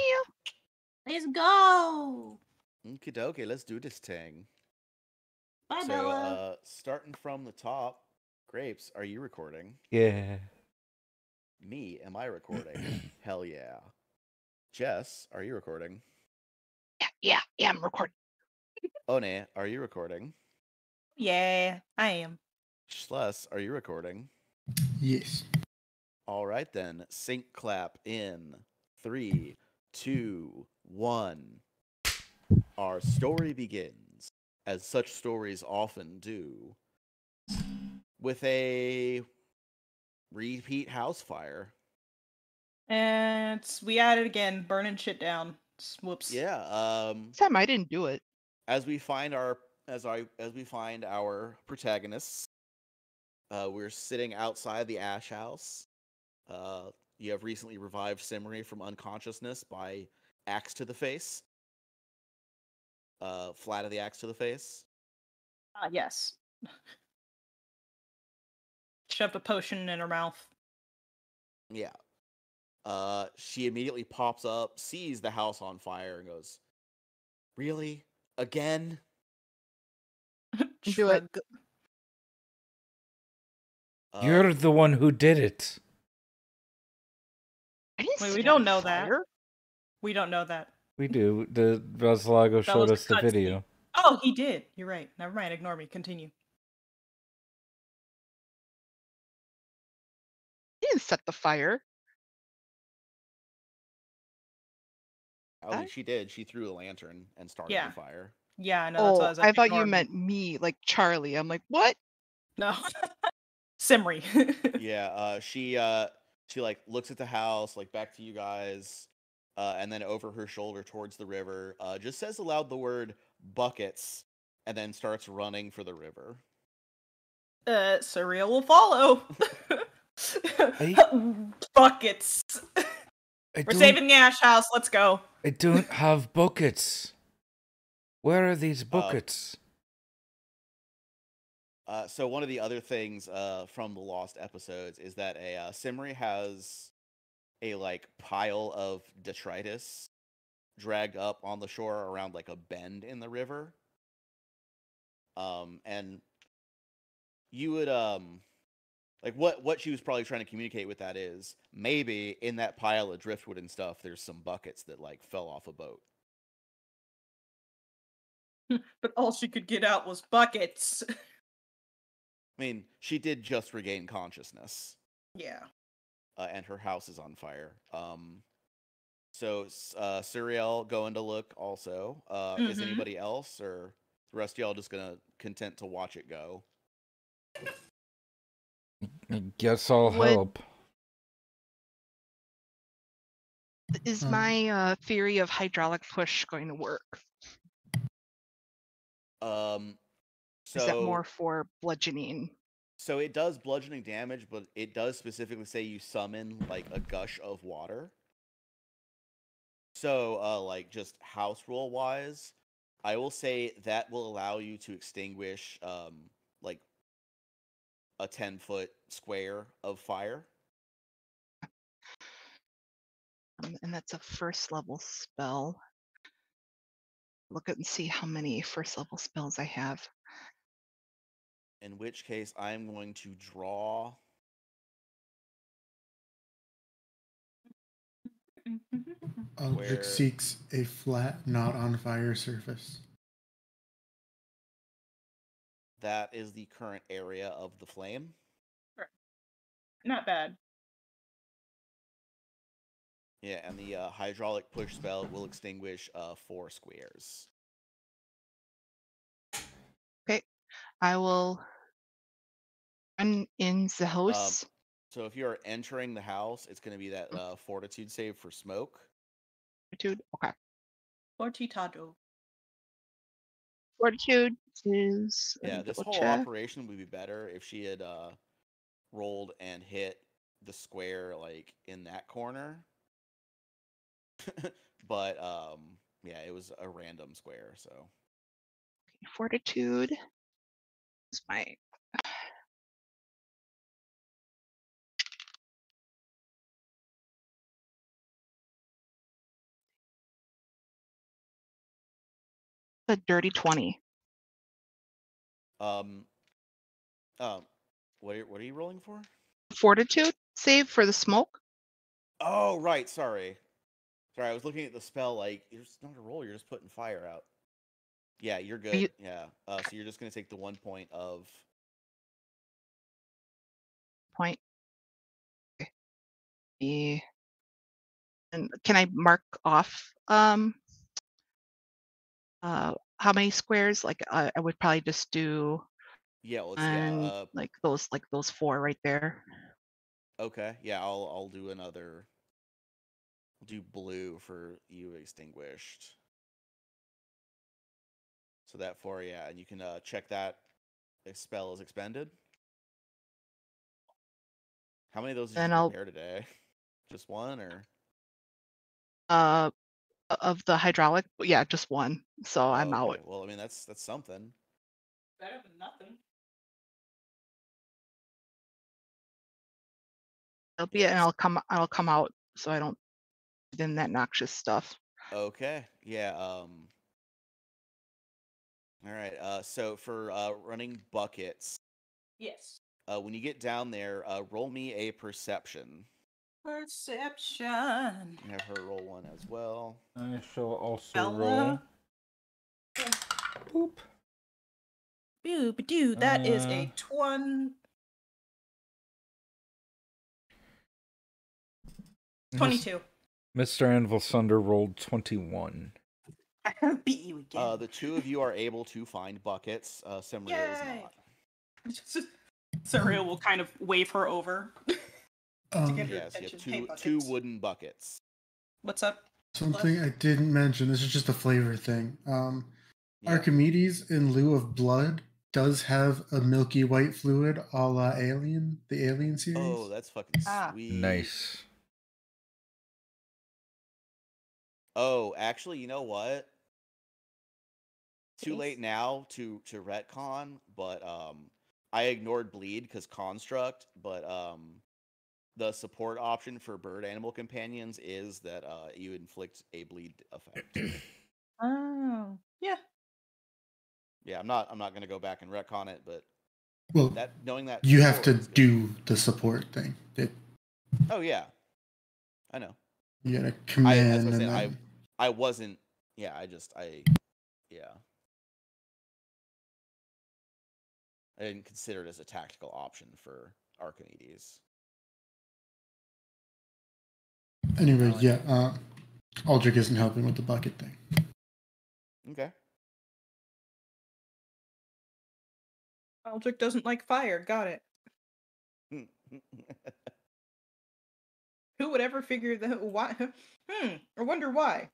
Let's go. Okie dokie, let's do this thing. Bye, So, Bella. starting from the top, Grapes, are you recording? Yeah. Me, am I recording? Hell yeah. Jess, are you recording? Yeah, I'm recording. One, are you recording? Yeah, I am. Schles, are you recording? Yes. All right then, sync clap in 3, 2, 1. Our story begins, as such stories often do, with a repeat house fire. And we at it again, burning shit down. Whoops. Yeah. This time I didn't do it. As we find our protagonists, we're sitting outside the ash house. You have recently revived Simri from unconsciousness by axe to the face. Flat of the axe to the face. Yes. Shoved a potion in her mouth. Yeah. She immediately pops up, sees the house on fire, and goes, "Really? Again?" Do it. You're the one who did it. I didn't Wait, set we don't it know on that. fire. We don't know that. We do. The Vaslago That showed was a us the cutscene. video. Oh, he did. You're right. Never mind. Ignore me. Continue. I didn't set the fire. Oh, she did. She threw a lantern and started Yeah. the fire. Yeah, I know. That's why I Oh, was like, I thought you ignore me. meant me, like Charlie. I'm like, what? No. Simri. Yeah. She like looks at the house, like back to you guys, and then over her shoulder towards the river. Just says aloud the word buckets, and then starts running for the river. Surreal will follow. Buckets. We're saving the ash house. Let's go. I don't have buckets. Where are these buckets? So one of the other things from the lost episodes is that Simri has a like pile of detritus dragged up on the shore around like a bend in the river. And you would like what she was probably trying to communicate with that is maybe in that pile of driftwood and stuff there's some buckets that like fell off a boat. But all she could get out was buckets. I mean, she did just regain consciousness. Yeah. And her house is on fire. So Suriel going to look also. Is anybody else, or the rest of y'all just gonna content to watch it go? I guess I'll help. Is my theory of hydraulic push going to work? So is that more for bludgeoning? So it does bludgeoning damage, but it does specifically say you summon like a gush of water. So like just house rule wise, I will say that will allow you to extinguish like a 10-foot square of fire. And that's a first level spell. Look at and see how many first level spells I have. In which case, I'm going to draw. Aldrich seeks a flat, not on fire surface. That is the current area of the flame. Not bad. Yeah, and the hydraulic push spell will extinguish 4 squares. Okay, I will run in the house. So if you're entering the house, it's going to be that fortitude save for smoke. Fortitude, okay. Fortitado. Fortitude is. Yeah, this whole operation would be better if she had rolled and hit the square like in that corner. But yeah, it was a random square, so. Fortitude is my. A dirty 20. What are you rolling for? Fortitude save for the smoke. Oh, right. Sorry, I was looking at the spell. Like, it's not a roll. You're just putting fire out. Yeah, you're good. Yeah. So you're just gonna take the 1 point of. Point. Okay. And can I mark off How many squares? Like I would probably just do Yeah, let's and like those 4 right there. okay. Yeah, I'll do another. I'll do blue for you extinguished. So that 4, yeah, and you can check that spell is expended. How many of those did Then you I'll prepare today? Just one or? of the hydraulic, yeah, just 1. So Oh, I'm okay. out. Well, I mean that's something. Better than nothing. It'll be Yeah, and I'll come out so I don't then that noxious stuff. Okay. Yeah. All right. So for running buckets, Yes. when you get down there, roll me a perception. Perception. And have her roll one as well. I shall also Bella. roll. Boop. Boo-ba-doo. That is a 22. Mr. Anvil Sunder rolled 21. I beat you again. The 2 of you are able to find buckets. Simria is Yay! not. Saria will kind of wave her over to get her Yes, you attention. have Hey, two buckets. wooden buckets. What's up? Something I didn't mention. This is just a flavor thing. Yeah. Archimedes, in lieu of blood, does have a milky white fluid, a la Alien, the Alien series. Oh, that's fucking Ah. sweet. Nice. Oh, actually, you know what? Too late now to retcon, but I ignored bleed because construct, but the support option for bird animal companions is that you inflict a bleed effect. Oh, yeah. Yeah, I'm not gonna go back and retcon it, but Well, that knowing that you have to before is good. do the support thing. Oh yeah, I know. You gotta command as I was and saying, then... I wasn't. Yeah, yeah. I didn't consider it as a tactical option for Archimedes. Anyway, yeah, Aldrich isn't helping with the bucket thing. Okay. Aldrich doesn't like fire. Got it. Who would ever figure that? Why? I wonder why.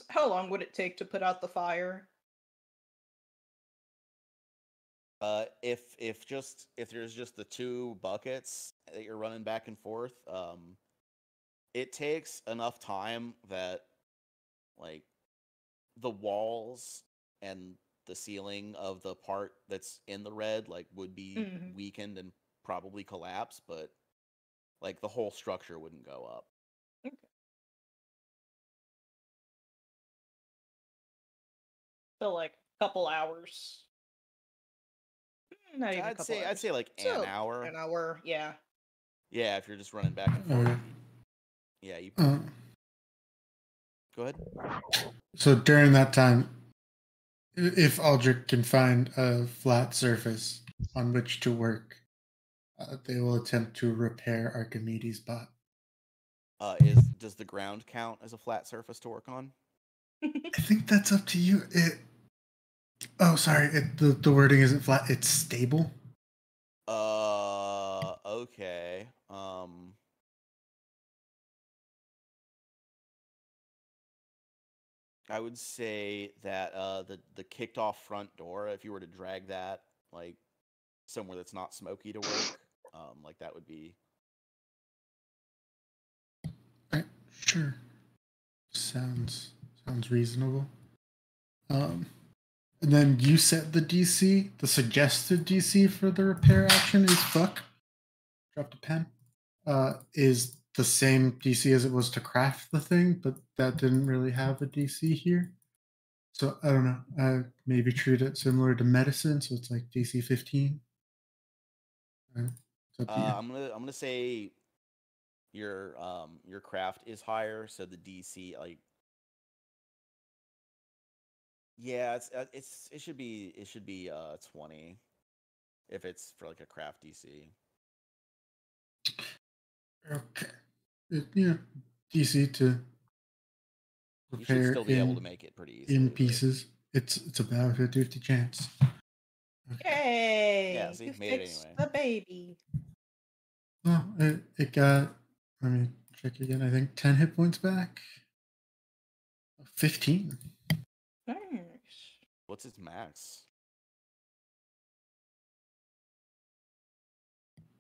How long would it take to put out the fire? If there's just the 2 buckets that you're running back and forth, it takes enough time that like the walls and the ceiling of the part that's in the red like would be weakened and probably collapse, but like the whole structure wouldn't go up. Okay. So like a couple hours. Not even a couple hours. I'd say like an hour. An hour, yeah. Yeah, if you're just running back and forth. Yeah, you go ahead. So during that time, if Aldrich can find a flat surface on which to work, they will attempt to repair Archimedes' bot. Does the ground count as a flat surface to work on? I think that's up to you. The wording isn't flat. It's stable. Okay. I would say that the kicked off front door, if you were to drag that like somewhere that's not smoky to work, like that would be. Right, sure. Sounds reasonable. And then you set the DC. The suggested DC for the repair action is fuck. Dropped a pen. Is the same DC as it was to craft the thing, but that didn't really have a DC here. So I don't know. Maybe treat it similar to medicine, so it's like DC 15. I'm gonna say your craft is higher, so the DC like. Yeah, it should be 20 if it's for like a craft DC. Okay. Yeah, DC to You should repair still be able to make it pretty easily. in but- pieces. It's about a 50 chance. Yay! Yeah, see, You made it fixed anyway. the baby. Well, it got. Let me check again. I think 10 hit points back. 15. Nice. What's its max?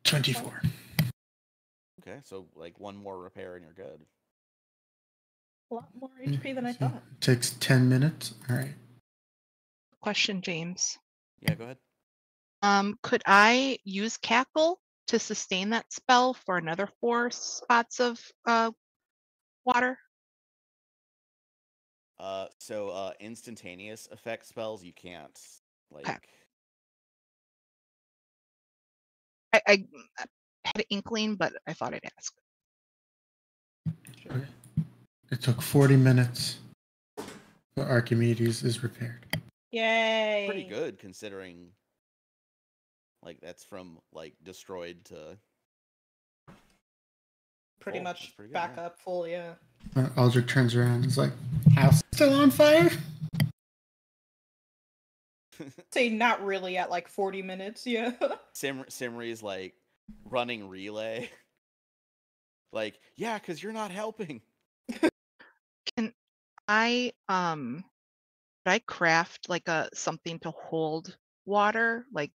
24. Okay, so like one more repair and you're good. A lot more HP than I So thought. it takes 10 minutes. All right. Question, James. Yeah, go ahead. Could I use Cackle to sustain that spell for another 4 spots of water? So instantaneous effect spells you can't like. Okay. I had an inkling, but I thought I'd ask. Okay. It took 40 minutes. But Archimedes is repaired. Yay! Pretty good considering. Like that's from like destroyed to. Pretty full. much That's pretty good, back yeah. up full, yeah. Aldrich turns around and is like, house still on fire? Say not really at like 40 minutes, yeah. Simri's like running relay. Like, yeah, because you're not helping. Can I could I craft like something to hold water? Like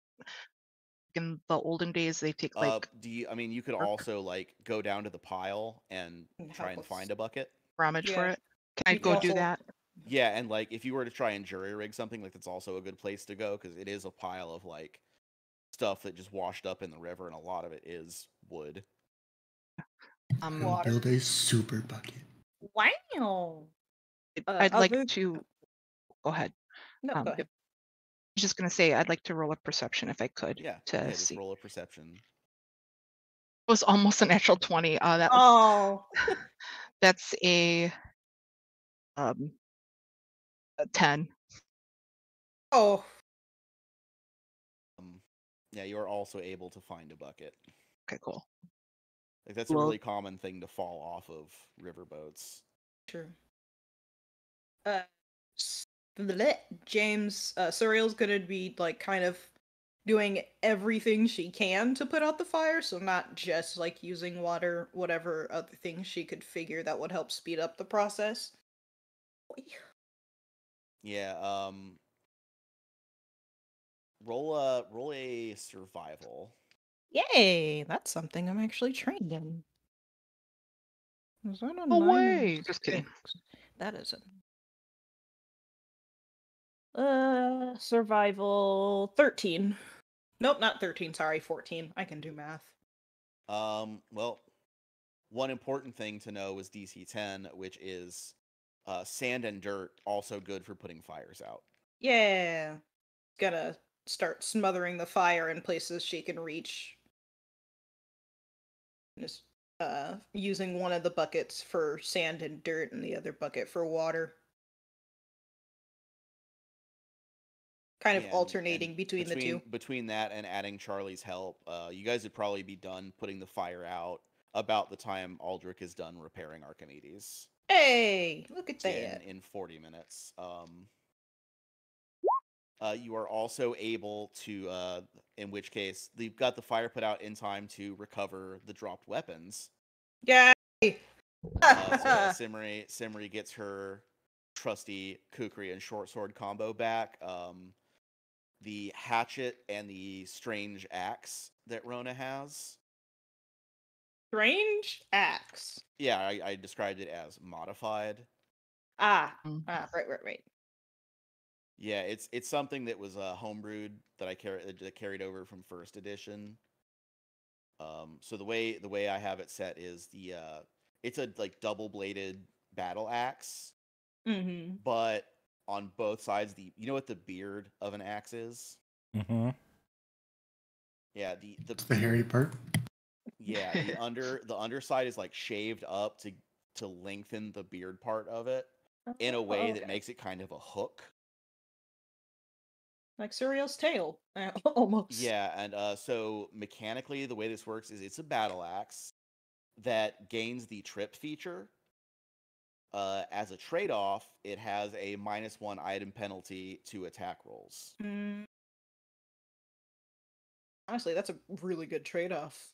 in the olden days they take like I mean, you could work. also like go down to the pile and And try help and us. find a bucket. rummage for Yeah. it. Can I You can go do also- that? Yeah, and like if you were to try and jury rig something, like that's also a good place to go because it is a pile of like stuff that just washed up in the river, and a lot of it is wood. I will Water. build a super bucket. Wow. I'd like other- to go ahead. No, Um, go ahead. I was just gonna say I'd like to roll a perception if I could Yeah, to just see. roll a perception. It was almost a natural 20. That was Oh. that's a 10. Oh. Yeah, you are also able to find a bucket. Okay, cool. Like that's a Well- really common thing to fall off of riverboats. True. James, Surreal's gonna be like kind of doing everything she can to put out the fire, so not just like using water, whatever other things she could figure that would help speed up the process. Yeah, roll a survival. Yay! That's something I'm actually trained in. Is that a No 9 or way! Just kidding. 6? That is a survival 13. Nope, not 13, sorry, 14. I can do math. Well, one important thing to know is DC 10, which is sand and dirt, also good for putting fires out. Yeah. Gonna start smothering the fire in places she can reach. Just using one of the buckets for sand and dirt and the other bucket for water. Kind of And alternating between the two. Between that and adding Charlie's help, you guys would probably be done putting the fire out about the time Aldrich is done repairing Archimedes. Hey, look at that. In 40 minutes. You are also able to, in which case, you've got the fire put out in time to recover the dropped weapons. Yay! So Simri gets her trusty kukri and short sword combo back. The hatchet and the strange axe that Rona has. Strange axe. Yeah, I described it as modified. Right. Yeah, it's something that was homebrewed that carried over from first edition. So the way I have it set is it's a like double-bladed battle axe. Mm-hmm. But on both sides, you know what the beard of an axe is? Mm-hmm. Yeah, The hairy part. Yeah, the underside is like shaved up to lengthen the beard part of it in a way that makes it kind of a hook. Like Surreal's tail, almost. Yeah, and so mechanically, the way this works is it's a battle axe that gains the trip feature. As a trade-off, it has a -1 item penalty to attack rolls. Honestly, that's a really good trade-off.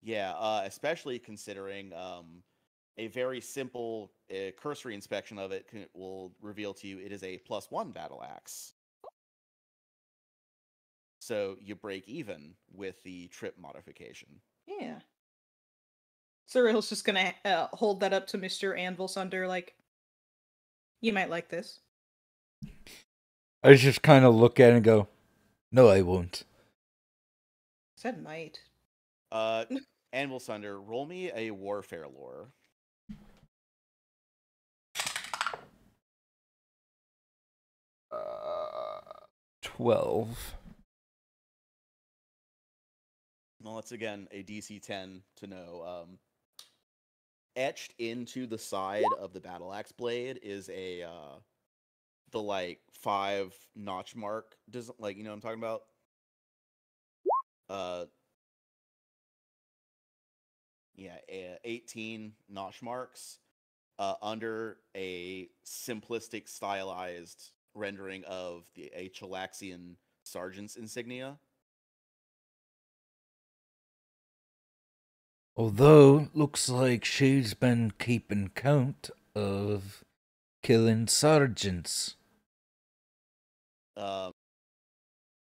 Yeah, especially considering a very simple cursory inspection of it will reveal to you it is a +1 battle axe. So you break even with the trip modification. Yeah. Cyril's just gonna hold that up to Mr. Anvil Sunder, like, you might like this. I just kind of look at it and go, no, I won't. I said might. Anvil Sunder, roll me a warfare lore. 12. Well, it's again a DC 10 to know. Etched into the side of the battle axe blade is a the like 5 notch mark. Doesn't like, you know what I'm talking about? Yeah, 18 notch marks under a simplistic stylized rendering of a Chalaxian sergeant's insignia. Although, looks like she's been keeping count of killing sergeants.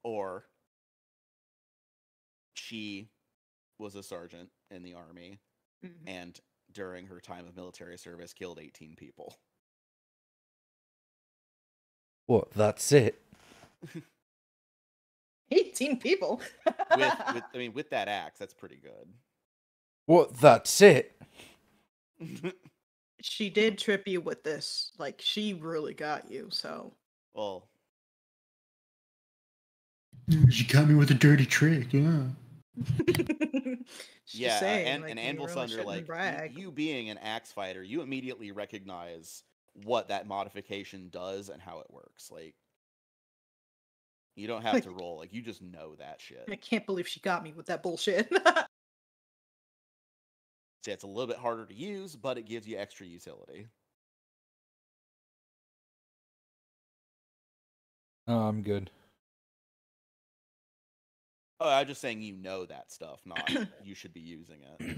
Or she was a sergeant in the army, and during her time of military service killed 18 people. What, that's it? 18 people? with that axe, that's pretty good. What, that's it? She did trip you with this. Like, she really got you, so. Well, She got me with a dirty trick, yeah. yeah, saying, and Anvil Sunder, like, you being an axe fighter, you immediately recognize what that modification does and how it works. Like, you don't have to roll. Like, you just know that shit. I can't believe she got me with that bullshit. So it's a little bit harder to use, but it gives you extra utility. Oh, I'm good. Oh, I'm just saying you know that stuff, not you should be using it.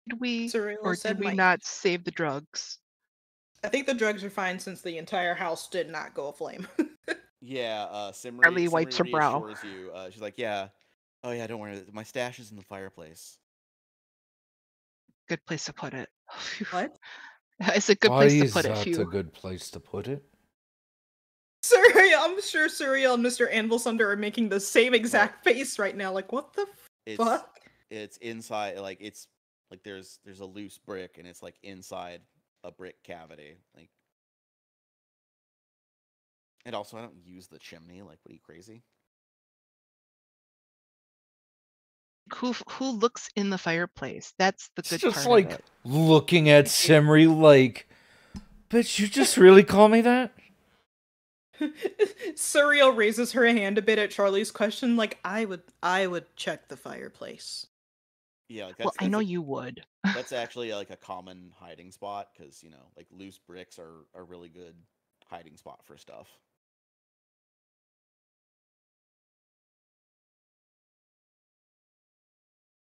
Did we Cyril or said did we might. not save the drugs? I think the drugs are fine since the entire house did not go aflame. Yeah, Simri Charlie wipes her brow. reassures you. She's like, yeah. Oh, yeah, don't worry. My stash is in the fireplace. Good place to put it. What? It's a good Why place to is put it, that Phew. a good place to put it? Cyril, I'm sure Cyril and Mr. Anvil Sunder are making the same exact face right now. Like, what the fuck? It's inside, like, it's like there's a loose brick, and it's like inside a brick cavity. Like, and also I don't use the chimney. Like, what are you, crazy? Who looks in the fireplace? That's the It's good just part like of it. looking at Simri like, bitch, you just really call me that? Cyril raises her hand a bit at Charlie's question, like, I would check the fireplace. Yeah, like Well, I know you would. That's actually like a common hiding spot, because, you know, like, loose bricks are a really good hiding spot for stuff.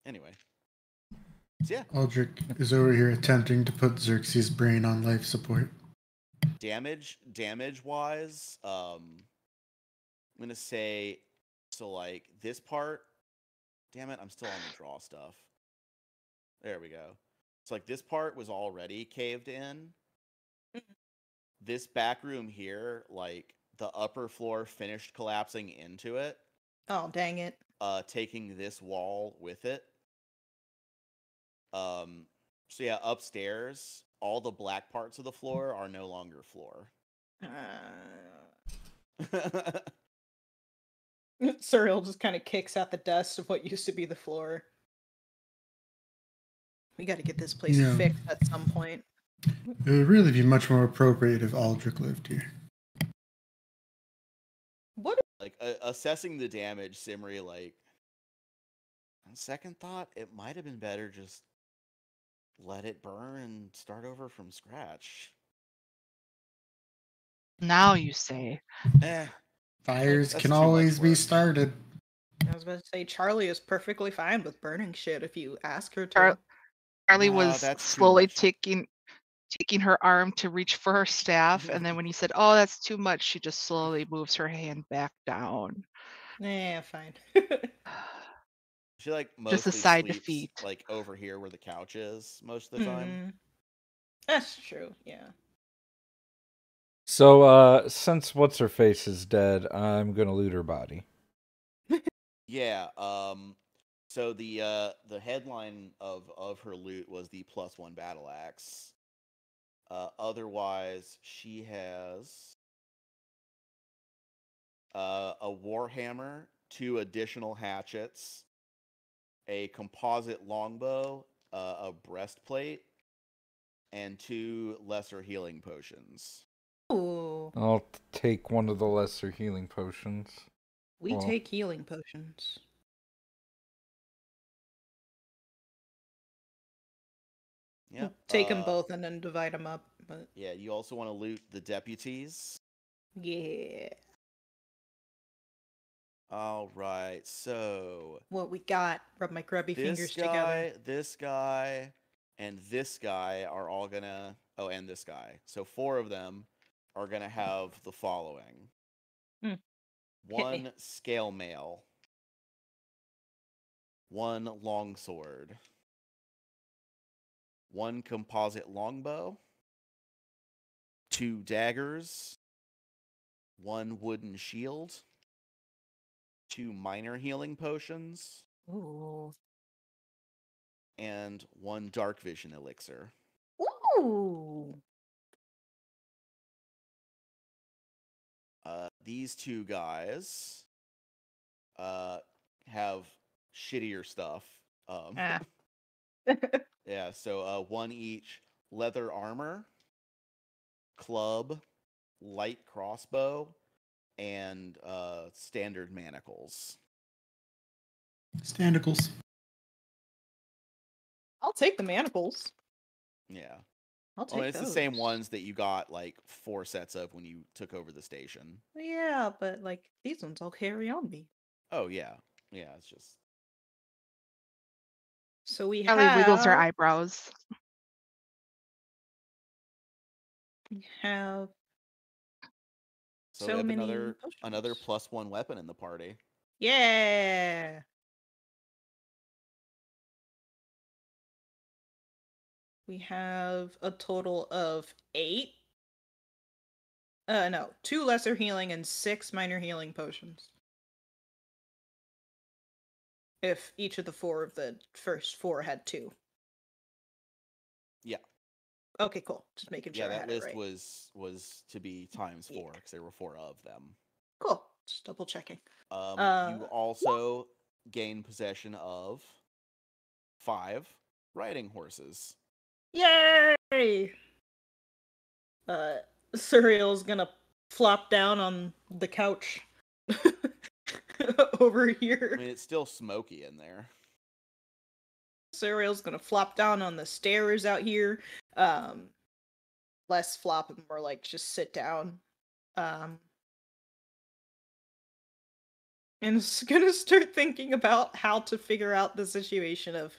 Anyway. So yeah. Aldrich is over here attempting to put Xerxes' brain on life support. Damage wise, I'm gonna say, so like this part, damn it, I'm still on the draw stuff. There we go. So like this part was already caved in. This back room here, like the upper floor finished collapsing into it. Oh, dang it. Taking this wall with it. So yeah, upstairs, all the black parts of the floor are no longer floor. Cyril just kind of kicks out the dust of what used to be the floor. We got to get this place fixed at some point. It would really be much more appropriate if Aldrich lived here. What? Like, assessing the damage, Simri, like, on second thought, it might have been better just let it burn and start over from scratch. Now you say. Fires That's can too much always be work. started. I was about to say Charlie is perfectly fine with burning shit if you ask her to. Charlie No, was that's too slowly much. taking her arm to reach for her staff, and then when he said, "Oh, that's too much," she just slowly moves her hand back down. Yeah, fine. She like Just a mostly side sleeps defeat. like over here where the couch is most of the time. Mhm. That's true. Yeah. So, since what's her face is dead, I'm gonna loot her body. Yeah. So the headline of her loot was the +1 battle axe. Otherwise, she has a warhammer, 2 additional hatchets, a composite longbow, a breastplate, and 2 lesser healing potions. Ooh. I'll take one of the lesser healing potions. We Well- take healing potions. Yeah. Take them both and then divide them up. But Yeah, you also want to loot the deputies. yeah. All right, so What we got? Rub my grubby fingers this together. guy, and this guy are all gonna. Oh, and this guy. So 4 of them are gonna have the following: Hmm. 1 scale mail, 1 longsword, 1 composite longbow, 2 daggers, 1 wooden shield, 2 minor healing potions, Ooh. and 1 dark vision elixir. Ooh. These 2 guys have shittier stuff. Ah. Yeah, so 1 each: leather armor, club, light crossbow, and standard manacles. Standicles. I'll take the manacles. Yeah. I'll Oh, take it's those. the same ones that you got like 4 sets of when you took over the station. Yeah, but like these ones I'll carry on me. Oh yeah. Yeah, it's just So we Charlie wiggles her have eyebrows. we have so, so we have many another potions. +1 weapon in the party. Yeah. We have a total of 8. No, 2 lesser healing and 6 minor healing potions. If each of the 4 of the first 4 had 2. Yeah. Okay, cool. Just making sure Yeah, I that had it list right. was to be times 4 Yeah. because there were 4 of them. Cool. Just double checking. You also gain possession of 5 riding horses. Yay! Cereal's gonna flop down on the couch over here. I mean, it's still smoky in there. Cereal's gonna flop down on the stairs out here. Less flop and more like just sit down. And it's gonna start thinking about how to figure out the situation of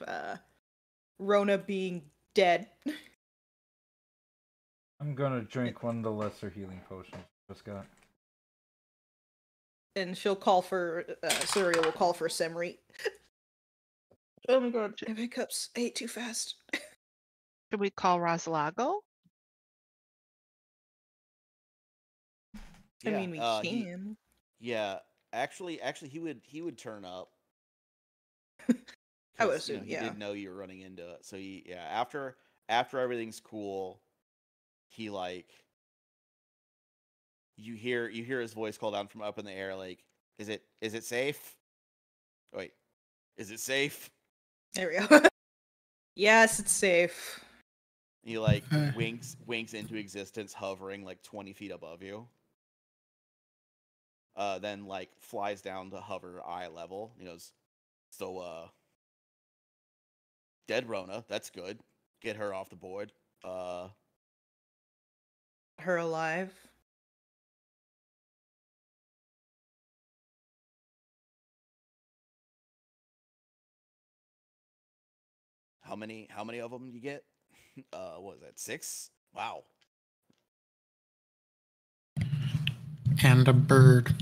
Rona being dead. I'm gonna drink one of the lesser healing potions I just got. And she'll call for Cereal will call for Semri. Oh my god, my hiccups. I ate too fast. Should we call Rosalago? I mean, we he- can. Yeah, actually, he would turn up. I would 'Cause, assume, he yeah. did know you were running into it. So after everything's cool, he like you hear his voice call down from up in the air, like, is it safe? Wait, is it safe? There we go. Yes, it's safe. He like winks into existence, hovering like 20 feet above you. Then like flies down to hover eye level. He goes, so dead Rona, that's good. get her off the board. Her alive. How many of them you get? What was that? 6? Wow. And a bird.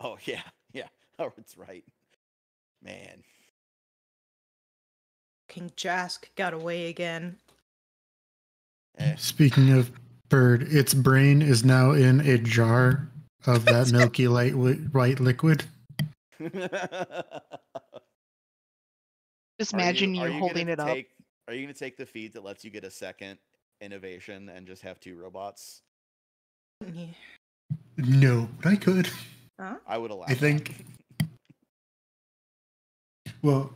Oh yeah, yeah. Oh, it's right. Man. King Jask got away again. Speaking of bird, its brain is now in a jar of that milky white liquid. Just imagine you gonna holding it up. Are you gonna take the feat that lets you get a second innovation and just have 2 robots? Yeah. No, but I could. Huh? I would allow. I think. Well,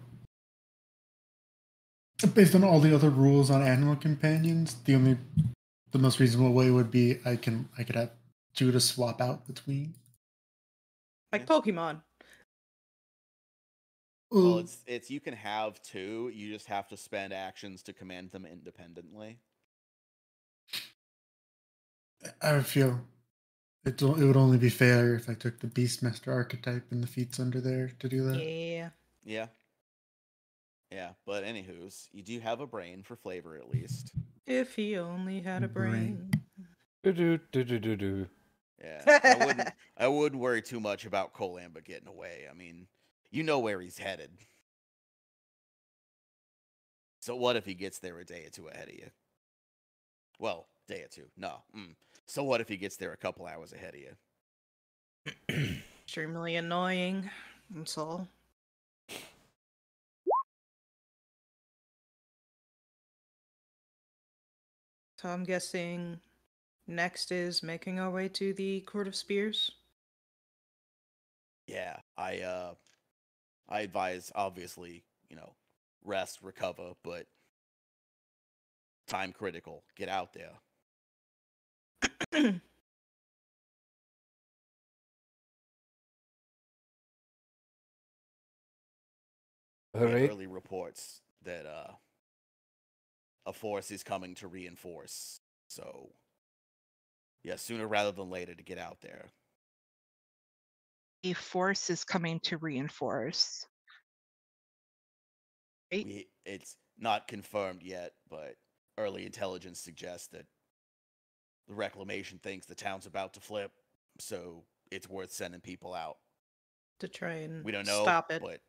based on all the other rules on animal companions, the most reasonable way would be I could have 2 to swap out between. Like Pokemon. Well, it's you can have 2. You just have to spend actions to command them independently. I feel it would only be fair if I took the Beastmaster archetype and the feats under there to do that. Yeah. Yeah. Yeah, but anywho's, you do have a brain for flavor at least. If he only had a brain. Do-do-do-do-do-do. Yeah, I wouldn't worry too much about Colamba getting away. I mean, you know where he's headed. So what if he gets there a day or 2 ahead of you? Well, day or 2. No. So what if he gets there a couple hours ahead of you? Extremely annoying. That's all. So I'm guessing next is making our way to the Court of Spears. Yeah, I advise, obviously, rest, recover, but time critical. Get out there. All right. Early reports that a force is coming to reinforce. So, yeah, sooner rather than later to get out there. A force is coming to reinforce. Right? It's not confirmed yet, but early intelligence suggests that the Reclamation thinks the town's about to flip, so it's worth sending people out. To try and We don't know, stop it. but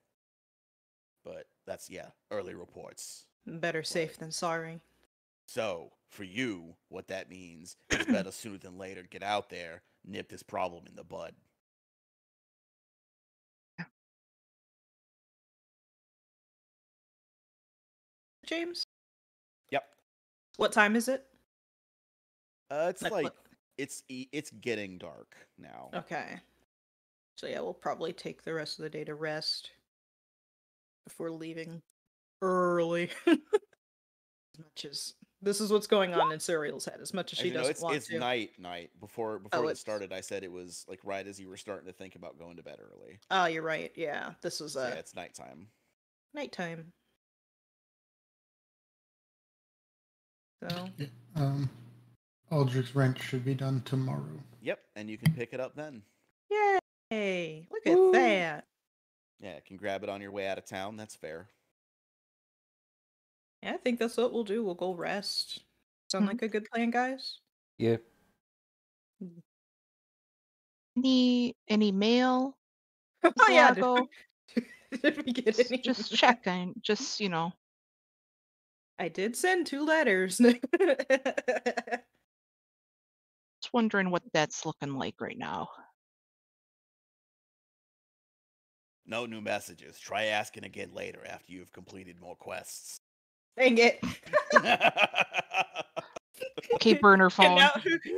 that's, early reports. Better safe than sorry. So, for you, what that means is better sooner than later to get out there, nip this problem in the bud. James? Yep. What time is it? It's Like like what? it's getting dark now. Okay. So yeah, we'll probably take the rest of the day to rest before leaving early. As much as this is what's going on in Serial's head, as much as she Actually, no, doesn't want it's to. night. Before Oh, this it's- started, I said it was like right as you were starting to think about going to bed early. Oh, you're right. Yeah, this was So, yeah, it's nighttime. nighttime. So Aldrich's wrench should be done tomorrow. Yep, and you can pick it up then. yay! Look Woo. at that. Yeah, can grab it on your way out of town. That's fair. Yeah, I think that's what we'll do. We'll go rest. Sound like a good plan, guys? Yep. Any mail? Oh yeah. Zago? Did we get any? Just checking. Just I did send 2 letters. just wondering what that's looking like right now. No new messages. Try asking again later after you've completed more quests. Dang it. Okay, burner phone.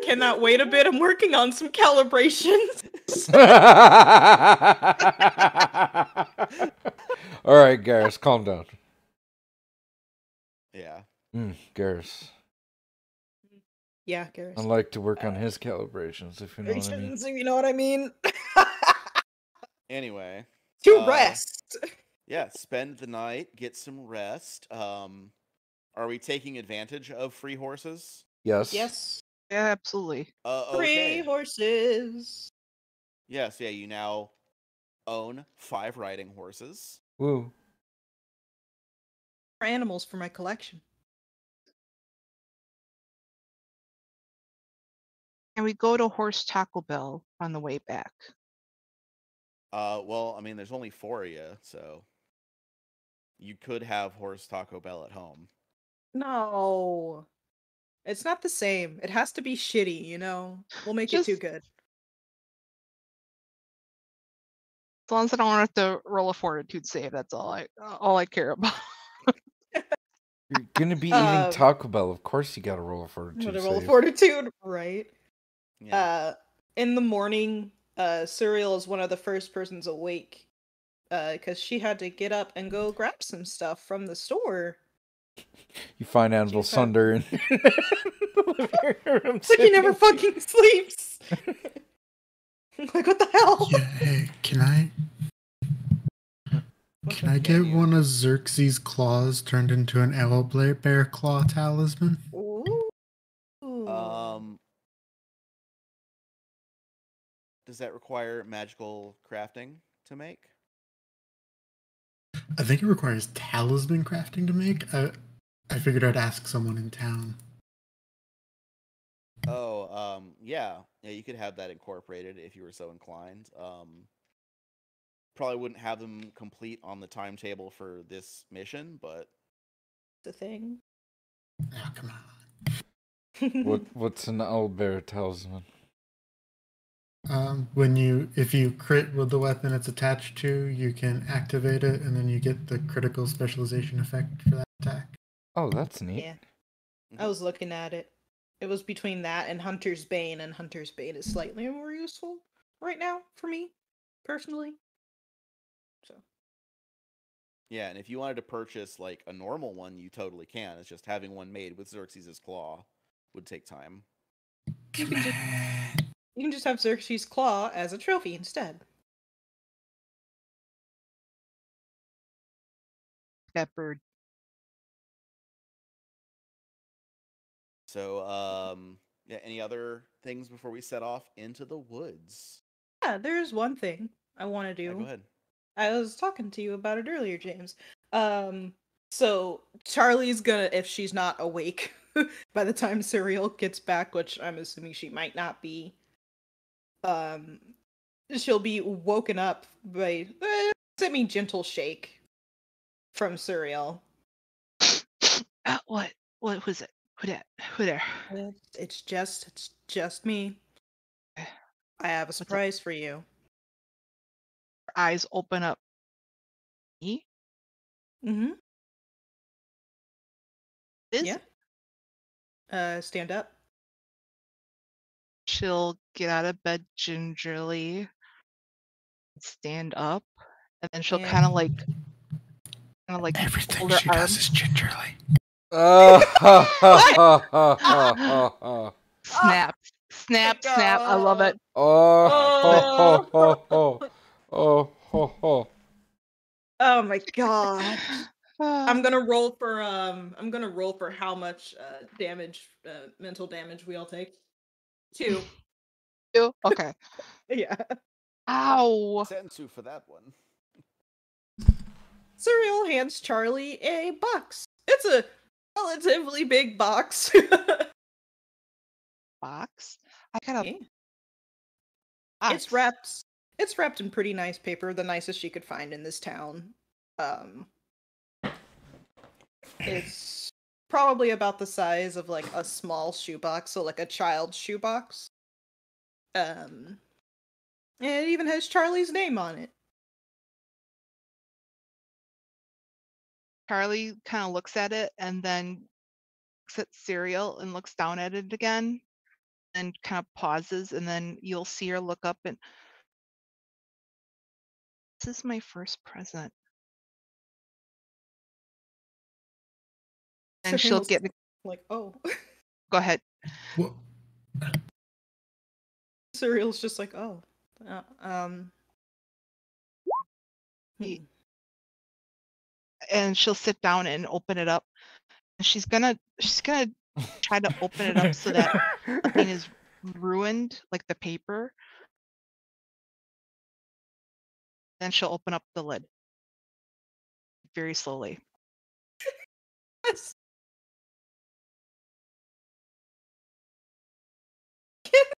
Cannot wait a bit. I'm working on some calibrations. All right, Garrus, calm down. Yeah. Garrus. Yeah, Garrus. I like to work on his calibrations, if you know what I mean. You know what I mean? Anyway. To rest. Yeah, spend the night, get some rest. Are we taking advantage of free horses? Yes. Yes. Yeah, absolutely. Free Okay. horses. Yes, yeah, you now own 5 riding horses. Woo. For animals for my collection. And we go to Horse Taco Bell on the way back. Well, I mean, there's only 4 of you, so you could have horse Taco Bell at home. No. It's not the same. It has to be shitty, you know? We'll make it too Just- good. As long as I don't have to roll a fortitude save, that's all I care about. You're gonna be eating Taco Bell. Of course, you gotta roll a fortitude Roll save. fortitude, right? Yeah. In the morning, Cereal is one of the first persons awake, because she had to get up and go grab some stuff from the store. You find Anvil She's had- Sunder in the living room. It's like he never fucking sleeps. Like, what the hell? Yeah, hey, can I get you? one of Xerxes' claws turned into an owlbear claw talisman? Ooh. Does that require magical crafting to make? I think it requires talisman crafting to make. I figured I'd ask someone in town. Oh, yeah, you could have that incorporated if you were so inclined. Probably wouldn't have them complete on the timetable for this mission, but The thing. Oh, come on. What's an owlbear talisman? If you crit with the weapon it's attached to, you can activate it, and then you get the critical specialization effect for that attack. Oh, that's neat. Yeah. I was looking at it. It was between that and Hunter's Bane, and Hunter's Bane is slightly more useful right now for me, personally. So. yeah, and if you wanted to purchase like a normal one, you totally can. It's just having one made with Xerxes' claw would take time. You can just have Xerxes' Claw as a trophy instead. That bird. So, yeah, any other things before we set off into the woods? Yeah, there's one thing I want to do. Yeah, go ahead. I was talking to you about it earlier, James. So Charlie's gonna, if she's not awake by the time Cereal gets back, which I'm assuming she might not be, she'll be woken up by semi-gentle shake from Cereal. What was it? Who there? It's just me. I have a surprise for you. Her eyes open up. Me? Mm-hmm. Is Yeah. Stand up. She'll get out of bed gingerly, stand up, and then she'll Yeah. kind of like Everything fold her she does arms. is gingerly. Snap, snap, snap. I love it. Oh my god. I'm gonna roll for how much damage, mental damage we all take. 2. Okay. Yeah. Ow. Sensu for that one. Cereal hands Charlie a box. It's a relatively big box. Box. I got a Yeah. box. It's wrapped in pretty nice paper, the nicest she could find in this town. It's probably about the size of like a small shoebox, so like a child's shoebox. And it even has Charlie's name on it. Charlie kind of looks at it and then looks at Cereal and looks down at it again and kind of pauses, and then you'll see her look up and, this is my first present. And she'll Cereal's get like, oh. go ahead. Well, Cereal's just like, oh. He- and she'll sit down and open it up. And she's gonna try to open it up so that nothing is ruined, like the paper. Then she'll open up the lid very slowly.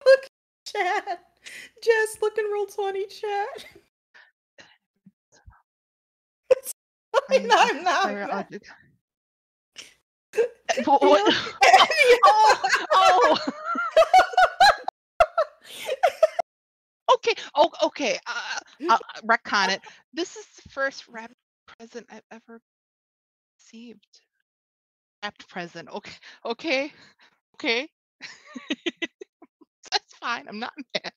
Look, chat. Just look and roll 20, chat. I'm not. Oh. Okay. Oh, okay. I'll retcon it. This is the first wrapped present I've ever received. Wrapped present. Okay. That's fine. I'm not mad.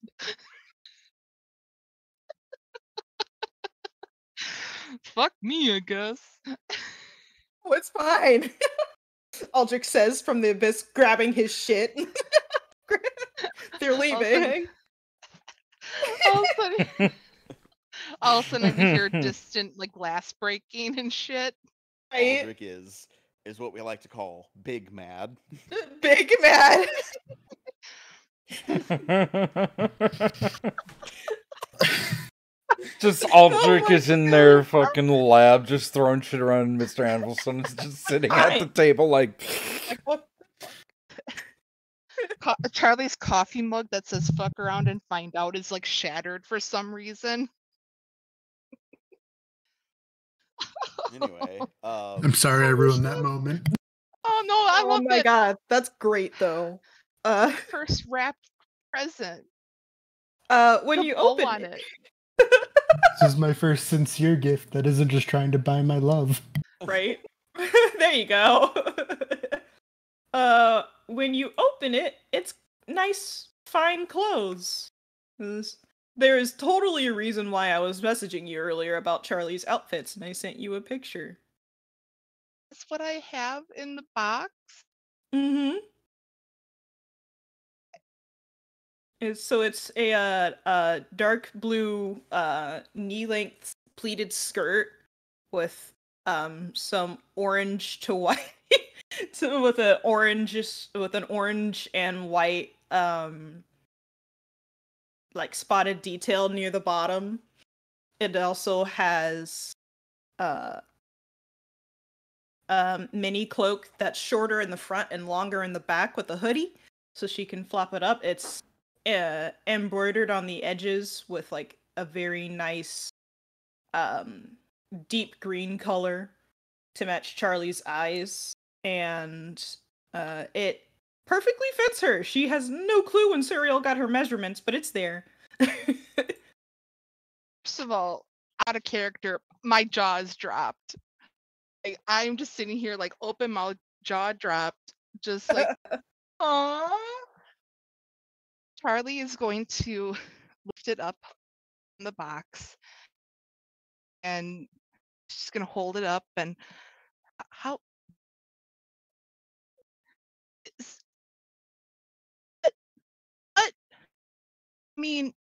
Fuck me, I guess. Oh, it's fine. Aldrich says from the abyss, grabbing his shit. They're leaving. All of a sudden I can hear distant like glass breaking and shit. Right? Aldrich is what we like to call big mad. Big mad. Just Aldrich is in their fucking lab, just throwing shit around. Mr. Anvilson is just sitting at the table like what? Charlie's coffee mug that says "fuck around and find out" is like shattered for some reason. Anyway, I'm sorry I ruined that moment. Oh no, I love it. Oh my god, that's great though. First wrapped present. When you open it. This is my first sincere gift that isn't just trying to buy my love. Right? There you go. When you open it, it's nice, fine clothes. There is totally a reason why I was messaging you earlier about Charlie's outfits, and I sent you a picture. That's what I have in the box. Mm-hmm. So it's a dark blue knee-length pleated skirt with some orange to white so with an orange and white like spotted detail near the bottom. It also has mini cloak that's shorter in the front and longer in the back with a hoodie, so she can flop it up. It's embroidered on the edges with like a very nice deep green color to match Charlie's eyes, and it perfectly fits her. She has no clue when Serial got her measurements, but it's there. First of all, out of character, my jaw's dropped. I'm just sitting here like open mouth, jaw dropped, just like, aww. Charlie is going to lift it up in the box, and she's gonna hold it up. And how? What? I mean,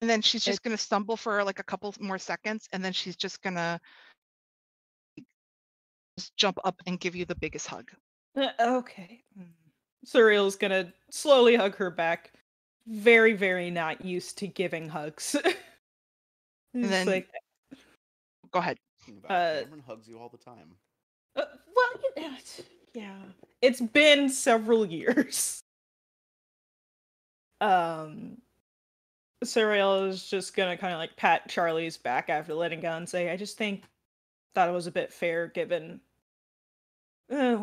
and then she's just gonna stumble for like a couple more seconds, and then she's just gonna just jump up and give you the biggest hug. Okay. Surreal's gonna slowly hug her back. Very, very not used to giving hugs. And then, like, go ahead. Cameron hugs you all the time. Well, yeah. It's been several years. Surreal is just gonna kind of like pat Charlie's back after letting go and say, I just thought it was a bit fair given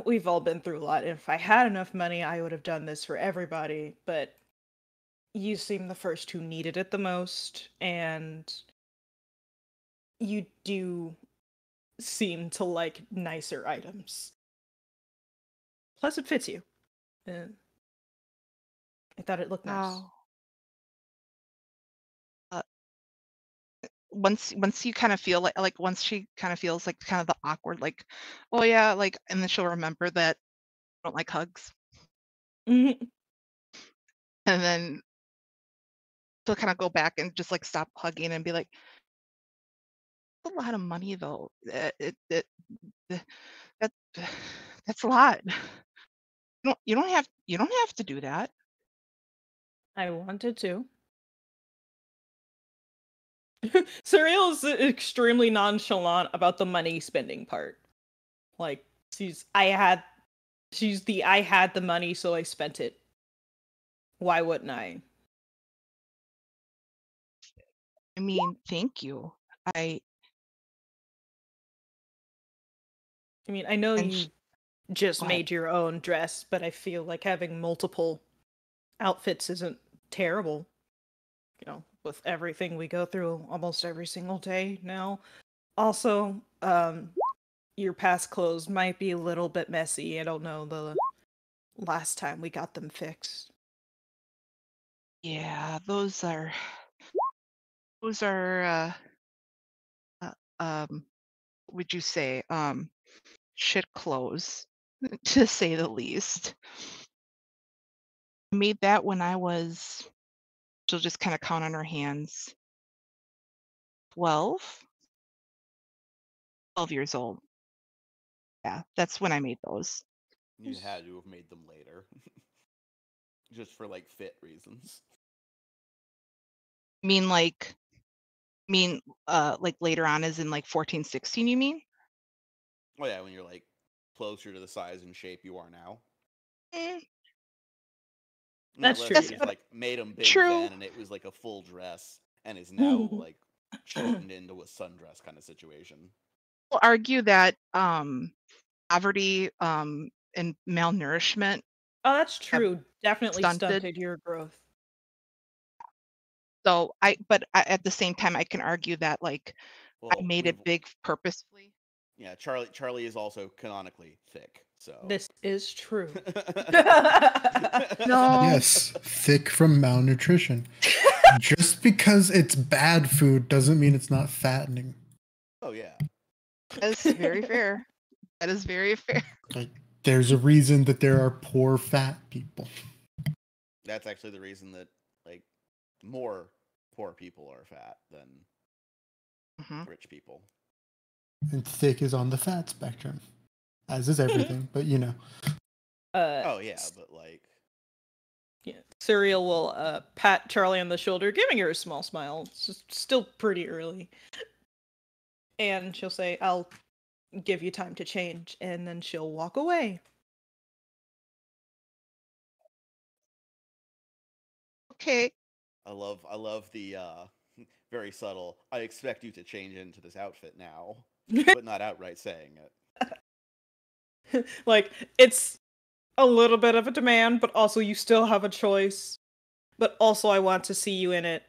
we've all been through a lot. If I had enough money, I would have done this for everybody, but you seem the first who needed it the most, and you do seem to like nicer items. Plus, it fits you. I thought it looked nice. Once you kind of feel like once she kind of feels like kind of the awkward, like, oh yeah, like, and then she'll remember that I don't like hugs. Mm-hmm. And then she'll kind of go back and just like stop hugging and be like, a lot of money, though. That that's a lot. You don't have to do that. I wanted to. Serial is extremely nonchalant about the money spending part. Like, I had the money, so I spent it. Why wouldn't I? I mean, thank you. I mean, I know And you just go ahead. made your own dress, but I feel like having multiple outfits isn't terrible. You know, with everything we go through almost every single day now. Also, your past clothes might be a little bit messy. I don't know the last time we got them fixed. Yeah, those are would you say shit clothes, to say the least. I made that when I was, she'll just kind of count on her hands, 12 years old. Yeah, that's when I made those. You had to have made them later. Just for like fit reasons. Like later on, as in like 14, 16, you mean? Oh yeah, when you're like closer to the size and shape you are now. That's Unless true. you just like made them big True. then, and it was like a full dress, and is now like shortened into a sundress kind of situation. I'll argue that poverty and malnourishment. Oh, that's true. Definitely stunted. stunted your growth. So at the same time, I can argue that like I made it big purposefully. Yeah, Charlie is also canonically thick. So This is true. No. Yes, thick from malnutrition. Just because it's bad food doesn't mean it's not fattening. Oh yeah. That's very fair. That is very fair. Like, there's a reason that there are poor fat people. That's actually the reason that like more poor people are fat than rich people. And thick is on the fat spectrum, as is everything. But you know. Oh yeah, but like. Yeah, Serial will pat Charlie on the shoulder, giving her a small smile. It's just still pretty early. And she'll say, I'll give you time to change, and then she'll walk away. Okay. I love the very subtle, I expect you to change into this outfit now, but not outright saying it. Like, it's a little bit of a demand, but also you still have a choice. But also I want to see you in it.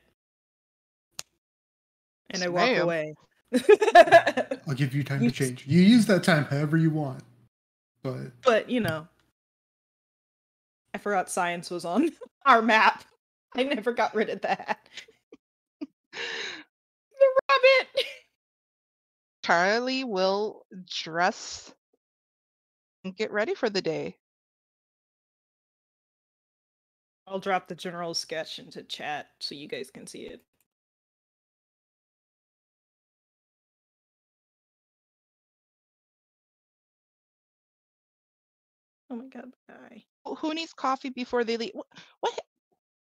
And I walk away. I'll give you time to change. You use that time however you want. But you know, I forgot science was on our map. I never got rid of that. The rabbit! Charlie will dress and get ready for the day. I'll drop the general sketch into chat so you guys can see it. Oh my god, bye. Who needs coffee before they leave? What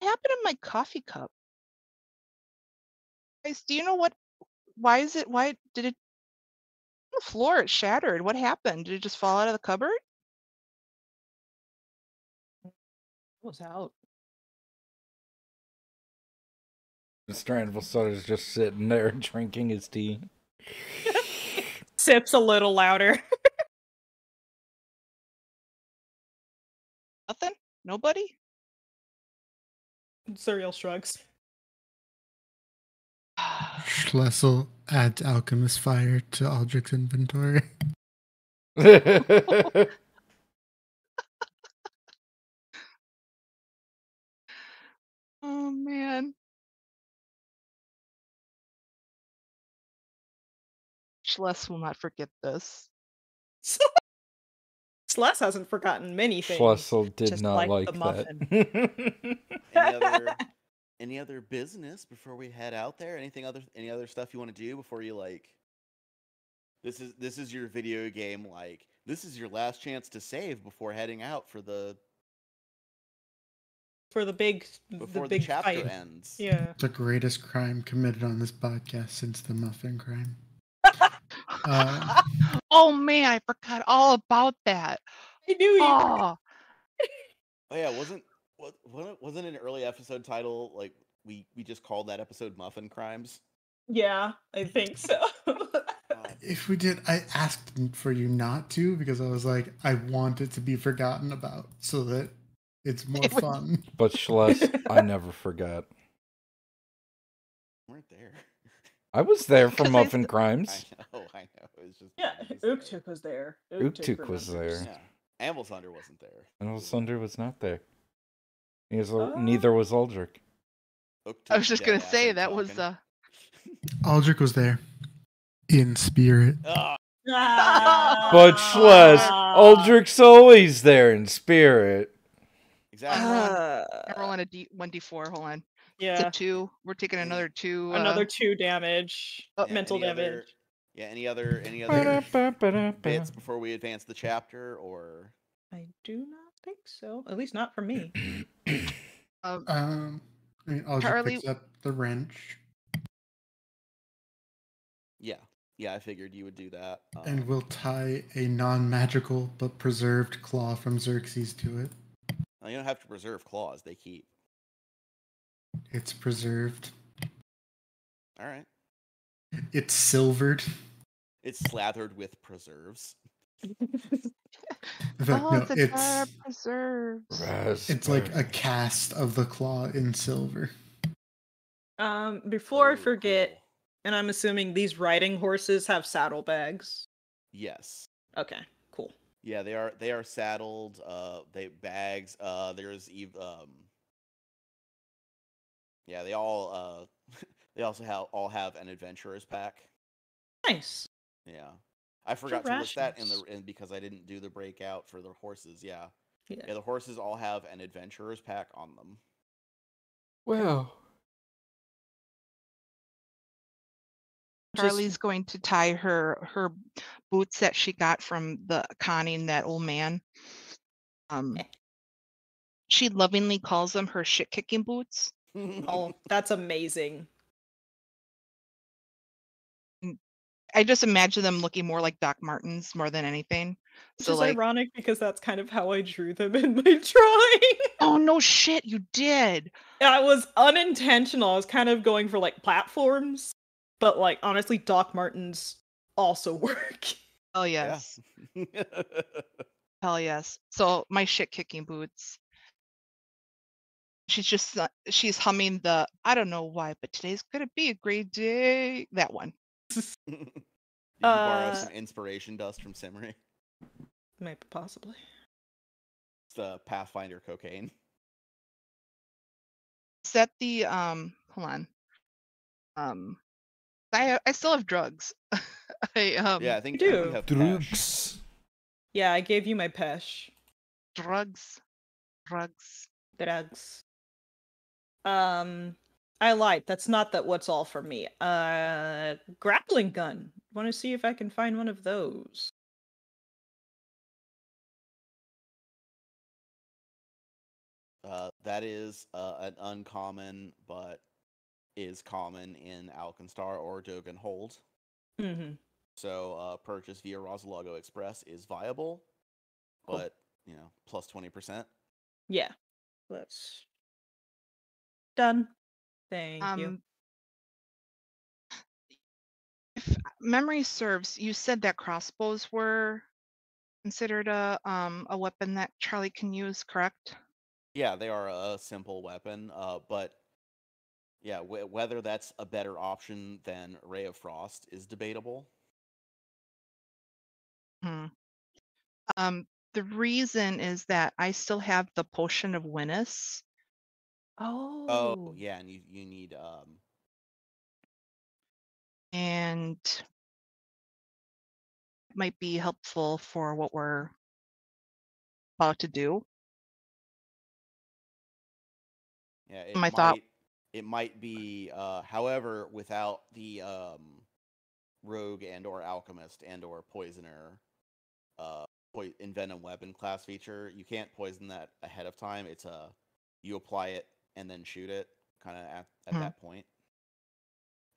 happened to my coffee cup? Guys, do you know why did it on the floor? It shattered. What happened? Did it just fall out of the cupboard? It was out. Mr. Anvilsot is just sitting there drinking his tea. Sips a little louder. Nothing? Nobody? Serial shrugs. Schlessel adds alchemist fire to Aldrich's inventory. Oh man. Schless will not forget this. Schless hasn't forgotten many things. Schlessel did just not like the muffin. that. Any other business before we head out there? Any other stuff you want to do before you like This is your video game, like, this is your last chance to save before heading out for the big chapter fight. ends. Yeah. The greatest crime committed on this podcast since the muffin crime. Oh man, I forgot all about that. I knew you. Oh, Oh yeah, wasn't an early episode title like we just called that episode Muffin Crimes? Yeah, I think so. If we did, I asked for you not to because I was like, I want it to be forgotten about so that it's more fun. But Celeste, I never forgot. You weren't there. I was there for 'Cause Muffin Crimes. I know. It's just Yeah, Uktuk was there. Uktuk was there. Yeah. Anvil Thunder wasn't there. And Thunder was not there. Neither Oh. was Aldrich. I was just gonna say that was Aldrich was there in spirit. But Celeste, Aldrich's always there in spirit. Exactly. I'm rolling a 1d4. Hold on. It's Yeah. a 2. We're taking another 2. Another 2 damage. Mental damage. Any other bits before we advance the chapter, or? I do not think so. At least not for me. I mean, Aldrich Charlie- picks up the wrench. Yeah, I figured you would do that. And we'll tie a non-magical but preserved claw from Xerxes to it. You don't have to preserve claws; they keep. It's preserved. All right. It's silvered. It's slathered with preserves. In fact, no, it's a jar of preserves. it's like a cast of the claw in silver. Before I Ooh, forget, cool. and I'm assuming these riding horses have Yes. Okay, cool. Yeah, they are saddled. They bags. There's yeah, they all they also all have an adventurer's pack. Nice. Yeah, I forgot to list that rations. because I didn't do the breakout for the horses. Yeah, Yeah. the horses all have an adventurer's pack on them. Well, Charlie's going to tie her boots that she got from the conning that old man. She lovingly calls them her shit kicking boots. Oh, that's amazing. I just imagine them looking more like Doc Martens more than anything. Which So is like, ironic because that's kind of how I drew them in my drawing. oh no shit, you did. Yeah, it was unintentional. I was kind of going for like platforms, but like honestly, Doc Martens also work. Oh yes. Hell yes. So my shit kicking boots. She's humming the I don't know why, but today's gonna be a great day. That one. Did you borrow some inspiration dust from Simmery? Maybe possibly. It's the Pathfinder cocaine. Set the hold on. I still have drugs. Yeah, I think you you do. have drugs. Yeah, I gave you my pesh. Drugs. Drugs. I lied. That's not what's all for me. Grappling gun. Want to see if I can find one of those. That is an uncommon, but is common in Alkenstar or Dogan Hold. Mm-hmm. So purchase via Rosalago Express is viable, Cool. but plus 20%. Yeah, that's done. Thank you. If memory serves, you said that crossbows were considered a weapon that Charlie can use, correct? Yeah, they are a simple weapon, but yeah, whether that's a better option than Ray of Frost is debatable. The reason is that I still have the potion of Winnis. Oh, yeah, and you need and it might be helpful for what we're about to do. Yeah, My thought. It might be, however, without the rogue and or alchemist and or poisoner envenom weapon class feature, you can't poison that ahead of time. It's you apply it and then shoot it kind of at that point.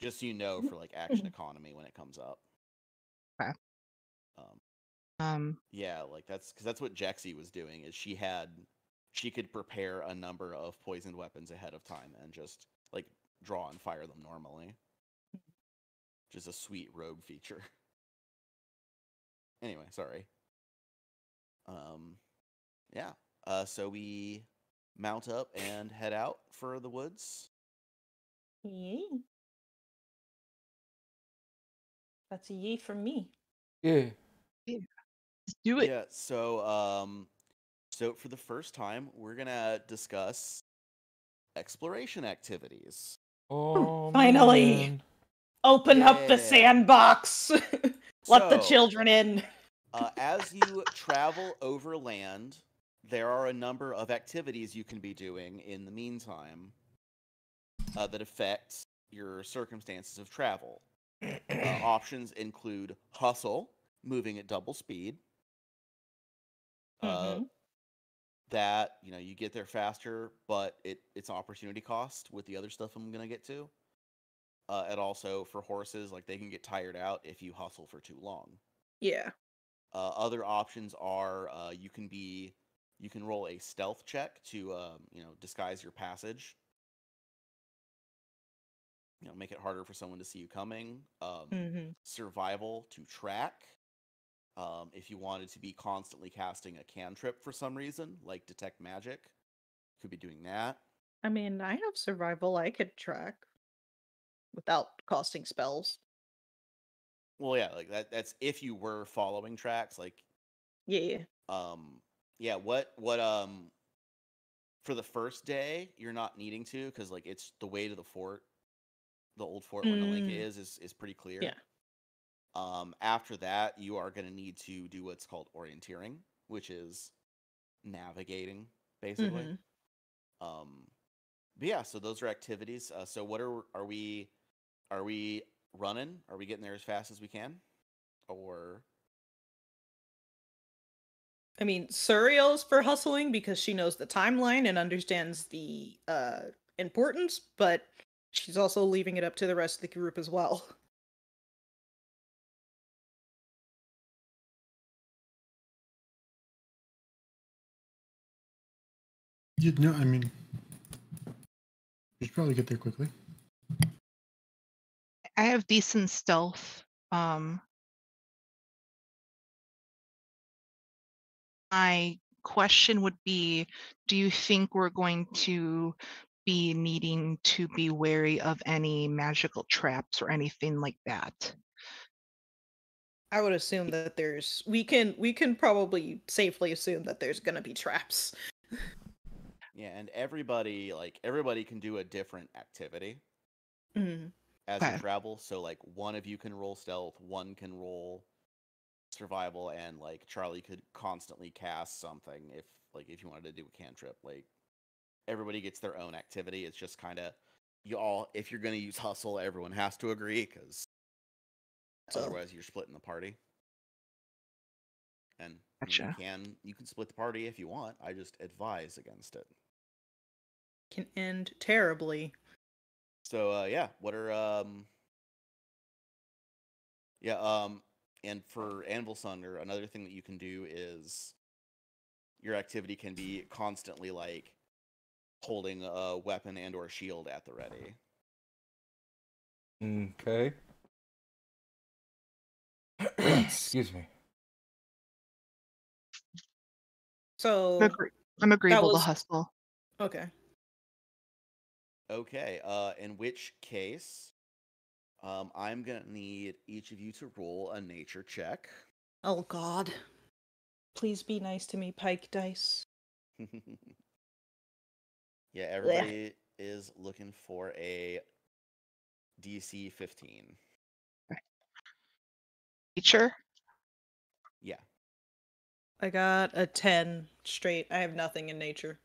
Just so you know, for like action economy when it comes up. Okay. Yeah, like that's because that's what Jexy was doing. Is she could prepare a number of poisoned weapons ahead of time and just like draw and fire them normally. Which is a sweet rogue feature. Anyway, sorry. Yeah. So we mount up and head out for the woods. Yay. That's a yay from me. Yeah. Let's do it. Yeah. So for the first time, we're gonna discuss exploration activities. Oh, Finally. man. Open up the Yeah. sandbox. Let the So, children in. As you travel overland, there are a number of activities you can be doing in the meantime that affect your circumstances of travel. Options include hustle, moving at double speed. That, you get there faster, but it's opportunity cost with the other stuff I'm going to get to. And also for horses, like they can get tired out if you hustle for too long. Yeah. Other options are you can roll a stealth check to disguise your passage. Make it harder for someone to see you coming. Survival to track. If you wanted to be constantly casting a cantrip for some reason, like detect magic, could be doing that. I mean, I have survival I could track without casting spells. Well, yeah, like that's if you were following tracks, like Yeah. yeah, what for the first day, you're not needing to, because like it's the way to the fort, the old fort where Nalinka is pretty clear. Yeah. After that, you are going to need to do what's called orienteering, which is navigating, basically. But yeah, so those are activities. So what are we running? Are we getting there as fast as we can? Or I mean, Suriel's for hustling because she knows the timeline and understands the importance, but she's also leaving it up to the rest of the group as well. I mean, you should probably get there quickly. I have decent stealth. My question would be, do you think we're going to be needing to be wary of any magical traps or anything like that? I would assume that we can probably safely assume that there's gonna be traps. yeah, and everybody can do a different activity as you travel. So like one of you can roll stealth, one can roll survival, and like Charlie could constantly cast something if you wanted to do a cantrip. Like everybody gets their own activity. It's just kind of if you're going to use hustle, everyone has to agree, because otherwise you're splitting the party. And Gotcha. you can split the party if you want. I just advise against it. Can end terribly. So yeah, what are and for Anvil Sunder, another thing that you can do is your activity can be constantly like holding a weapon and or shield at the ready. Okay. Excuse me. So I'm agreeable was... to hustle. Okay. Okay. In which case, I'm gonna need each of you to roll a nature check. Oh God. Please be nice to me, Pike Dice. Yeah, everybody is looking for a DC 15. Nature? Yeah. I got a 10 straight. I have nothing in nature.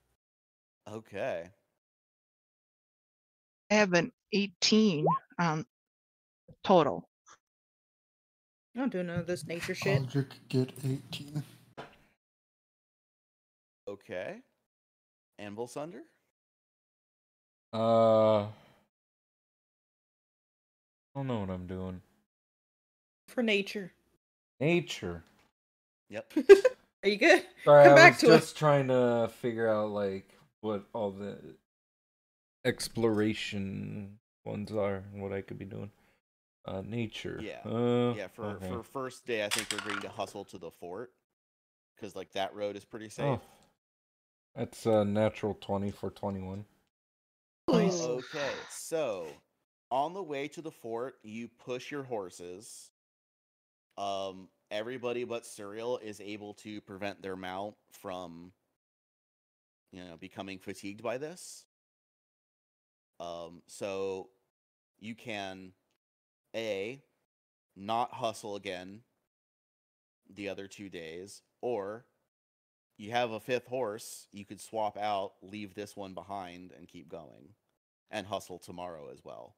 Okay. I have an 18 total. I don't do none of this nature shit. Aldrich get 18. Okay. Anvil Sunder? I don't know what I'm doing. For nature. Nature. Yep. Are you good? Sorry, Come I back was to just trying to figure out like what all the exploration ones are and what I could be doing. Nature. Yeah. Yeah, okay. for first day, I think we're agreeing to hustle to the fort. Because, like, that road is pretty safe. Oh, that's a natural 20 for 21. Nice. Okay, so on the way to the fort, you push your horses. Everybody but Serial is able to prevent their mount from, becoming fatigued by this. So you can not hustle again the other 2 days, or you have a fifth horse, you could swap out, leave this one behind, and keep going, and hustle tomorrow as well.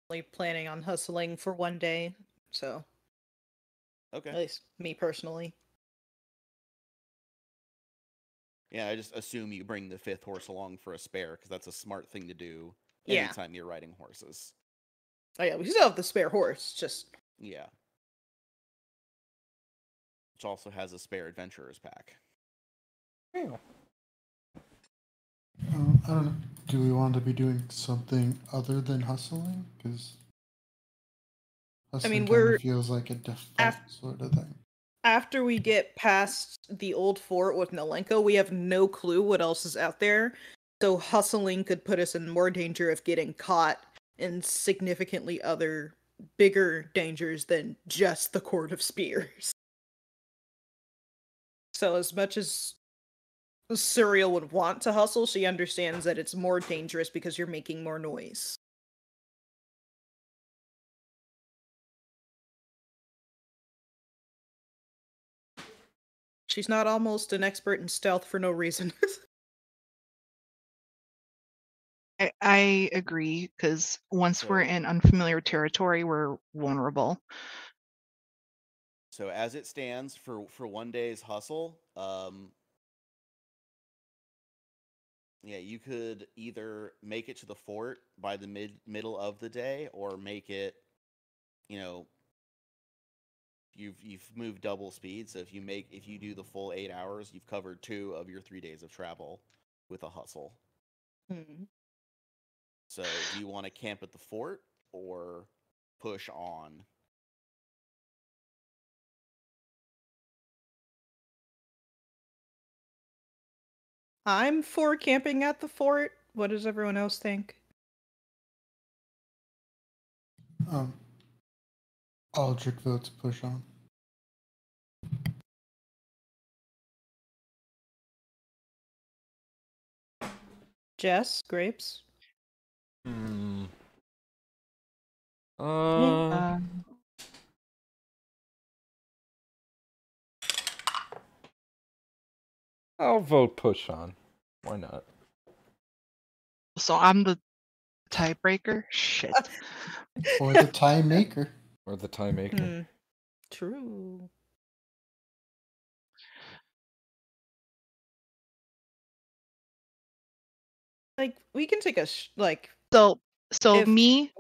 only planning on hustling for one day, so Okay. at least me personally. Yeah, I just assume you bring the fifth horse along for a spare, because that's a smart thing to do Yeah. anytime you're riding horses. Oh yeah, we still have the spare horse, just Yeah. Which also has a spare adventurer's pack. Yeah. I don't know. Do we want to be doing something other than hustling? Because hustling kind we're of feels like a default sort of thing. after we get past the old fort with Nalenko, we have no clue what else is out there. So hustling could put us in more danger of getting caught in significantly other bigger dangers than just the Court of Spears. So as much as Suriel would want to hustle, she understands that it's more dangerous because you're making more noise. She's not almost an expert in stealth for no reason. I agree, because once we're So- in unfamiliar territory, we're vulnerable. So as it stands for one day's hustle, you could either make it to the fort by the middle of the day, or make it, you've moved double speed. So if you do the full 8 hours, you've covered 2 of your 3 days of travel with a hustle. So do you want to camp at the fort or push on? I'm for camping at the fort. What does everyone else think? Aldrich votes push on. Jess, Grapes? I'll vote push on. Why not? So I'm the tiebreaker? Shit. Or the time maker. Or the time maker. True. Like, we can take a So if- me,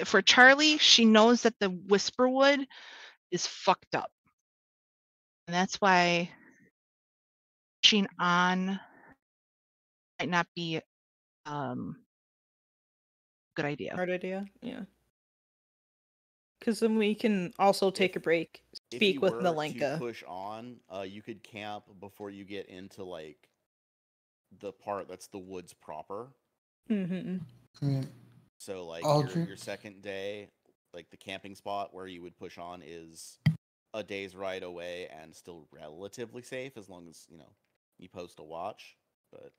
for Charlie, she knows that the Whisperwood is fucked up. And that's why pushing on might not be good idea. hard idea, yeah. Because then we can also take a break, speak with If you were Nalenka. to push on, you could camp before you get into, like, the part that's the woods proper. So, like, your second day, like, the camping spot where you would push on is a day's ride away and still relatively safe, as long as, you post a watch. But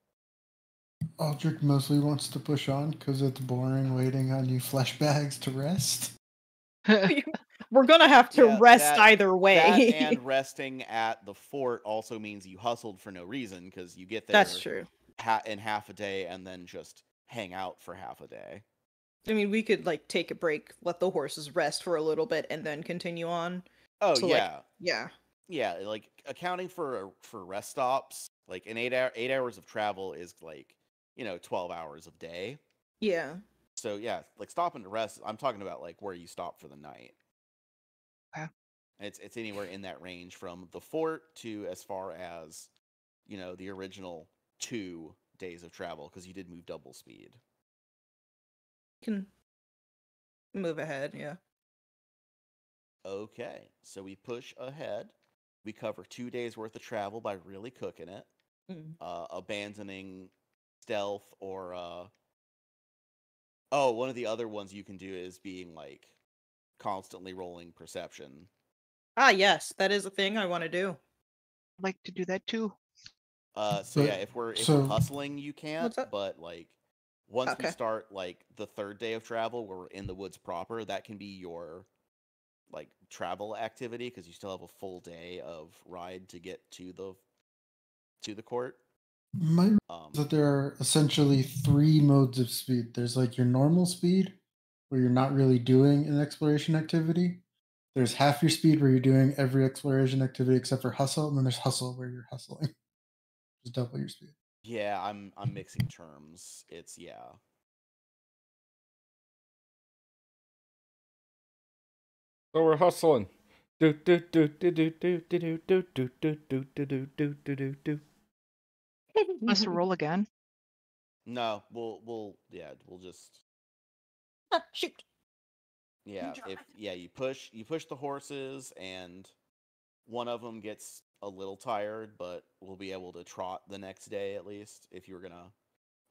Aldrich mostly wants to push on because it's boring waiting on you flesh bags to rest. We're gonna have to rest either way. That and resting at the fort also means you hustled for no reason, because you get there That's true. in half a day and then just hang out for half a day. I mean, we could like take a break, let the horses rest for a little bit, and then continue on. Oh So, yeah, like, yeah. yeah. Like accounting for rest stops, like an 8 hours of travel is like 12 hours of day. Yeah. So yeah, like stopping to rest. I'm talking about like where you stop for the night. Okay. It's anywhere in that range from the fort to as far as the original 2 days of travel because you did move double speed. Can move ahead, yeah. Okay, so we push ahead. We cover 2 days worth of travel by really cooking it, abandoning stealth or one of the other ones you can do is being like constantly rolling perception. Ah, yes, that is a thing I want to do. I'd like to do that too. So yeah, if we're hustling, you can't. What's up? But like once we Okay. start like the 3rd day of travel, where we're in the woods proper, that can be your like travel activity because you still have a full day of ride to get to the court. My that there are essentially 3 modes of speed. There's like your normal speed, where you're not really doing an exploration activity. There's half your speed where you're doing every exploration activity except for hustle, and then there's hustle where you're hustling. Just double your speed. Yeah, I'm mixing terms. It's So we're hustling. Do. Must roll again. No, we'll just Shoot. yeah, you push the horses and one of them gets a little tired, but we'll be able to trot the next day at least. If you were gonna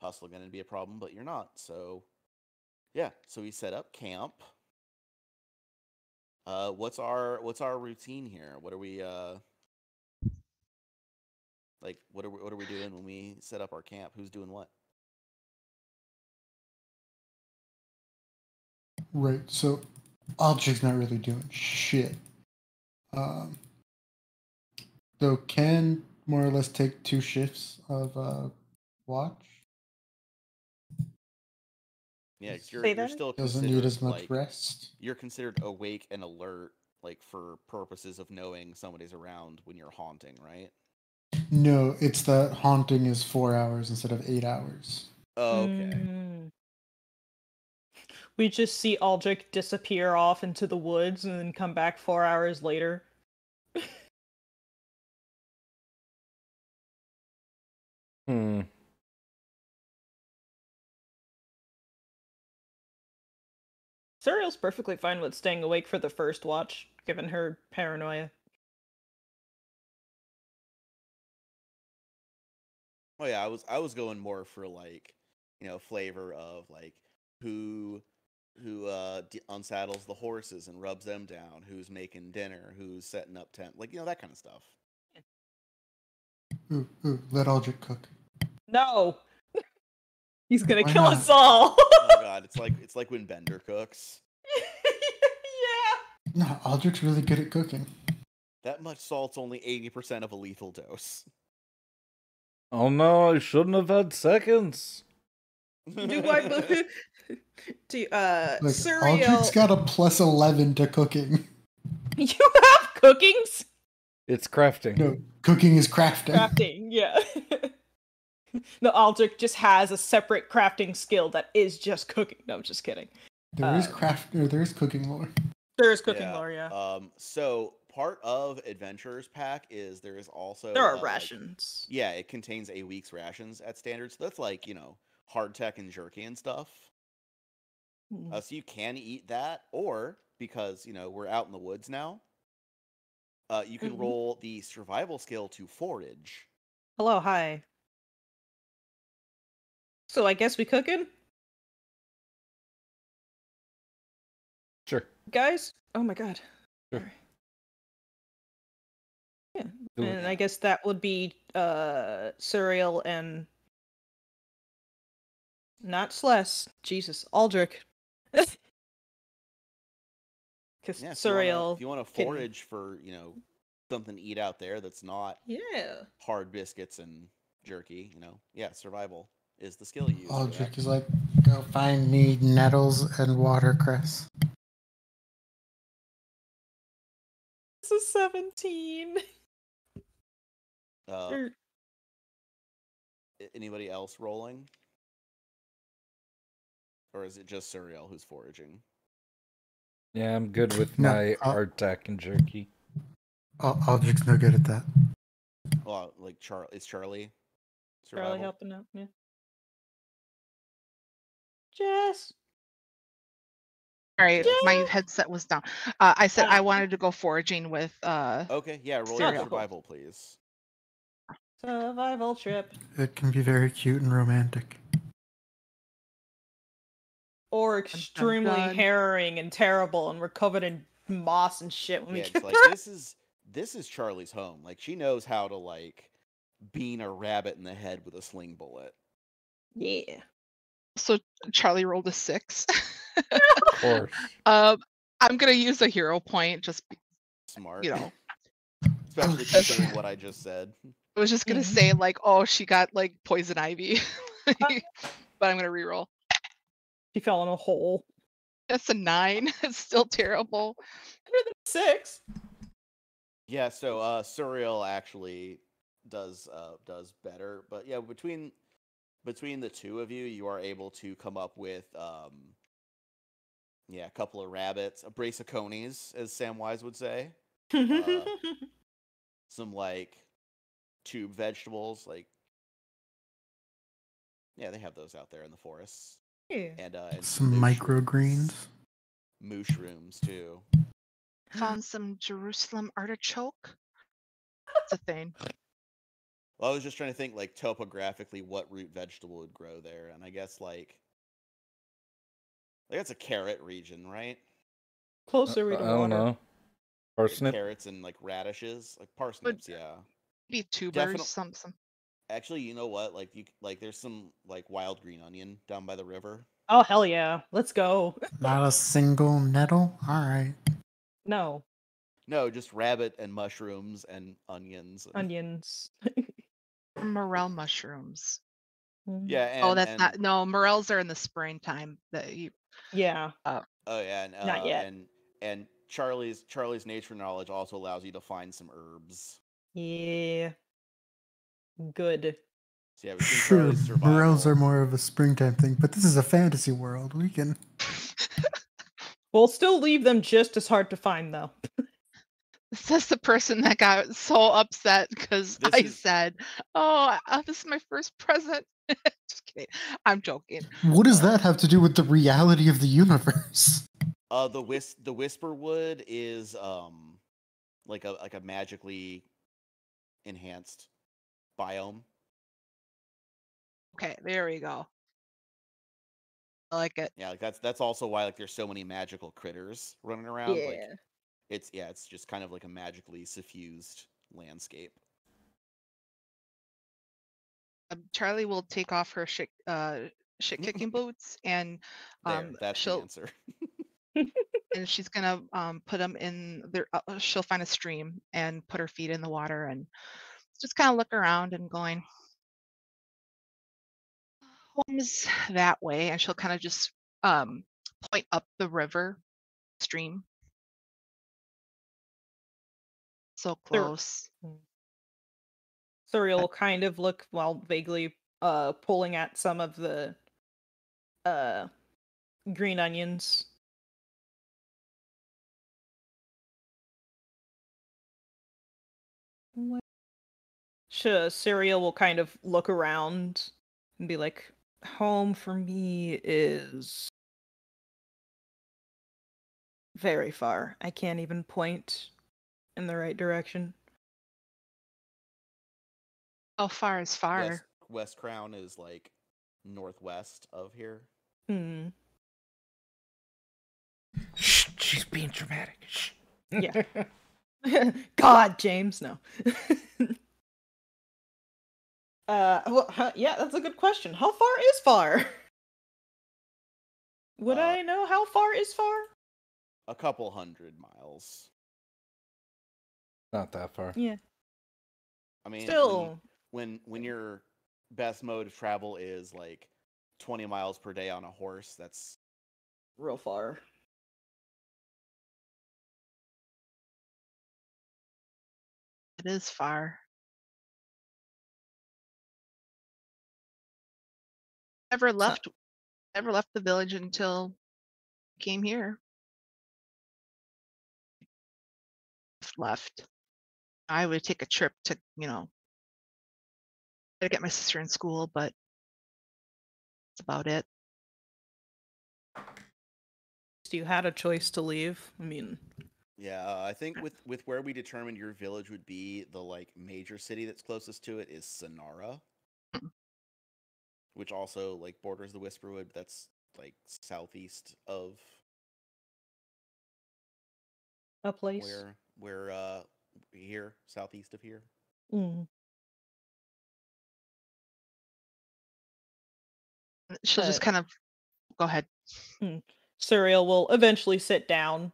hustle again, it'd be a problem, but you're not. So yeah, so we set up camp. What's our routine here? What are we like? What are we doing when we set up our camp? Who's doing what? Right. So Aldrich's not really doing shit. Though can more or less take 2 shifts of watch. Yeah, 'cause Say you're that? still Doesn't considered need as much like rest. you're considered awake and alert, like for purposes of knowing somebody's around when you're haunting, right? No, it's that haunting is 4 hours instead of 8 hours. Oh, okay. We just see Aldrich disappear off into the woods and then come back 4 hours later. Suriel's perfectly fine with staying awake for the first watch, given her paranoia. Oh yeah, I was going more for like, flavor of like who unsaddles the horses and rubs them down, who's making dinner, who's setting up tent, like that kind of stuff. Ooh, let Aldrich cook. No! He's gonna Why kill not? us all! Oh god, it's like when Bender cooks. Yeah! No, Aldrich's really good at cooking. That much salt's only 80% of a lethal dose. Oh no, I shouldn't have had seconds. Do I believe... Like, Suriel... Aldrich's got a plus 11 to cooking. You have cookings? It's crafting. No, cooking is crafting. Crafting, yeah. No, Aldrich just has a separate crafting skill that is just cooking. No, I'm just kidding. There is cooking lore. There is cooking lore, yeah. So part of Adventurers Pack is there is also There are rations. Yeah, it contains a week's rations at standard. So that's like, hardtack and jerky and stuff. So you can eat that, or because, we're out in the woods now, you can roll the survival skill to forage. Hello, hi. So I guess we cooking? Sure. Guys? Oh my god. Sure. Yeah. Do it. And I guess that would be Suriel and not Celeste. Jesus. Aldrich. Because Yeah, Suriel. if you want to forage for, something to eat out there that's not Yeah. hard biscuits and jerky, yeah, survival. is the skill you use. Aldrich is like, go find me nettles and watercress. It's a 17. Anybody else rolling? Or is it just Suriel who's foraging? Yeah, I'm good with No, my hardtack and jerky. Aldrich's no good at that. Well, like is Charlie Charlie survival? helping out, yeah. Jess! Sorry, my headset was down. I said I wanted to go foraging with Okay, yeah, roll Suriel. your survival, please. Survival trip. It can be very cute and romantic. Or extremely dun. harrowing and terrible, and we're covered in moss and shit when we It's get like there. this is Charlie's home. Like she knows how to like bean a rabbit in the head with a sling bullet. Yeah. So Charlie rolled a 6. Of course. I'm gonna use a hero point, just Smart. you know. Especially considering what I just said. I was just gonna say like, oh, she got like poison ivy, but I'm gonna reroll. She fell in a hole. That's a 9. It's still terrible. Better than 6. Yeah, so Suriel actually does better, but yeah, between the two of you, you are able to come up with a couple of rabbits, a brace of conies, as Samwise would say, some like tube vegetables, like yeah, they have those out there in the forests, Yeah. and Some microgreens. mushrooms too. Found some Jerusalem artichoke. It's a thing. Well, I was just trying to think, like, topographically, what root vegetable would grow there, and I guess, like that's a carrot region, right? Closer we I to don't water. know. Like Parsnip? carrots and, like, radishes. Like, parsnips, yeah. Maybe tubers, Definitely. some. Actually, you know what? Like, there's some, like, wild green onion down by the river. Oh, hell yeah. Let's go. Not a single nettle? Alright. No. No, just rabbit and mushrooms and onions. Onions. Morel mushrooms. Yeah, and Oh, that's not. No, morels are in the springtime. Yeah. Oh yeah, and Not yet. And Charlie's nature knowledge also allows you to find some herbs. Yeah. Good. So yeah, between Sure, Charlie's survival, morels are more of a springtime thing, but this is a fantasy world. We can... We'll still leave them just as hard to find, though. Says the person that got so upset because I said, "Oh, this is my first present." Just kidding. I'm joking. What does that have to do with the reality of the universe? the whisper wood is like a magically enhanced biome. Okay, there we go. I like it. Yeah, like that's also why like there's so many magical critters running around. Yeah. Like it's just kind of like a magically suffused landscape. Charlie will take off her shit kicking boots and That's the answer. and she's gonna put them in there. She'll find a stream and put her feet in the water and just kind of look around and going, one's that way, and she'll kind of just point up the river stream. So close. Suriel will kind of look while vaguely pulling at some of the green onions. Suriel will kind of look around and be like, home for me is very far. I can't even point in the right direction. How far is far? West Crown is like northwest of here. Hmm. Shh, she's being dramatic. Shh. Yeah. God, James, no. Yeah, that's a good question. How far is far? Would I know how far is far? A couple 100 miles. Not that far. Yeah. I mean, Still. when you're best mode of travel is like 20 miles per day on a horse. That's Real far. It is far. Never left the village until I came here. Left. I would take a trip to, to get my sister in school, but that's about it. You had a choice to leave. I mean, yeah. I think with where we determined your village would be, the like major city that's closest to it is Sonara, which also like borders the Whisperwood. But that's like southeast of a place. where here, southeast of here. She'll just But- kind of go ahead. Suriel will eventually sit down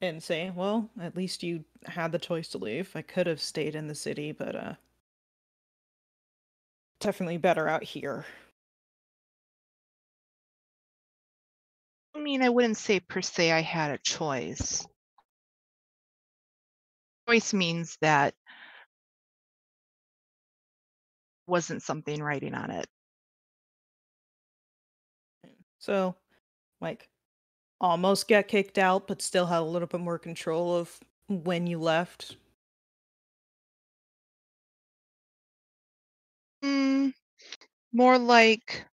and say, well, at least you had the choice to leave. I could have stayed in the city, but definitely better out here. I mean, I wouldn't say per se I had a choice. Choice means that wasn't something writing on it. So, like, almost get kicked out, but still had a little bit more control of when you left. More like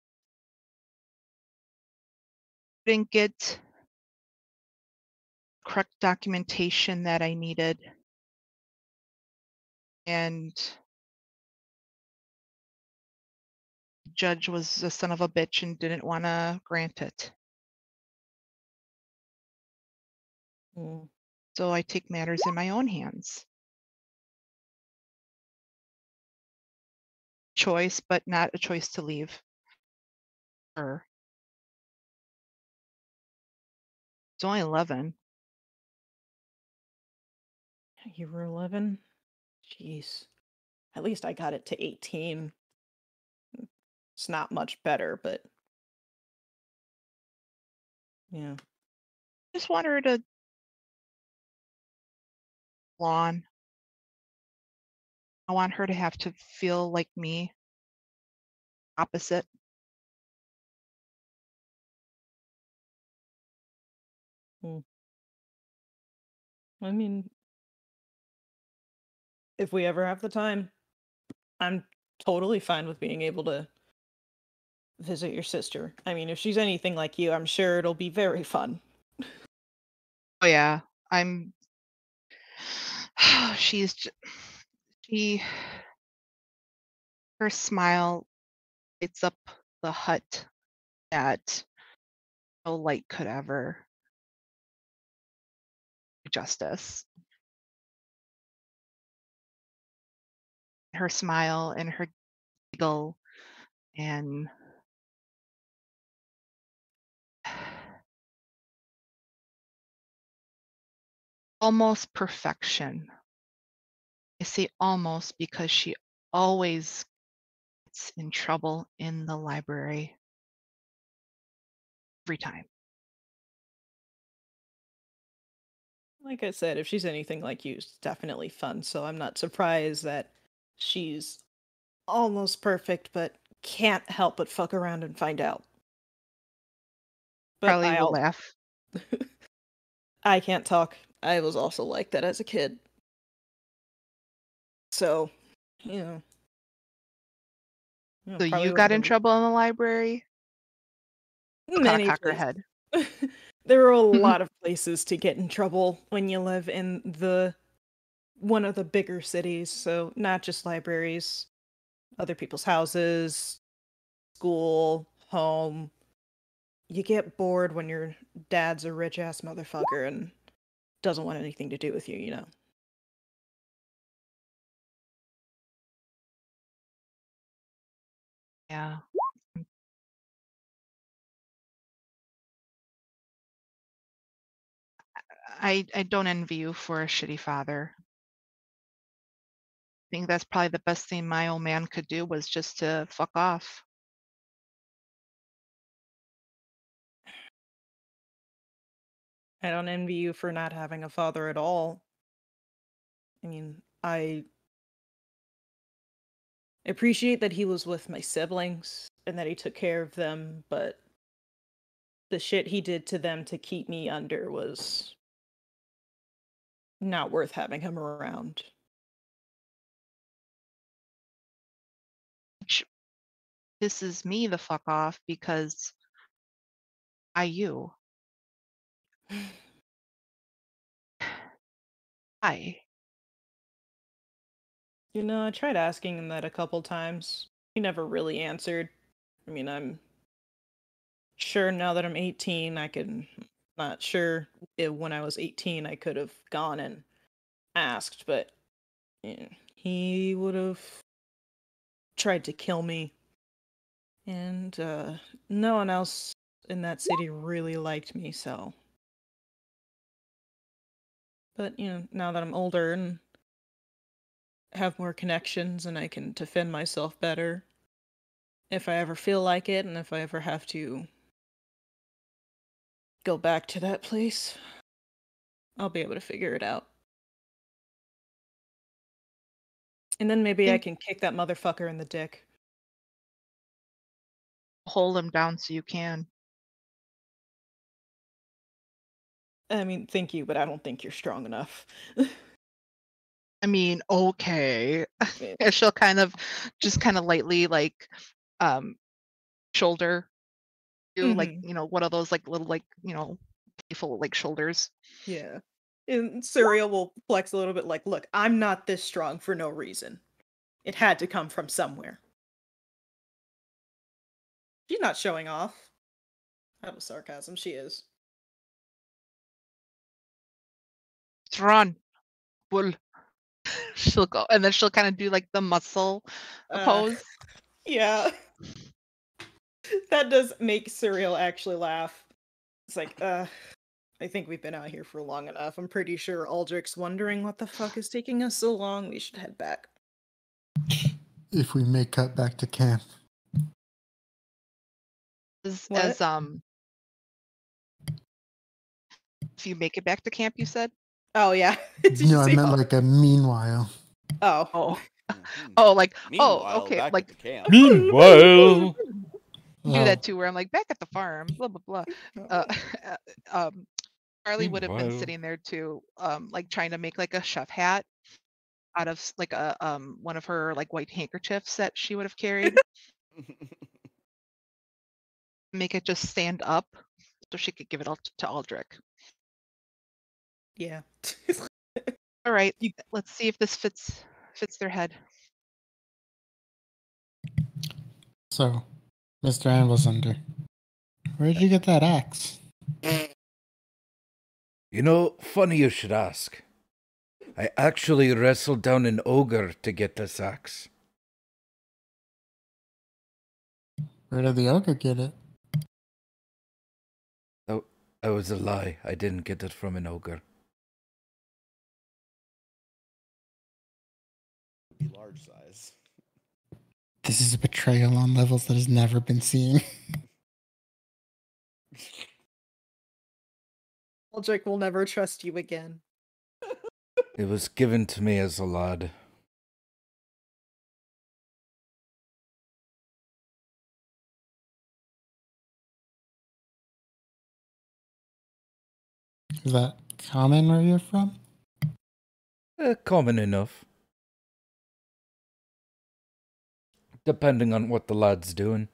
didn't get correct documentation that I needed. And the judge was a son of a bitch and didn't want to grant it. So I take matters in my own hands. Choice, but not a choice to leave her. It's only 11. You were 11? Jeez. At least I got it to 18. It's not much better, but yeah. Just want her to lawn. I want her to have to feel like me. Opposite. I mean, if we ever have the time, I'm totally fine with being able to visit your sister. I mean, if she's anything like you, I'm sure it'll be very fun. Oh yeah, her smile lights up the hut that no light could ever do justice. Her smile and her giggle and almost perfection. I say almost because she always gets in trouble in the library. Every time. Like I said, if she's anything like you, it's definitely fun. So I'm not surprised that she's almost perfect, but can't help but fuck around and find out. But Probably will laugh. I can't talk. I was also like that as a kid. So, you know. So you got in trouble in the library? Many cock her places. head. There are a lot of places to get in trouble when you live in one of the bigger cities, so not just libraries, other people's houses, school, home. You get bored when your dad's a rich ass motherfucker and doesn't want anything to do with you, you know. Yeah. I don't envy you for a shitty father. think that's probably the best thing my old man could do was just to fuck off. I don't envy you for not having a father at all. I mean, I appreciate that he was with my siblings and that he took care of them, but the shit he did to them to keep me under was not worth having him around. Which pisses me the fuck off because you. I. You know, I tried asking him that a couple times. He never really answered. I mean, I'm sure now that I'm 18, not sure if when I was 18 I could have gone and asked, but he would have tried to kill me. And no one else in that city really liked me, so. But, now that I'm older and have more connections and I can defend myself better, if I ever feel like it and if I ever have to go back to that place, I'll be able to figure it out. And then maybe I can kick that motherfucker in the dick. Hold him down so you can. I mean, thank you, but I don't think you're strong enough. I mean, okay. And she'll kind of lightly shoulder you, one of those little playful shoulders. Yeah. And Surreal will flex a little bit like, look, I'm not this strong for no reason. It had to come from somewhere. She's not showing off. That was sarcasm. She is. Run. Bull. She'll go, and then she'll kind of do the muscle pose. Yeah. That does make Surreal actually laugh. It's like, I think we've been out here for long enough. I'm pretty sure Aldrich's wondering what the fuck is taking us so long. We should head back. If we may cut back to camp. If you make it back to camp, you said? Oh, yeah. No, I meant like a meanwhile. Oh. Meanwhile, okay. back at the camp. Meanwhile. Do that too, where I'm back at the farm, blah blah blah. Charlie would have been sitting there too, trying to make a chef hat out of one of her white handkerchiefs that she would have carried. Make it just stand up so she could give it all to Aldrich. Yeah. All right, let's see if this fits their head. So, Mr. Anvilsunder, where did you get that axe? Funny you should ask. I actually wrestled down an ogre to get this axe. Where did the ogre get it? Oh, that was a lie. I didn't get it from an ogre. Be large size. This is a betrayal on levels that has never been seen. Aldrich will never trust you again. It was given to me as a lad. Is that common where you're from? Common enough. Depending on what the lad's doing.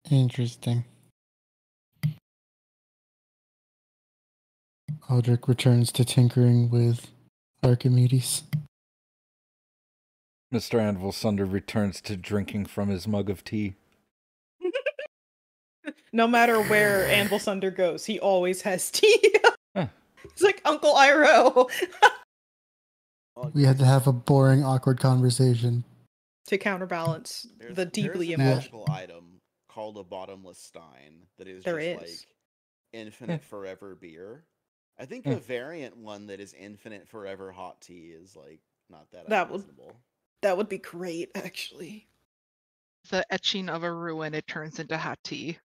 Interesting. Aldrich returns to tinkering with Archimedes. Mr. Anvilsunder returns to drinking from his mug of tea. No matter where Anvilsunder goes, he always has tea. Huh. It's like Uncle Iroh. We had to have a boring, awkward conversation. To counterbalance the deeply there's a emotional item called a bottomless stein that is There just is. infinite forever beer. I think a variant one that is infinite forever hot tea is like not that That would- unreasonable. That would be great, actually. The etching of a ruin, it turns into hot tea.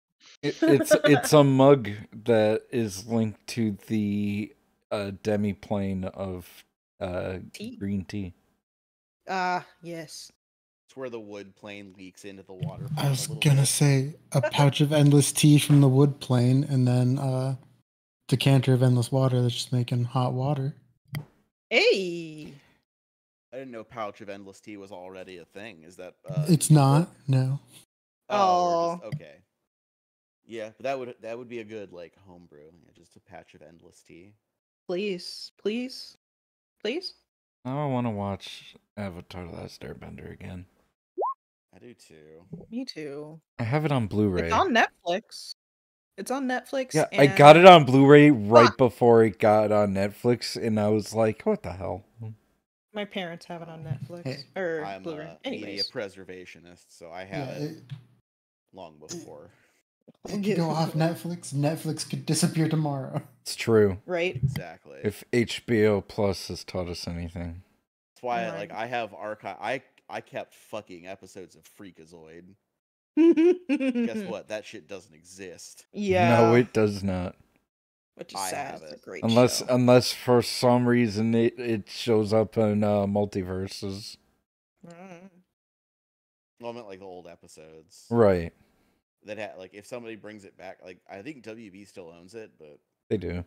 It's a mug that is linked to the demi-plane of Tea. green tea. Ah, yes. It's where the wood plane leaks into the water. I plane was a little gonna bit. say a pouch of endless tea from the wood plane, and then decanter of endless water that's just making hot water. Hey! I didn't know pouch of endless tea was already a thing. Is that? It's just a not. book? No. Oh, okay. Yeah, but that would be a good like homebrew. Yeah, just a patch of endless tea. Please, please, please. Now I want to watch Avatar: The Last Airbender again. I do too. Me too. I have it on Blu-ray. It's on Netflix. It's on Netflix. Yeah, and... I got it on Blu-ray right before it got on Netflix, and I was like, "What the hell?" My parents have it on Netflix Hey. or I'm Blu-ray. a media Anyways, preservationist, so I have Yeah, it long before. it could go off Netflix. Netflix could disappear tomorrow. It's true. right? Exactly. If HBO Plus has taught us anything. That's why Right. like I have archive. I kept fucking episodes of Freakazoid. Guess what? That shit doesn't exist. Yeah. No, it does not. Which is I sad. have It's a it. great Unless show. unless for some reason it shows up in multiverses. Mm. Well, I meant like the old episodes. Right. That had like if somebody brings it back, like I think WB still owns it, but They do.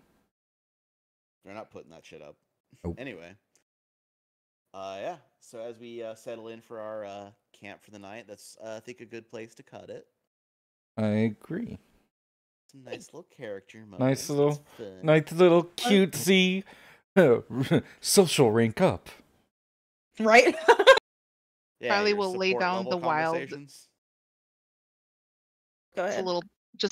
they're not putting that shit up. Nope. Anyway. Yeah. So as we settle in for our camp for the night, that's I think a good place to cut it. I agree. Some nice little character moments. Nice little Fun. nice little cutesy social rank up. Right? Yeah, Charlie your will lay support down level the wild- conversations. Go Just ahead.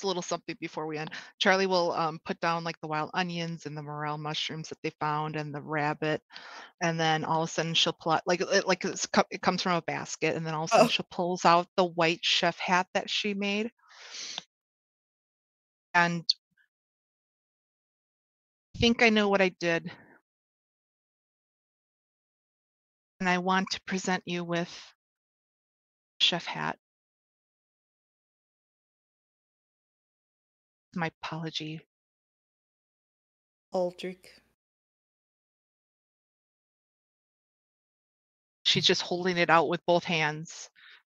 a little something before we end. Charlie will put down like the wild onions and the morel mushrooms that they found and the rabbit, and then all of a sudden she'll pull out it comes from a basket, and then all of a sudden Oh. she pulls out the white chef hat that she made, and I think I know what I did, and I want to present you with chef hat. My apology. Aldrich. She's just holding it out with both hands.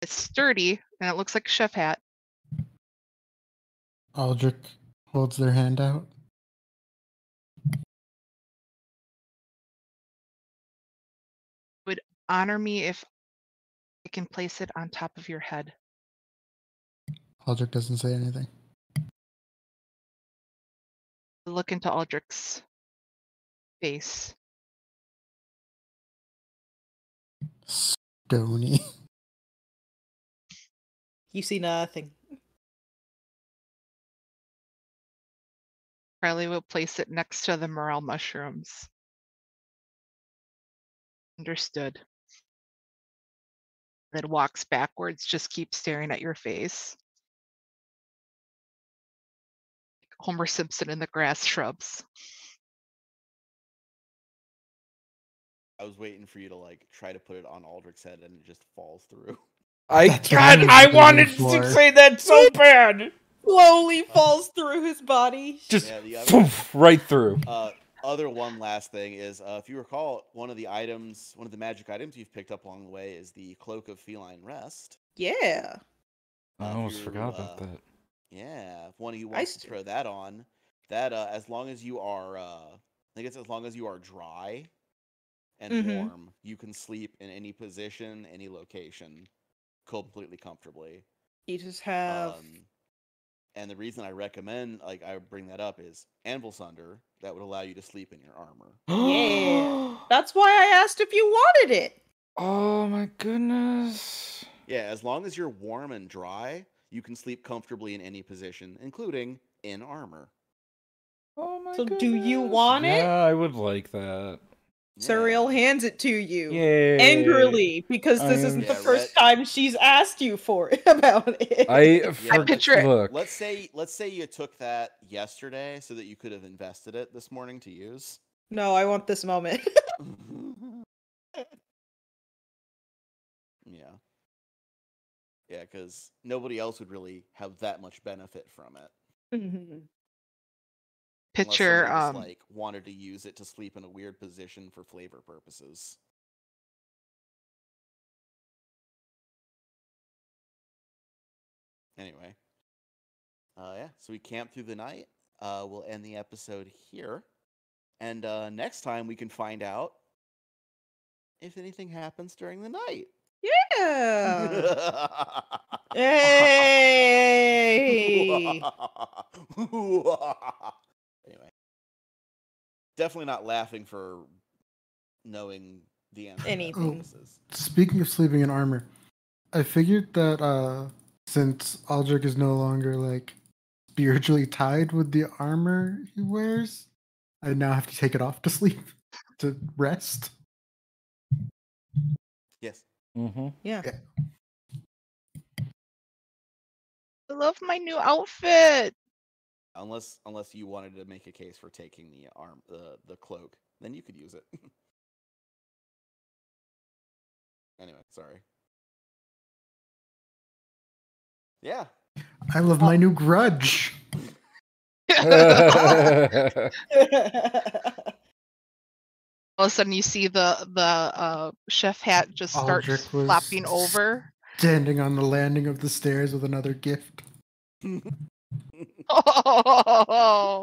It's sturdy and it looks like a chef hat. Aldrich holds their hand out. Honor me if I can place it on top of your head. Aldrich doesn't say anything. Look into Aldrich's face. Stony. You see nothing. Charlie will place it next to the morel mushrooms. Understood. Then walks backwards, just keep staring at your face. Homer Simpson in the grass shrubs. I was waiting for you to like try to put it on Aldrich's head and it just falls through. That's what I was waiting wanted for. to say that so bad. Slowly falls through his body. Just Yeah, the other- poof, right through. Other one last thing is if you recall, one of the magic items you've picked up along the way is the Cloak of Feline Rest. Yeah. I if almost you, forgot about that. Yeah, if one of you wants to throw that on, that as long as you are, I think it's as long as you are dry and warm, you can sleep in any position, any location, completely comfortably. You just have. And the reason I recommend, like, I bring that up is Anvil Sunder. That would allow you to sleep in your armor. Yeah. That's why I asked if you wanted it. Oh my goodness. Yeah, as long as you're warm and dry, you can sleep comfortably in any position, including in armor. Oh my So goodness. do you want it? Yeah, I would like that. Suriel hands it to you Yay. angrily because this I isn't am- the Yeah, first time she's asked you for it about it. Yeah, picture it. Look, let's say you took that yesterday so that you could have invested it this morning to use. No, I want this moment. Yeah. Yeah, because nobody else would really have that much benefit from it. Unless Picture somebody just, like, wanted to use it to sleep in a weird position for flavor purposes. Anyway. Yeah, so we camped through the night. We'll end the episode here. And next time we can find out if anything happens during the night. Yeah. Hey. Anyway. Definitely not laughing for knowing the answer. Anything. Speaking of sleeping in armor, I figured that since Aldrich is no longer like spiritually tied with the armor he wears, I now have to take it off to sleep to rest. Yes. mm-hmm. Yeah. I love my new outfit. Unless you wanted to make a case for taking the cloak, then you could use it. Anyway, sorry. Yeah. I love my new grudge. All of a sudden, you see the chef hat just starts Aldrich was flopping over. Standing on the landing of the stairs with another gift. Oh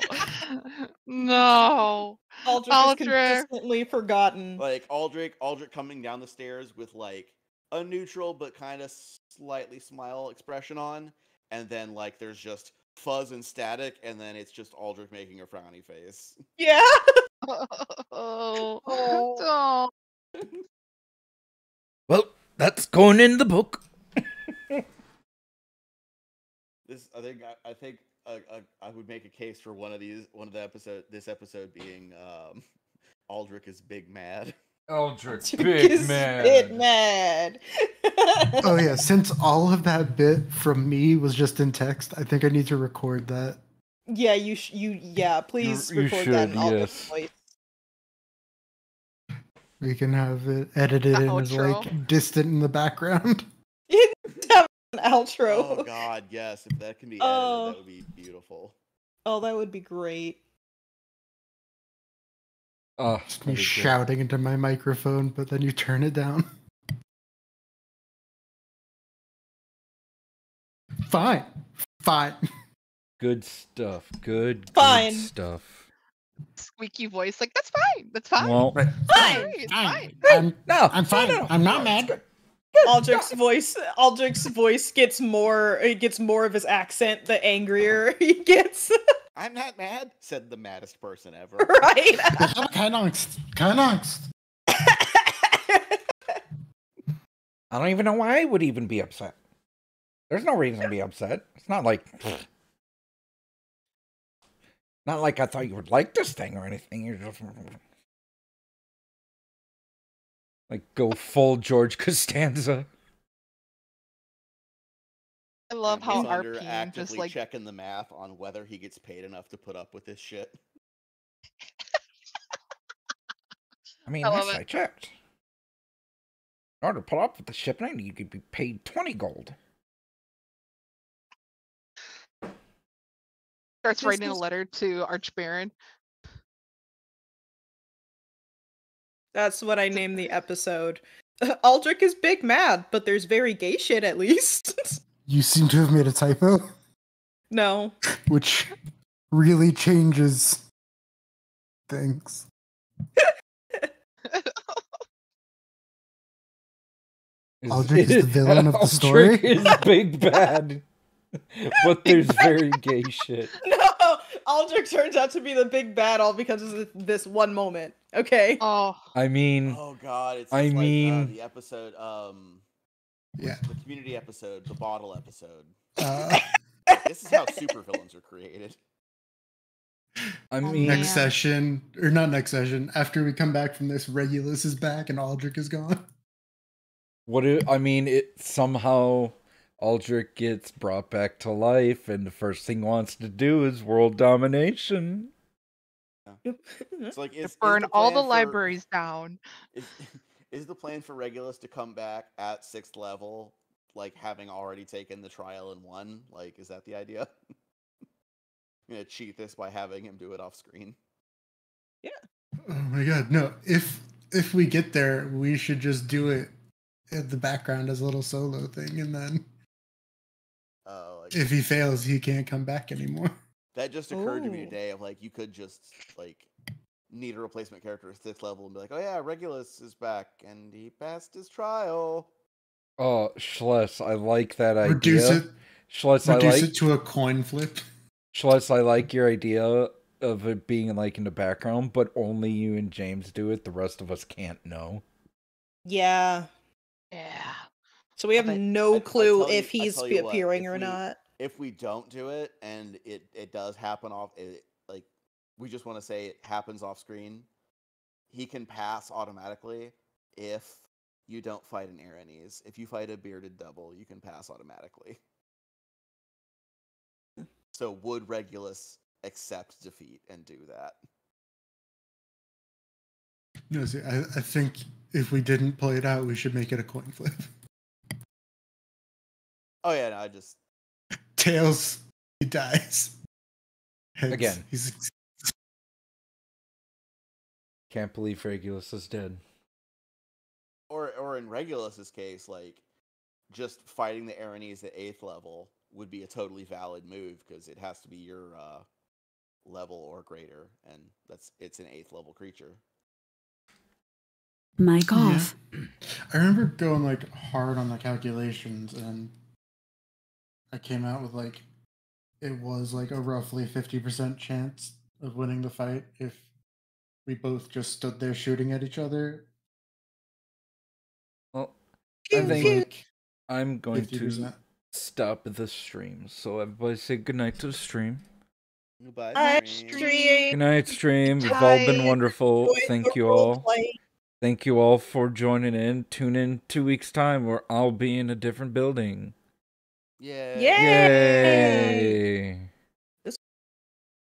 no! Aldrich is Aldrich. consistently forgotten. Like Aldrich coming down the stairs with like a neutral but kind of slightly smile expression on, and then like there's just fuzz and static, and then it's just Aldrich making a frowny face. Yeah. Oh. Oh. Well, that's going in the book. I think I would make a case for this episode being Aldrich is big mad. Aldrich, Big mad. Oh yeah, since all of that bit from me was just in text, I think I need to record that. Yeah, please You record that in should, Aldrich's yes. voice. We can have it edited in as Outro. like distant in the background. Have an outro. Oh God, yes! If that can be edited, Oh. that would be beautiful. Oh, that would be great. Oh, Just me shouting into my microphone, but then you turn it down. Fine. Good stuff. Good Fine. stuff. Squeaky voice, like that's fine. That's fine. Well, Right. Fine. It's fine. I'm fine. no, I'm not no, mad. Aldrich's voice gets more of his accent the angrier he gets. I'm not mad, said the maddest person ever. Right? I'm kind of angst. I don't even know why I would even be upset. There's no reason to be upset. It's not like I thought you would like this thing or anything. You're just like go full George Costanza. I love how Thunder RP actively just like checking the math on whether he gets paid enough to put up with this shit. I mean, I love yes, it. I checked. In order to put up with the ship, I need to be paid 20 gold. starts This writing a is- letter to Archbaron. That's what I named the episode. Aldrich is big mad, but there's very gay shit at least. You seem to have made a typo, No. which really changes things. Aldrich is the villain of the story? Aldrich is big bad, but there's very gay shit. No! Aldrich turns out to be the big bad all because of this one moment. Okay? Oh, I mean, Oh God, it's I just like mean- the episode, Yeah. the community episode, the bottle episode. Uh, This is how supervillains are created. I Oh, mean, Next man. session, or not next session, after we come back from this, Regulus is back and Aldrich is gone. it somehow Aldrich gets brought back to life, and the first thing he wants to do is world domination. It's like To is burn the all the plan for libraries down. is the plan for Regulus to come back at 6th level, like having already taken the trial and won? Like, is that the idea? I'm gonna cheat this by having him do it off screen. Oh my god, no. If we get there, we should just do it in the background as a little solo thing, and then Like, if he fails, he can't come back anymore. that just occurred to me Ooh. today of like you could just like need a replacement character at 6th level and be like, oh yeah, Regulus is back and he passed his trial. Oh, Schless, I like that Reduce idea. it. Schless, Reduce it to a coin flip. Schless, I like your idea of it being like in the background, but only you and James do it. The rest of us can't know. Yeah. Yeah. So we have Love it. no clue tell you- if he's tell you what, appearing if or we- not. If we don't do it and it does happen off, like we just want to say it happens off screen, he can pass automatically if you don't fight an Aranese. If you fight a bearded double, you can pass automatically. So would Regulus accept defeat and do that? No, see, I think if we didn't play it out, we should make it a coin flip. Oh yeah, no, I just Tails, he dies. Heads, Again. he's Can't believe Regulus is dead. or in Regulus's case, like just fighting the Aranese at 8th level would be a totally valid move because it has to be your level or greater, and it's an 8th level creature. Mic off. I remember going like hard on the calculations, and I came out with like it was like a roughly 50% chance of winning the fight if we both just stood there shooting at each other. Well, Pew, I think pew. Like I'm going to 50%. stop the stream. So everybody say goodnight to the stream. Goodbye, Hi, stream. stream. Good night, stream. You've all been Bye. wonderful. Enjoy Thank the you role all. play. Thank you all for joining in. Tune in 2 weeks' time where I'll be in a different building. Yay. Yay! Yay!